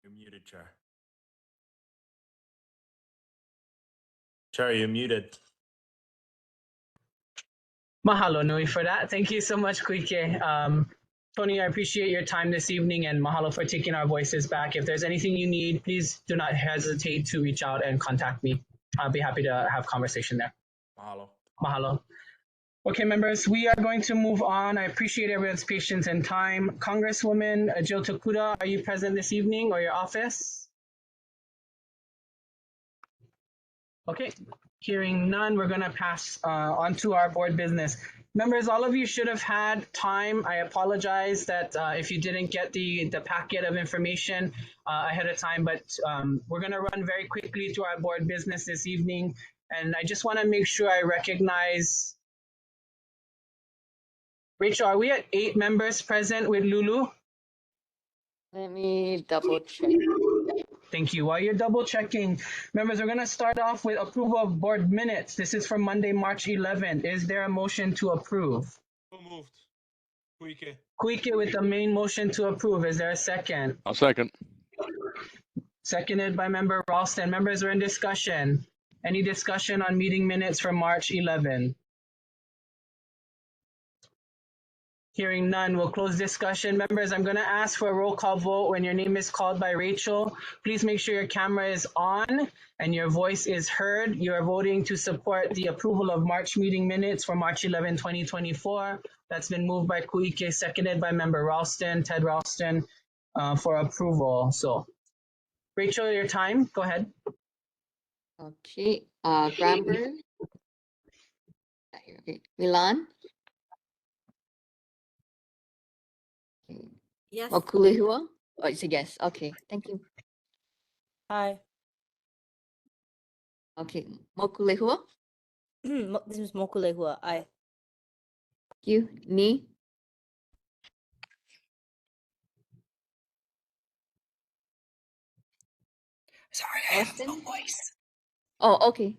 You're muted, Chair. Chair, you're muted. Mahalo nui for that. Thank you so much, Kuike. Tony, I appreciate your time this evening, and mahalo for taking our voices back. If there's anything you need, please do not hesitate to reach out and contact me. I'll be happy to have conversation there. Mahalo. Mahalo. Okay, members, we are going to move on. I appreciate everyone's patience and time. Congresswoman Jill Takuda, are you present this evening or your office? Okay, hearing none, we're going to pass on to our board business. Members, all of you should have had time. I apologize that if you didn't get the packet of information ahead of time, but we're going to run very quickly through our board business this evening. And I just want to make sure I recognize. Rachel, are we at 8 members present with Lulu? Let me double check. Thank you. While you're double checking, members, we're going to start off with approval of board minutes. This is for Monday, March 11th. Is there a motion to approve? So moved. Kuike. Kuike with the main motion to approve. Is there a second? I'll second. Seconded by member Ralston. Members are in discussion. Any discussion on meeting minutes for March 11? Hearing none, we'll close discussion. Members, I'm going to ask for a roll call vote when your name is called by Rachel. Please make sure your camera is on and your voice is heard. You are voting to support the approval of March meeting minutes for March 11, 2024. That's been moved by Kuike, seconded by member Ralston, Ted Ralston, for approval. So, Rachel, your time. Go ahead. Okay. Gramber. Okay. Milan. Okay. Yes. Mokulehua. Oh, it's a yes. Okay. Thank you. Hi. Okay. Mokulehua. This is Mokulehua. Aye. Thank you. Ni. Sorry, I have no voice. Oh, okay.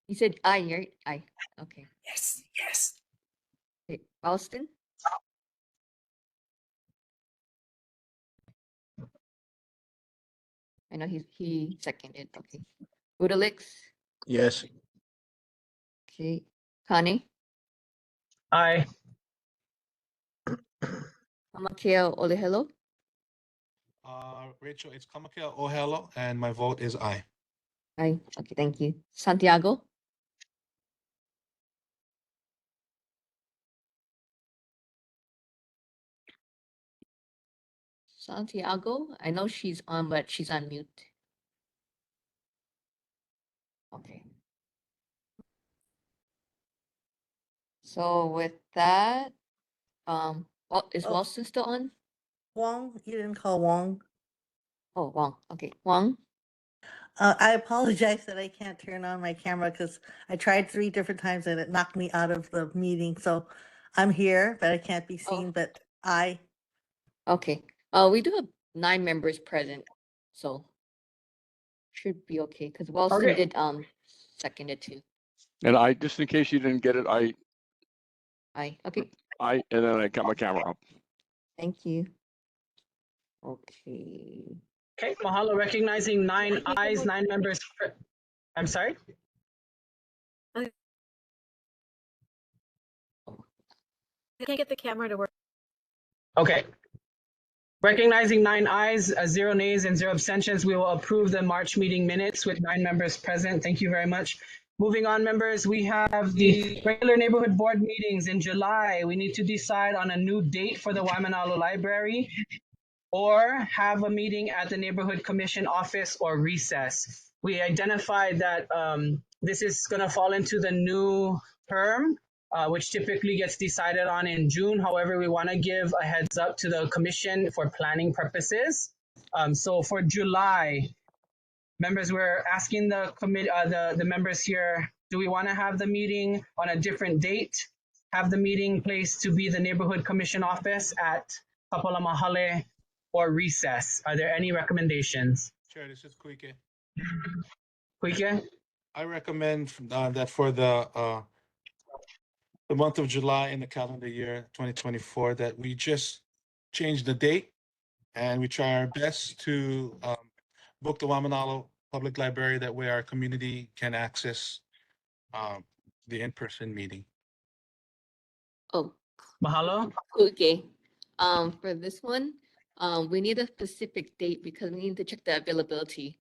You said I, right? I. Okay. Yes, yes. Okay. Ralston. I know he seconded. Okay. Udalix. Yes. Okay. Kane. Aye. Amakea Olehelo. Rachel, it's Kamakea Ohelo, and my vote is aye. Aye. Okay, thank you. Santiago. Santiago. I know she's on, but she's on mute. Okay. So with that, is Oh. Wilson still on? Wong, you didn't call Wong. Oh, Wong. Okay, Wong. I apologize that I can't turn on my camera because I tried 3 different times and it knocked me out of the meeting. So I'm here, but I can't be seen. But Okay. We do have 9 members present, so should be okay because Wilson Okay. did second it too. And I, just in case you didn't get it, Okay. and then I got my camera up. Thank you. Okay. Okay, mahalo. Recognizing 9 ayes, 9 members. I'm sorry? I can't get the camera to work. Okay. Recognizing 9 ayes, 0 nays, and 0 abstentions, we will approve the March meeting minutes with 9 members present. Thank you very much. Moving on, members, we have the regular neighborhood board meetings in July. We need to decide on a new date for the Waimanalo Library or have a meeting at the neighborhood commission office or recess. We identified that this is going to fall into the new term, which typically gets decided on in June. However, we want to give a heads up to the commission for planning purposes. So for July, members, we're asking the members here, do we want to have the meeting on a different date? Have the meeting place to be the neighborhood commission office at Kapalamahale or recess? Are there any recommendations? Chair, this is Kuike. Kuike? I recommend that for the month of July in the calendar year 2024, that we just change the date and we try our best to book the Waimanalo Public Library. That way our community can access the in-person meeting. Oh. Mahalo. Okay. For this one, we need a specific date because we need to check the availability.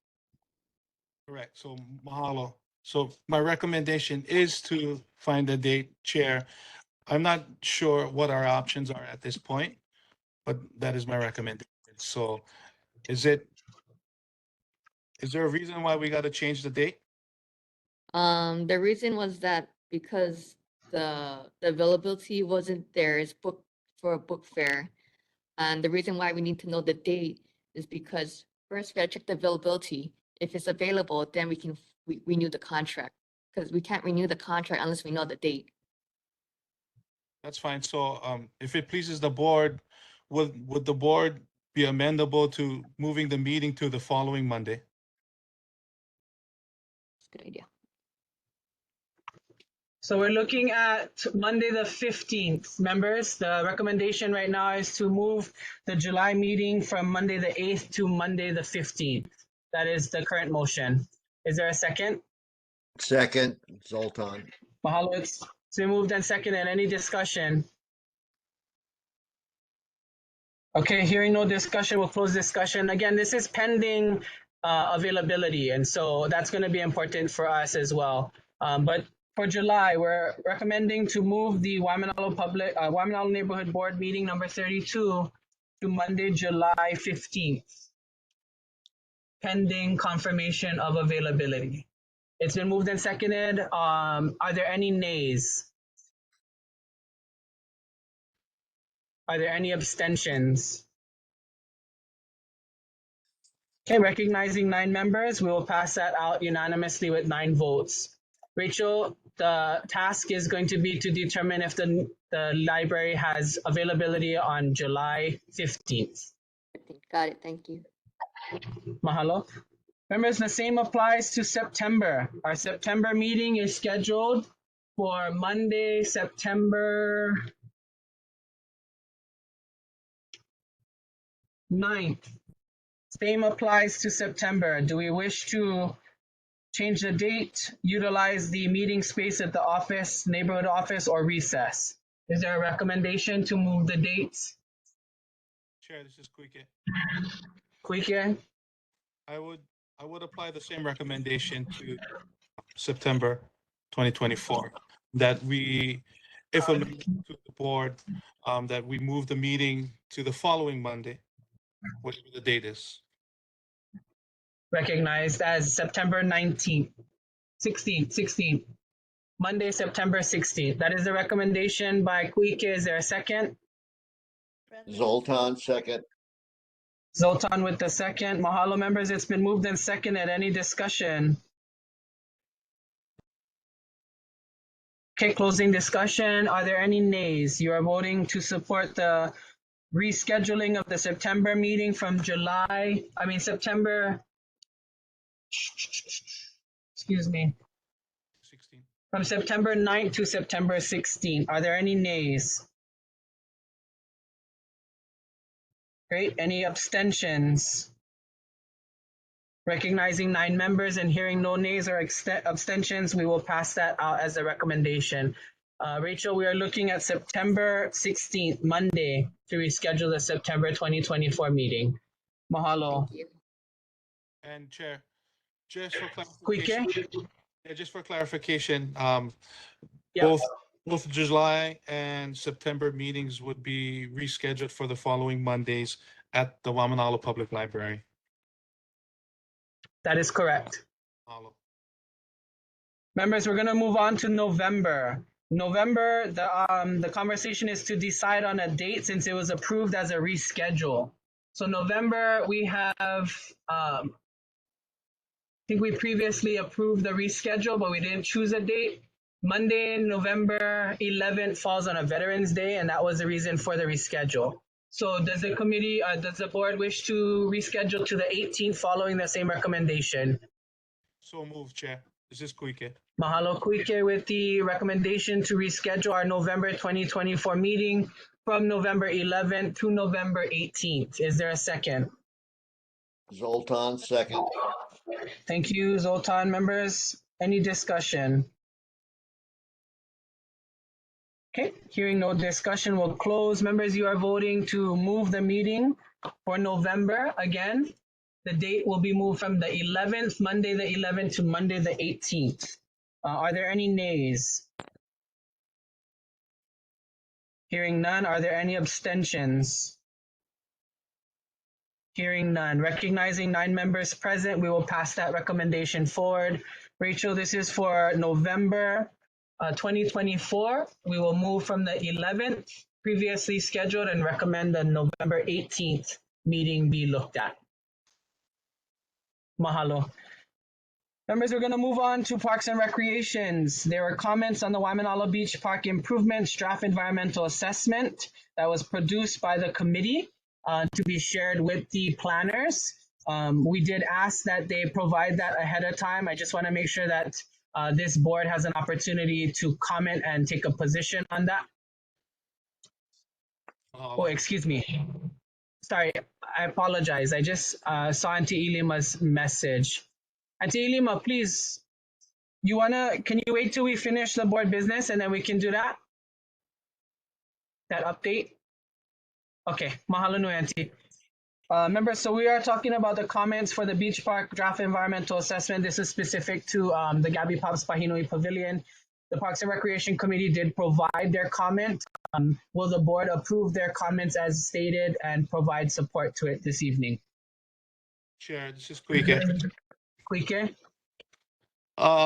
Correct. So mahalo. So my recommendation is to find a date, Chair. I'm not sure what our options are at this point, but that is my recommendation. So is there a reason why we got to change the date? The reason was that because the availability wasn't there, it's booked for a book fair. And the reason why we need to know the date is because first we gotta check the availability. If it's available, then we can renew the contract because we can't renew the contract unless we know the date. That's fine. So if it pleases the board, would the board be amendable to moving the meeting to the following Monday? That's a good idea. So we're looking at Monday the 15th. Members, the recommendation right now is to move the July meeting from Monday the 8th to Monday the 15th. That is the current motion. Is there a second? Second, Zoltan. Mahalo, it's It's been moved and seconded. Any discussion? Okay, hearing no discussion, we'll close discussion. Again, this is pending availability, and so that's going to be important for us as well. But for July, we're recommending to move the Waimanalo Neighborhood Board meeting number 32 to Monday, July 15th, pending confirmation of availability. It's been moved and seconded. Are there any nays? Are there any abstentions? Okay, recognizing 9 members, we will pass that out unanimously with 9 votes. Rachel, the task is going to be to determine if the library has availability on July 15th. Got it. Thank you. Mahalo. Members, the same applies to September. Our September meeting is scheduled for Monday, September 9th. Same applies to September. Do we wish to change the date, utilize the meeting space at the office, neighborhood office, or recess? Is there a recommendation to move the dates? Chair, this is Kuike. Kuike? I would apply the same recommendation to September 2024, that we, if a member to the board, that we move the meeting to the following Monday, whatever the date is. Recognized as September 19th, 16th. Monday, September 16th. That is the recommendation by Kuike. Is there a second? Zoltan, second. Zoltan with the second. Mahalo, members. It's been moved and seconded. Any discussion? Okay, closing discussion. Are there any nays? You are voting to support the rescheduling of the September meeting from September, excuse me, 16. From September 9th to September 16th. Are there any nays? Great. Any abstentions? Recognizing 9 members and hearing no nays or abstentions, we will pass that out as a recommendation. Rachel, we are looking at September 16th, Monday, to reschedule the September 2024 meeting. Mahalo. Thank you. And Chair, just for clarification, Yeah. both July and September meetings would be rescheduled for the following Mondays at the Waimanalo Public Library. That is correct. Mahalo. Members, we're going to move on to November. November, the conversation is to decide on a date since it was approved as a reschedule. So November, we have, I think we previously approved the reschedule, but we didn't choose a date. Monday, November 11th falls on a Veterans Day, and that was the reason for the reschedule. So does the committee, does the board wish to reschedule to the 18th following the same recommendation? So moved, Chair. This is Kuike. Mahalo, Kuike, with the recommendation to reschedule our November 2024 meeting from November 11th to November 18th. Is there a second? Zoltan, second. Thank you, Zoltan. Members, any discussion? Okay, hearing no discussion, we'll close. Members, you are voting to move the meeting for November. Again, the date will be moved from the 11th, Monday the 11th, to Monday the 18th. Are there any nays? Hearing none, are there any abstentions? Hearing none. Recognizing 9 members present, we will pass that recommendation forward. Rachel, this is for November 2024. We will move from the 11th, previously scheduled, and recommend the November 18th meeting be looked at. Mahalo. Members, we're going to move on to Parks and Recreations. There were comments on the Waimanalo Beach Park Improvements Draft Environmental Assessment that was produced by the committee to be shared with the planners. We did ask that they provide that ahead of time. I just want to make sure that this board has an opportunity to comment and take a position on that. Oh, excuse me. Sorry, I apologize. I just saw Auntie Ilima's message. Auntie Ilima, please Can you wait till we finish the board business and then we can do that? That update? Okay, mahalo nui, Auntie. Members, so we are talking about the comments for the Beach Park draft environmental assessment. This is specific to the Gabby Pops Pahinui Pavilion. The Parks and Recreation Committee did provide their comment. Will the board approve their comments as stated and provide support to it this evening? Chair, this is Quike. Quike?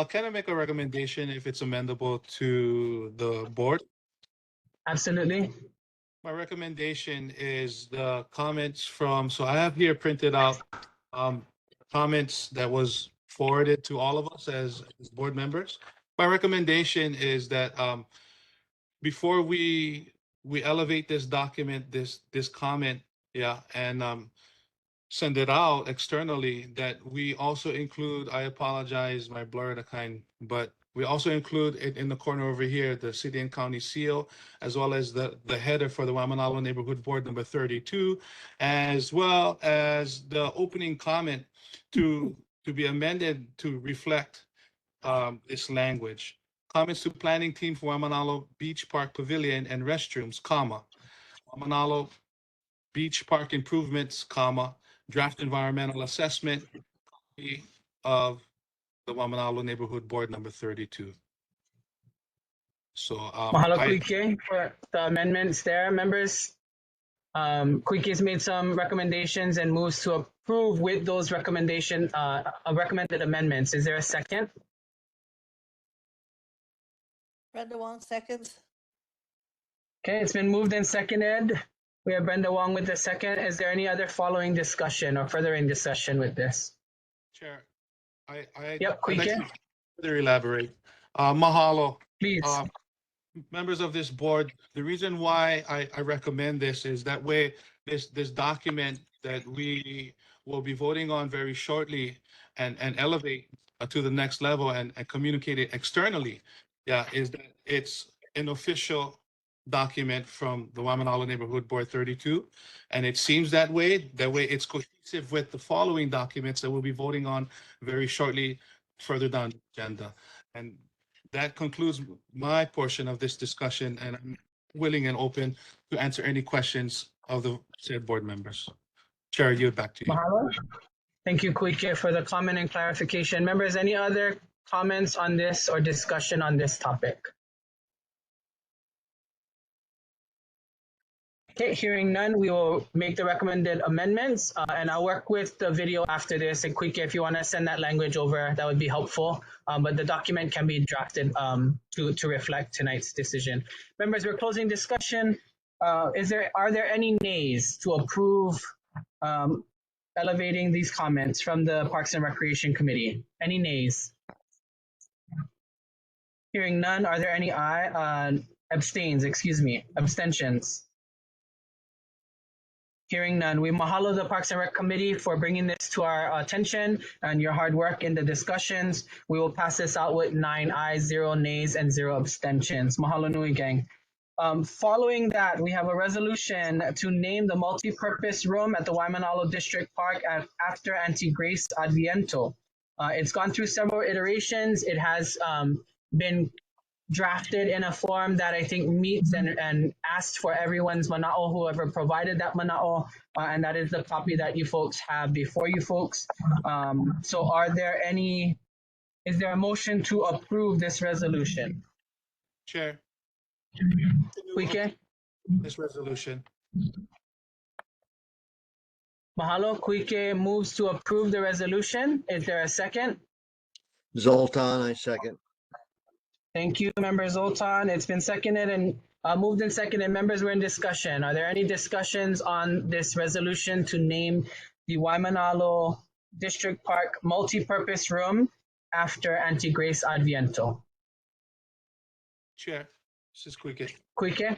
Can I make a recommendation if it's amendable to the board? Absolutely. My recommendation is the comments from, so I have here printed out comments that was forwarded to all of us as board members. My recommendation is that before we elevate this document, this comment, yeah, and send it out externally, that we also include, I apologize, my blurred kind, but we also include it in the corner over here, the city and county seal, as well as the header for the Waimanalo Neighborhood Board number 32, as well as the opening comment to be amended to reflect this language. Comments to planning team for Waimanalo Beach Park Pavilion and restrooms, comma, Waimanalo Beach Park improvements, comma, draft environmental assessment of the Waimanalo Neighborhood Board number 32. So Mahalo Quike for the amendments there, members. Quike has made some recommendations and moves to approve with those recommendation recommended amendments. Is there a second? Brenda Wong, seconds. Okay, it's been moved and seconded. We have Brenda Wong with the second. Is there any other following discussion or furthering discussion with this? Chair, Yep, I'd like Quike. to further elaborate. Mahalo. Please. Members of this board, the reason why I recommend this is that way this document that we will be voting on very shortly and elevate to the next level and communicate it externally, yeah, is that it's an official document from the Waimanalo Neighborhood Board 32, and it seems that way. That way it's cohesive with the following documents that we'll be voting on very shortly further down the agenda. And that concludes my portion of this discussion, and I'm willing and open to answer any questions of the said board members. Chair, I yield back to you. Mahalo. Thank you, Quike, for the comment and clarification. Members, any other comments on this or discussion on this topic? Okay, hearing none, we will make the recommended amendments, and I'll work with the video after this. And Quike, if you want to send that language over, that would be helpful. But the document can be drafted to reflect tonight's decision. Members, we're closing discussion. Are there any nays to approve elevating these comments from the Parks and Recreation Committee? Any nays? Hearing none, are there any abstentions? Hearing none, we mahalo the Parks and Rec Committee for bringing this to our attention and your hard work in the discussions. We will pass this out with 9 ayes, 0 nays, and 0 abstentions. Mahalo nui, gang. Following that, we have a resolution to name the multi-purpose room at the Waimanalo District Park after Auntie Grace Adviento. It's gone through several iterations. It has been drafted in a form that I think meets and asked for everyone's mana'o, whoever provided that mana'o, and that is the copy that you folks have before you folks. So is there a motion to approve this resolution? Chair. Quike? This resolution. Mahalo. Quike moves to approve the resolution. Is there a second? Zoltan, I second. Thank you, Member Zoltan. It's been seconded and moved and seconded. Members, we're in discussion. Are there any discussions on this resolution to name the Waimanalo District Park multi-purpose room after Auntie Grace Adviento? Chair, this is Quike. Quike?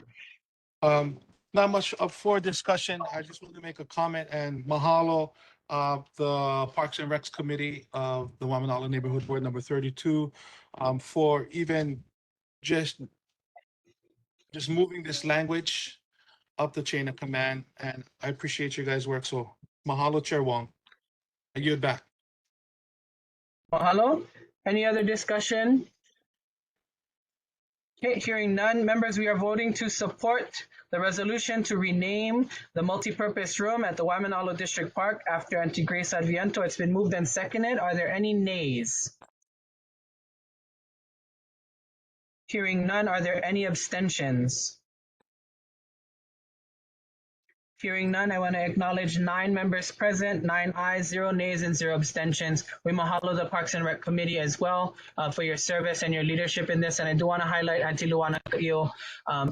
Not much up for discussion. I just want to make a comment and mahalo the Parks and Recs Committee of the Waimanalo Neighborhood Board number 32 for even just moving this language up the chain of command. And I appreciate your guys' work. So mahalo, Chair Wong. I yield back. Mahalo. Any other discussion? Okay, hearing none. Members, we are voting to support the resolution to rename the multipurpose room at the Waimanalo District Park after Auntie Grace Adviento. It's been moved and seconded. Are there any nays? Hearing none. Are there any abstentions? Hearing none, I want to acknowledge 9 members present, 9 ayes, 0 nays, and 0 abstentions. We mahalo the Parks and Rec Committee as well for your service and your leadership in this. And I do want to highlight Auntie Luana Kaio.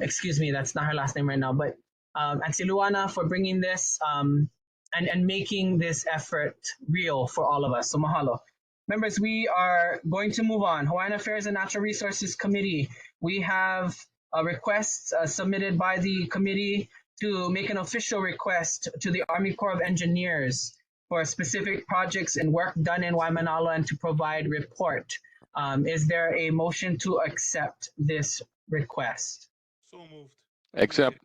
Excuse me, that's not her last name right now, but Auntie Luana for bringing this and making this effort real for all of us. So mahalo. Members, we are going to move on. Hawaiian Affairs and Natural Resources Committee. We have a request submitted by the committee to make an official request to the Army Corps of Engineers for specific projects and work done in Waimanalo and to provide report. Is there a motion to accept this request? So moved. Accept.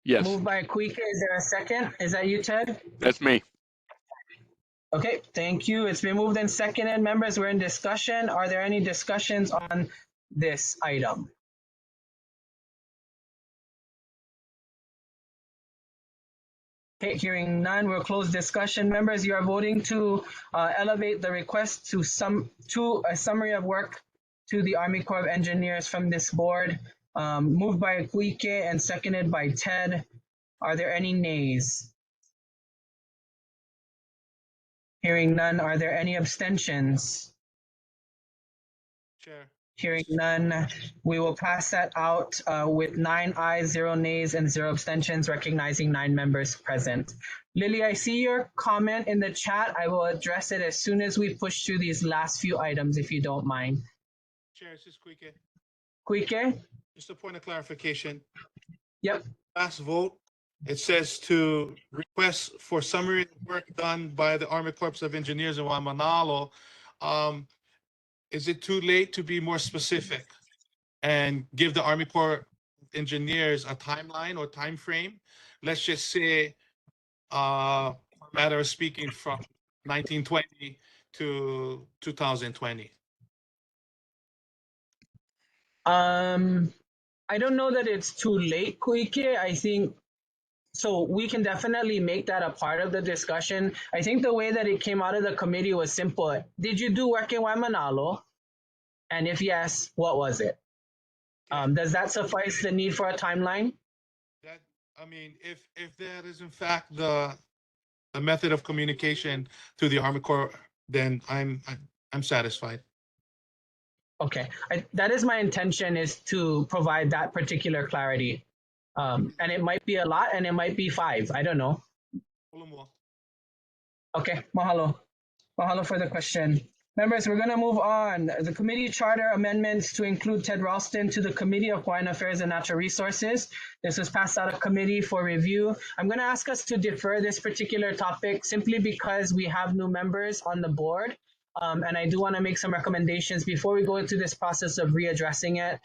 Yes. Moved by Kuike. Is there a second? Is that you, Ted? That's me. Okay, thank you. It's been moved and seconded. Members, we're in discussion. Are there any discussions on this item? Okay, hearing none, we'll close discussion. Members, you are voting to elevate the request to a summary of work to the Army Corps of Engineers from this board. Moved by Kuike and seconded by Ted. Are there any nays? Hearing none, are there any abstentions? Chair. Hearing none, we will pass that out with 9 ayes, 0 nays, and 0 abstentions, recognizing 9 members present. Lily, I see your comment in the chat. I will address it as soon as we push through these last few items, if you don't mind. Chair, this is Kuike. Kuike? Just a point of clarification. Yep. Last vote, it says to request for summary of work done by the Army Corps of Engineers in Waimanalo. Is it too late to be more specific and give the Army Corps Engineers a timeline or time frame? Let's just say, for a matter of speaking, from 1920 to 2020. I don't know that it's too late, Kuike. I think so. We can definitely make that a part of the discussion. I think the way that it came out of the committee was simple. Did you do work in Waimanalo? And if yes, what was it? Does that suffice the need for a timeline? If that is in fact the method of communication to the Army Corps, then I'm satisfied. Okay, that is my intention, is to provide that particular clarity. And it might be a lot, and it might be 5. I don't know. Okay, mahalo. Mahalo for the question. Members, we're going to move on. The committee charter amendments to include Ted Ralston to the Committee of Hawaiian Affairs and Natural Resources. This was passed out of committee for review. I'm going to ask us to defer this particular topic simply because we have new members on the board. And I do want to make some recommendations before we go into this process of readdressing it,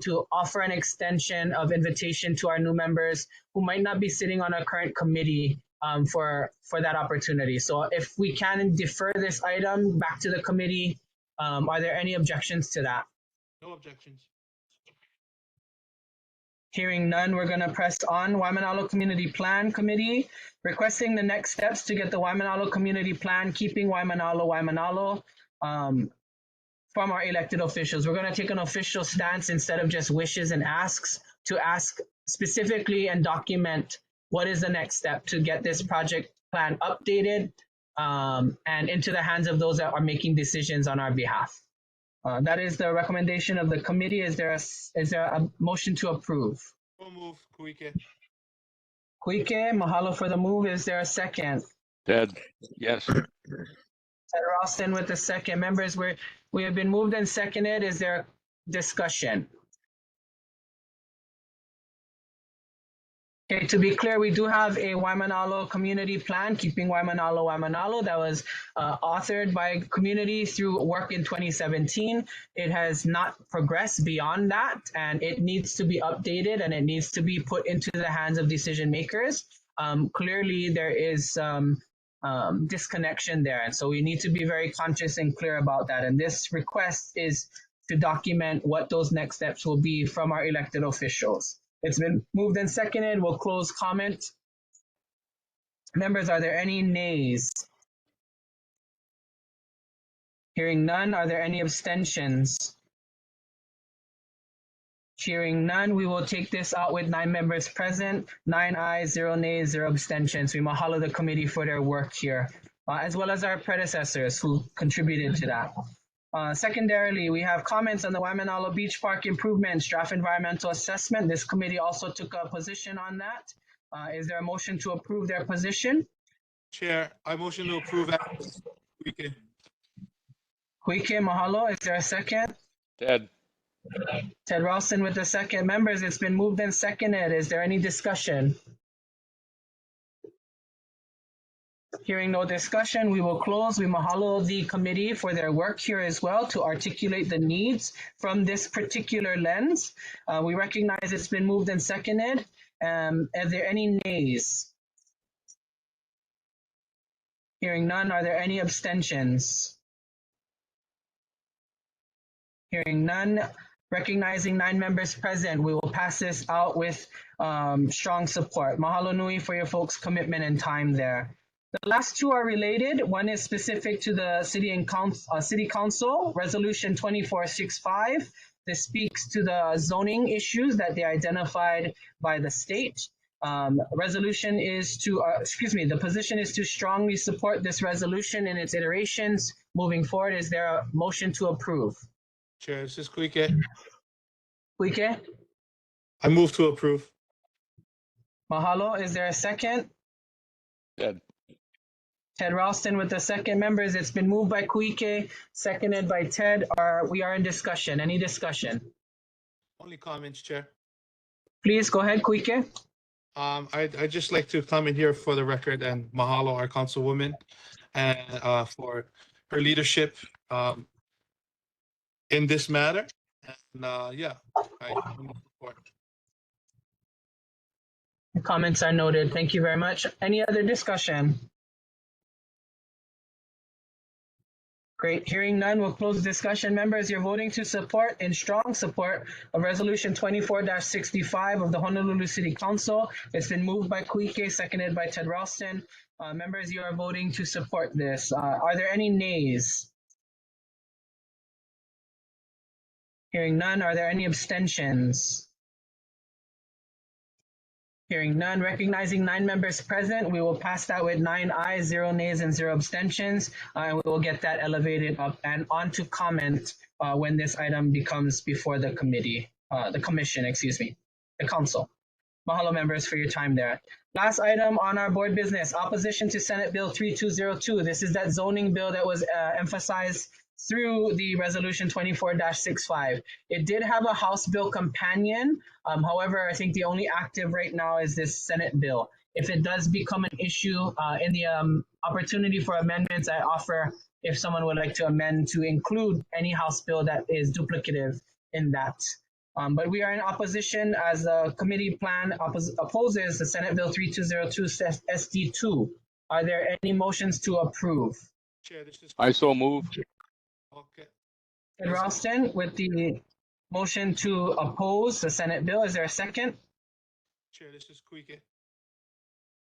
to offer an extension of invitation to our new members who might not be sitting on a current committee for that opportunity. So if we can defer this item back to the committee, are there any objections to that? No objections. Hearing none, we're going to press on. Waimanalo Community Plan Committee, requesting the next steps to get the Waimanalo Community Plan, keeping Waimanalo, from our elected officials. We're going to take an official stance instead of just wishes and asks, to ask specifically and document what is the next step to get this project plan updated and into the hands of those that are making decisions on our behalf. That is the recommendation of the committee. Is there a motion to approve? So move, Kuike. Kuike, mahalo for the move. Is there a second? Ted, yes. Ted Ralston with the second. Members, we have been moved and seconded. Is there discussion? Okay, to be clear, we do have a Waimanalo community plan, keeping Waimanalo, that was authored by community through work in 2017. It has not progressed beyond that, and it needs to be updated and it needs to be put into the hands of decision makers. Clearly, there is disconnection there. And so we need to be very conscious and clear about that. And this request is to document what those next steps will be from our elected officials. It's been moved and seconded. We'll close comment. Members, are there any nays? Hearing none, are there any abstentions? Hearing none, we will take this out with 9 members present, 9 ayes, 0 nays, 0 abstentions. We mahalo the committee for their work here, as well as our predecessors who contributed to that. Secondarily, we have comments on the Waimanalo Beach Park improvements, draft environmental assessment. This committee also took a position on that. Is there a motion to approve their position? Chair, I motion to approve as Weekend. Huike, mahalo. Is there a second? Ted. Ted Ralston with the second. Members, it's been moved and seconded. Is there any discussion? Hearing no discussion, we will close. We mahalo the committee for their work here as well to articulate the needs from this particular lens. We recognize it's been moved and seconded. Are there any nays? Hearing none, are there any abstentions? Hearing none, recognizing 9 members present, we will pass this out with strong support. Mahalo nui for your folks' commitment and time there. The last 2 are related. One is specific to the City Council, Resolution 2465. This speaks to the zoning issues that they identified by the state. The position is to strongly support this resolution in its iterations. Moving forward, is there a motion to approve? Chair, this is Kuike. Kuike? I move to approve. Mahalo. Is there a second? Ted. Ted Ralston with the second. Members, it's been moved by Kuike, seconded by Ted. We are in discussion. Any discussion? Only comments, Chair. Please go ahead, Kuike. I'd just like to comment here for the record and mahalo our councilwoman and for her leadership in this matter. And I support. The comments are noted. Thank you very much. Any other discussion? Great. Hearing none, we'll close the discussion. Members, you're voting to support, in strong support, of Resolution 24-65 of the Honolulu City Council. It's been moved by Kuike, seconded by Ted Ralston. Members, you are voting to support this. Are there any nays? Hearing none, are there any abstentions? Hearing none, recognizing 9 members present, we will pass that with 9 ayes, 0 nays, and 0 abstentions. And we will get that elevated up and onto comment when this item becomes before the committee, the council. Mahalo, members, for your time there. Last item on our board business, opposition to Senate Bill 3202. This is that zoning bill that was emphasized through the resolution 24-65. It did have a House bill companion. However, I think the only active right now is this Senate bill. If it does become an issue in the opportunity for amendments, I offer if someone would like to amend to include any House bill that is duplicative in that. But we are in opposition as the committee plan opposes the Senate Bill 3202 SD2. Are there any motions to approve? Chair, this is I so move. okay. Ed Ralston with the motion to oppose the Senate bill. Is there a second? Chair, this is Kuike.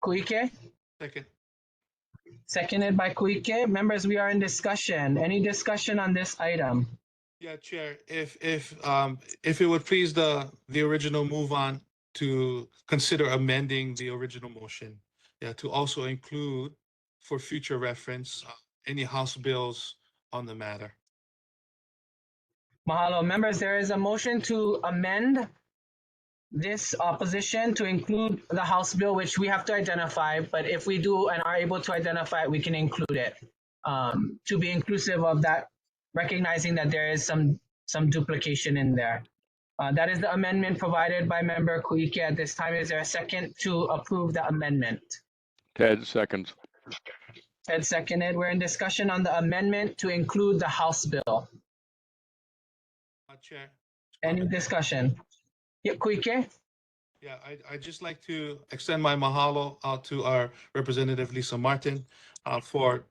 Kuike? Second. Seconded by Kuike. Members, we are in discussion. Any discussion on this item? Yeah, Chair, if it would please the original move on to consider amending the original motion, to also include for future reference any House bills on the matter. Mahalo. Members, there is a motion to amend this opposition to include the House bill, which we have to identify, but if we do and are able to identify it, we can include it to be inclusive of that, recognizing that there is some duplication in there. That is the amendment provided by member Kuike at this time. Is there a second to approve the amendment? Ted seconds. Ted seconded. We're in discussion on the amendment to include the House bill. Chair. Any discussion? Yeah, Kuike? Yeah, I'd just like to extend my mahalo out to our representative Lisa Martin for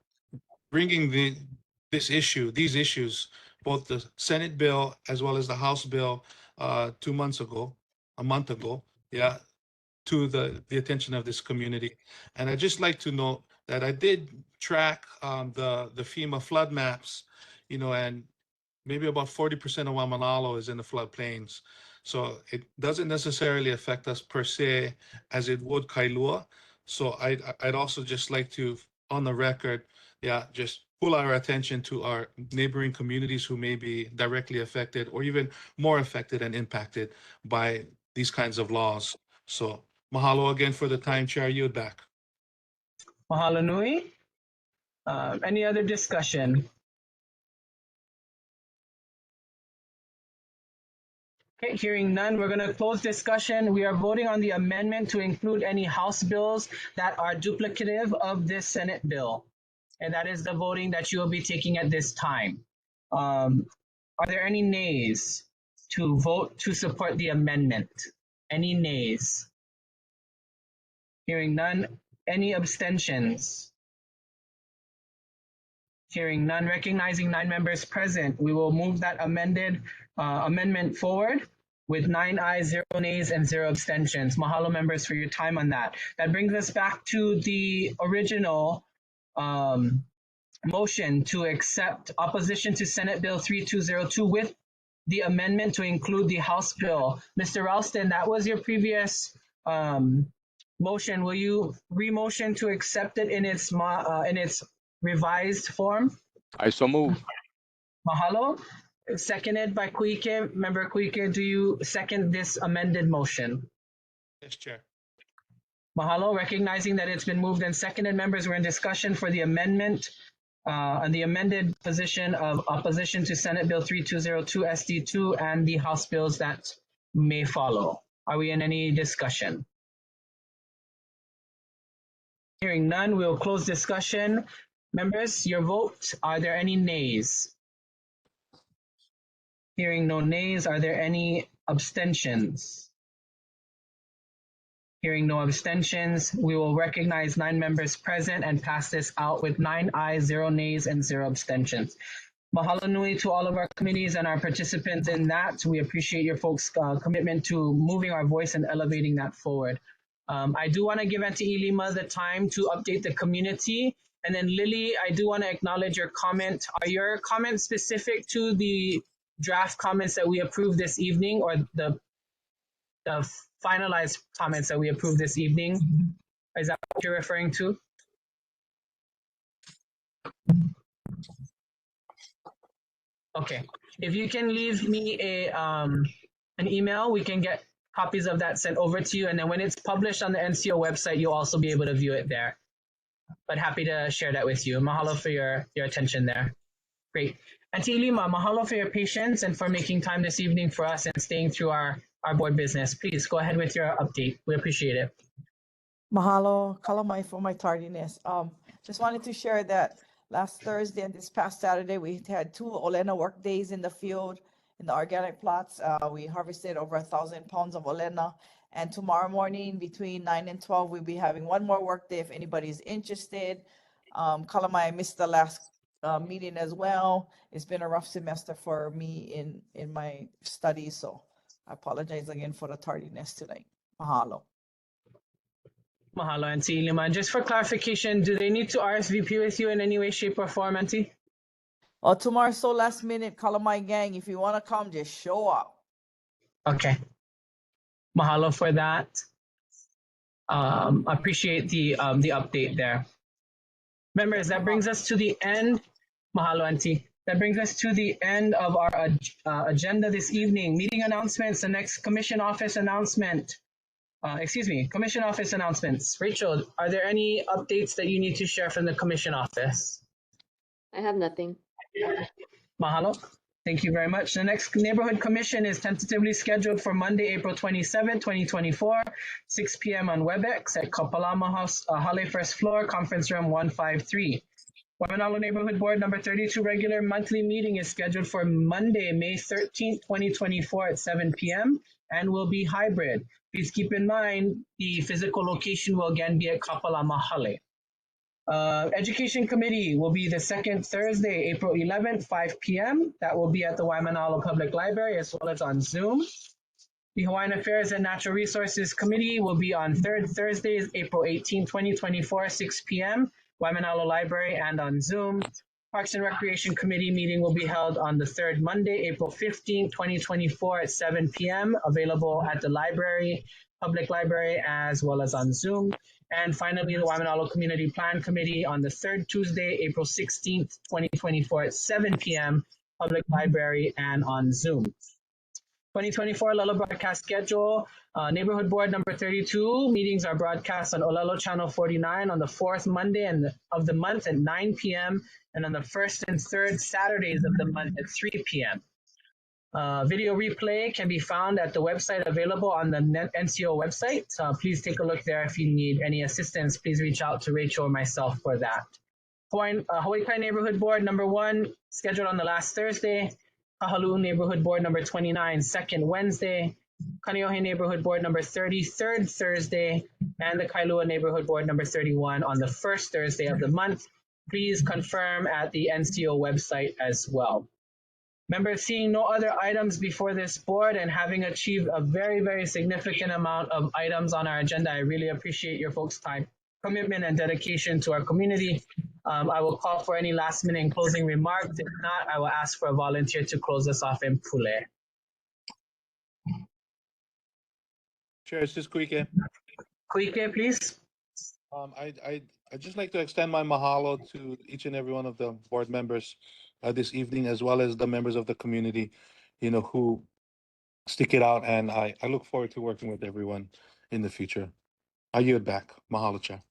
bringing these issues, both the Senate bill as well as the House bill 2 months ago, a month ago, yeah, to the attention of this community. And I'd just like to note that I did track the FEMA flood maps, and maybe about 40% of Waimanalo is in the floodplains. So it doesn't necessarily affect us per se as it would Kailua. So I'd also just like to, on the record, just pull our attention to our neighboring communities who may be directly affected or even more affected and impacted by these kinds of laws. So mahalo again for the time, Chair. Yield back. Mahalo nui. Any other discussion? Okay, hearing none, we're going to close discussion. We are voting on the amendment to include any House bills that are duplicative of this Senate bill. And that is the voting that you will be taking at this time. Are there any nays to vote to support the amendment? Any nays? Hearing none. Any abstentions? Hearing none, recognizing 9 members present, we will move that amendment forward with 9 ayes, 0 nays, and 0 abstentions. Mahalo, members, for your time on that. That brings us back to the original motion to accept opposition to Senate Bill 3202 with the amendment to include the House bill. Mr. Ralston, that was your previous motion. Will you re-motion to accept it in its revised form? I so move. Mahalo. Seconded by Kuike. Member Kuike, do you second this amended motion? Yes, Chair. Mahalo. Recognizing that it's been moved and seconded, members, we're in discussion for the amendment on the amended position of opposition to Senate Bill 3202 SD2 and the House bills that may follow. Are we in any discussion? Hearing none, we'll close discussion. Members, your vote. Are there any nays? Hearing no nays, are there any abstentions? Hearing no abstentions, we will recognize 9 members present and pass this out with 9 ayes, 0 nays, and 0 abstentions. Mahalo nui to all of our committees and our participants in that. We appreciate your folks' commitment to moving our voice and elevating that forward. I do want to give Auntie Ilima the time to update the community. And then Lily, I do want to acknowledge your comment. Are your comments specific to the draft comments that we approved this evening or the finalized comments that we approved this evening? Is that what you're referring to? Okay. If you can leave me an email, we can get copies of that sent over to you. And then when it's published on the NCO website, you'll also be able to view it there. But happy to share that with you. Mahalo for your attention there. Great. Auntie Ilima, mahalo for your patience and for making time this evening for us and staying through our board business. Please go ahead with your update. We appreciate it. Mahalo, kalamai for my tardiness. Just wanted to share that last Thursday and this past Saturday, we had 2 Olena work days in the field, in the organic plots. We harvested over 1,000 pounds of Olena. And tomorrow morning between 9 and 12, we'll be having 1 more work day if anybody's interested. Kalamai, I missed the last meeting as well. It's been a rough semester for me in my studies, so I apologize again for the tardiness tonight. Mahalo. Mahalo, Auntie Ilima. Just for clarification, do they need to RSVP with you in any way, shape, or form, Auntie? Well, tomorrow's so last minute, Kalamai gang. If you want to come, just show up. Okay. Mahalo for that. Appreciate the update there. Members, that brings us to the end. Mahalo, Auntie. That brings us to the end of our agenda this evening. Meeting announcements, the next commission office announcement. Commission office announcements. Rachel, are there any updates that you need to share from the commission office? I have nothing. Mahalo. Thank you very much. The next neighborhood commission is tentatively scheduled for Monday, April 27, 2024, 6 p.m. on WebEx at Kapalama House, Hale First Floor, Conference Room 153. Waimanalo Neighborhood Board number 32 regular monthly meeting is scheduled for Monday, May 13th, 2024 at 7 p.m. and will be hybrid. Please keep in mind the physical location will again be at Kapalama. Education Committee will be the second Thursday, April 11th, 5 p.m. That will be at the Waimanalo Public Library as well as on Zoom. The Hawaiian Affairs and Natural Resources Committee will be on third Thursdays, April 18, 2024, 6 p.m., Waimanalo Library and on Zoom. Parks and Recreation Committee meeting will be held on the third Monday, April 15, 2024 at 7 p.m., available at the library, public library, as well as on Zoom. And finally, the Waimanalo Community Plan Committee on the third Tuesday, April 16th, 2024 at 7 p.m., public library and on Zoom. 2024 Olelo broadcast schedule. Neighborhood Board number 32 meetings are broadcast on Olelo Channel 49 on the fourth Monday of the month at 9 p.m. and on the first and third Saturdays of the month at 3 p.m. Video replay can be found at the website available on the NCO website. Please take a look there. If you need any assistance, please reach out to Rachel or myself for that. Hawaii Kai Neighborhood Board number 1 scheduled on the last Thursday. Kahaluu Neighborhood Board number 29, second Wednesday. Kaneohe Neighborhood Board number 30, third Thursday. And the Kailua Neighborhood Board number 31 on the first Thursday of the month. Please confirm at the NCO website as well. Members, seeing no other items before this board and having achieved a very, very significant amount of items on our agenda, I really appreciate your folks' time, commitment, and dedication to our community. I will call for any last minute and closing remarks. If not, I will ask for a volunteer to close us off in Pule. Chair, it's just Kuike. Kuike, please. I'd just like to extend my mahalo to each and every one of the board members this evening, as well as the members of the community, who stick it out. And I look forward to working with everyone in the future. I yield back. Mahalo, Chair.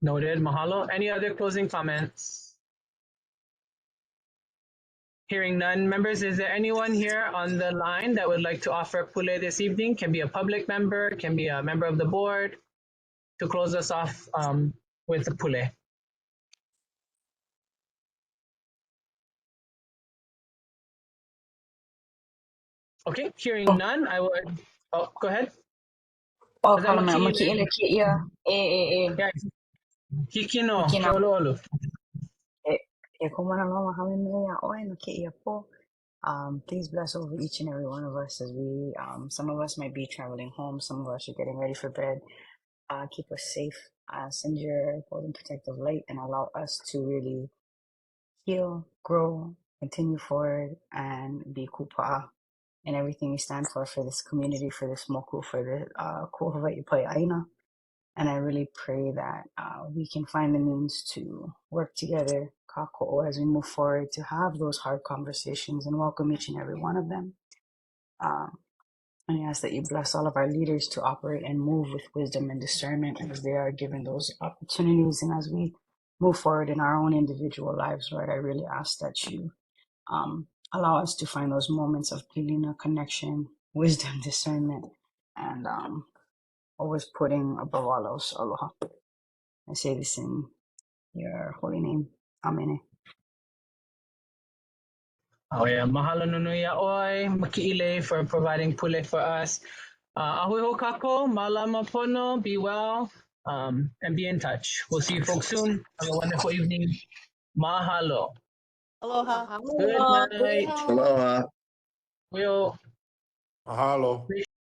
Noted. Mahalo. Any other closing comments? Hearing none. Members, is there anyone here on the line that would like to offer Pule this evening? Can be a public member, can be a member of the board, to close us off with the Pule. Okay, hearing none, I would. Oh, go ahead. Oh, kalau nak makiin lagi ya. Hikino, keololo. Kumana mama hamimea oe makiia po. Please bless over each and every one of us as we, some of us might be traveling home, some of us are getting ready for bed. Keep us safe, send your golden protective light and allow us to really heal, grow, continue forward, and be kupa'a in everything we stand for this community, for this moku, for the ko Hawaii pai aina. And I really pray that we can find the means to work together, kako, as we move forward, to have those hard conversations and welcome each and every one of them. And I ask that you bless all of our leaders to operate and move with wisdom and discernment as they are given those opportunities. And as we move forward in our own individual lives, Lord, I really ask that you allow us to find those moments of pilina, connection, wisdom, discernment, and always putting above all else, aloha. I say this in your holy name. Amen. Oh yeah, mahalo nunuia oi, maki'ile for providing Pule for us. Ahui ho kako, malama pono, be well, and be in touch. We'll see you folks soon. Have a wonderful evening. Mahalo. Aloha. Good night. Aloha. We'll Mahalo.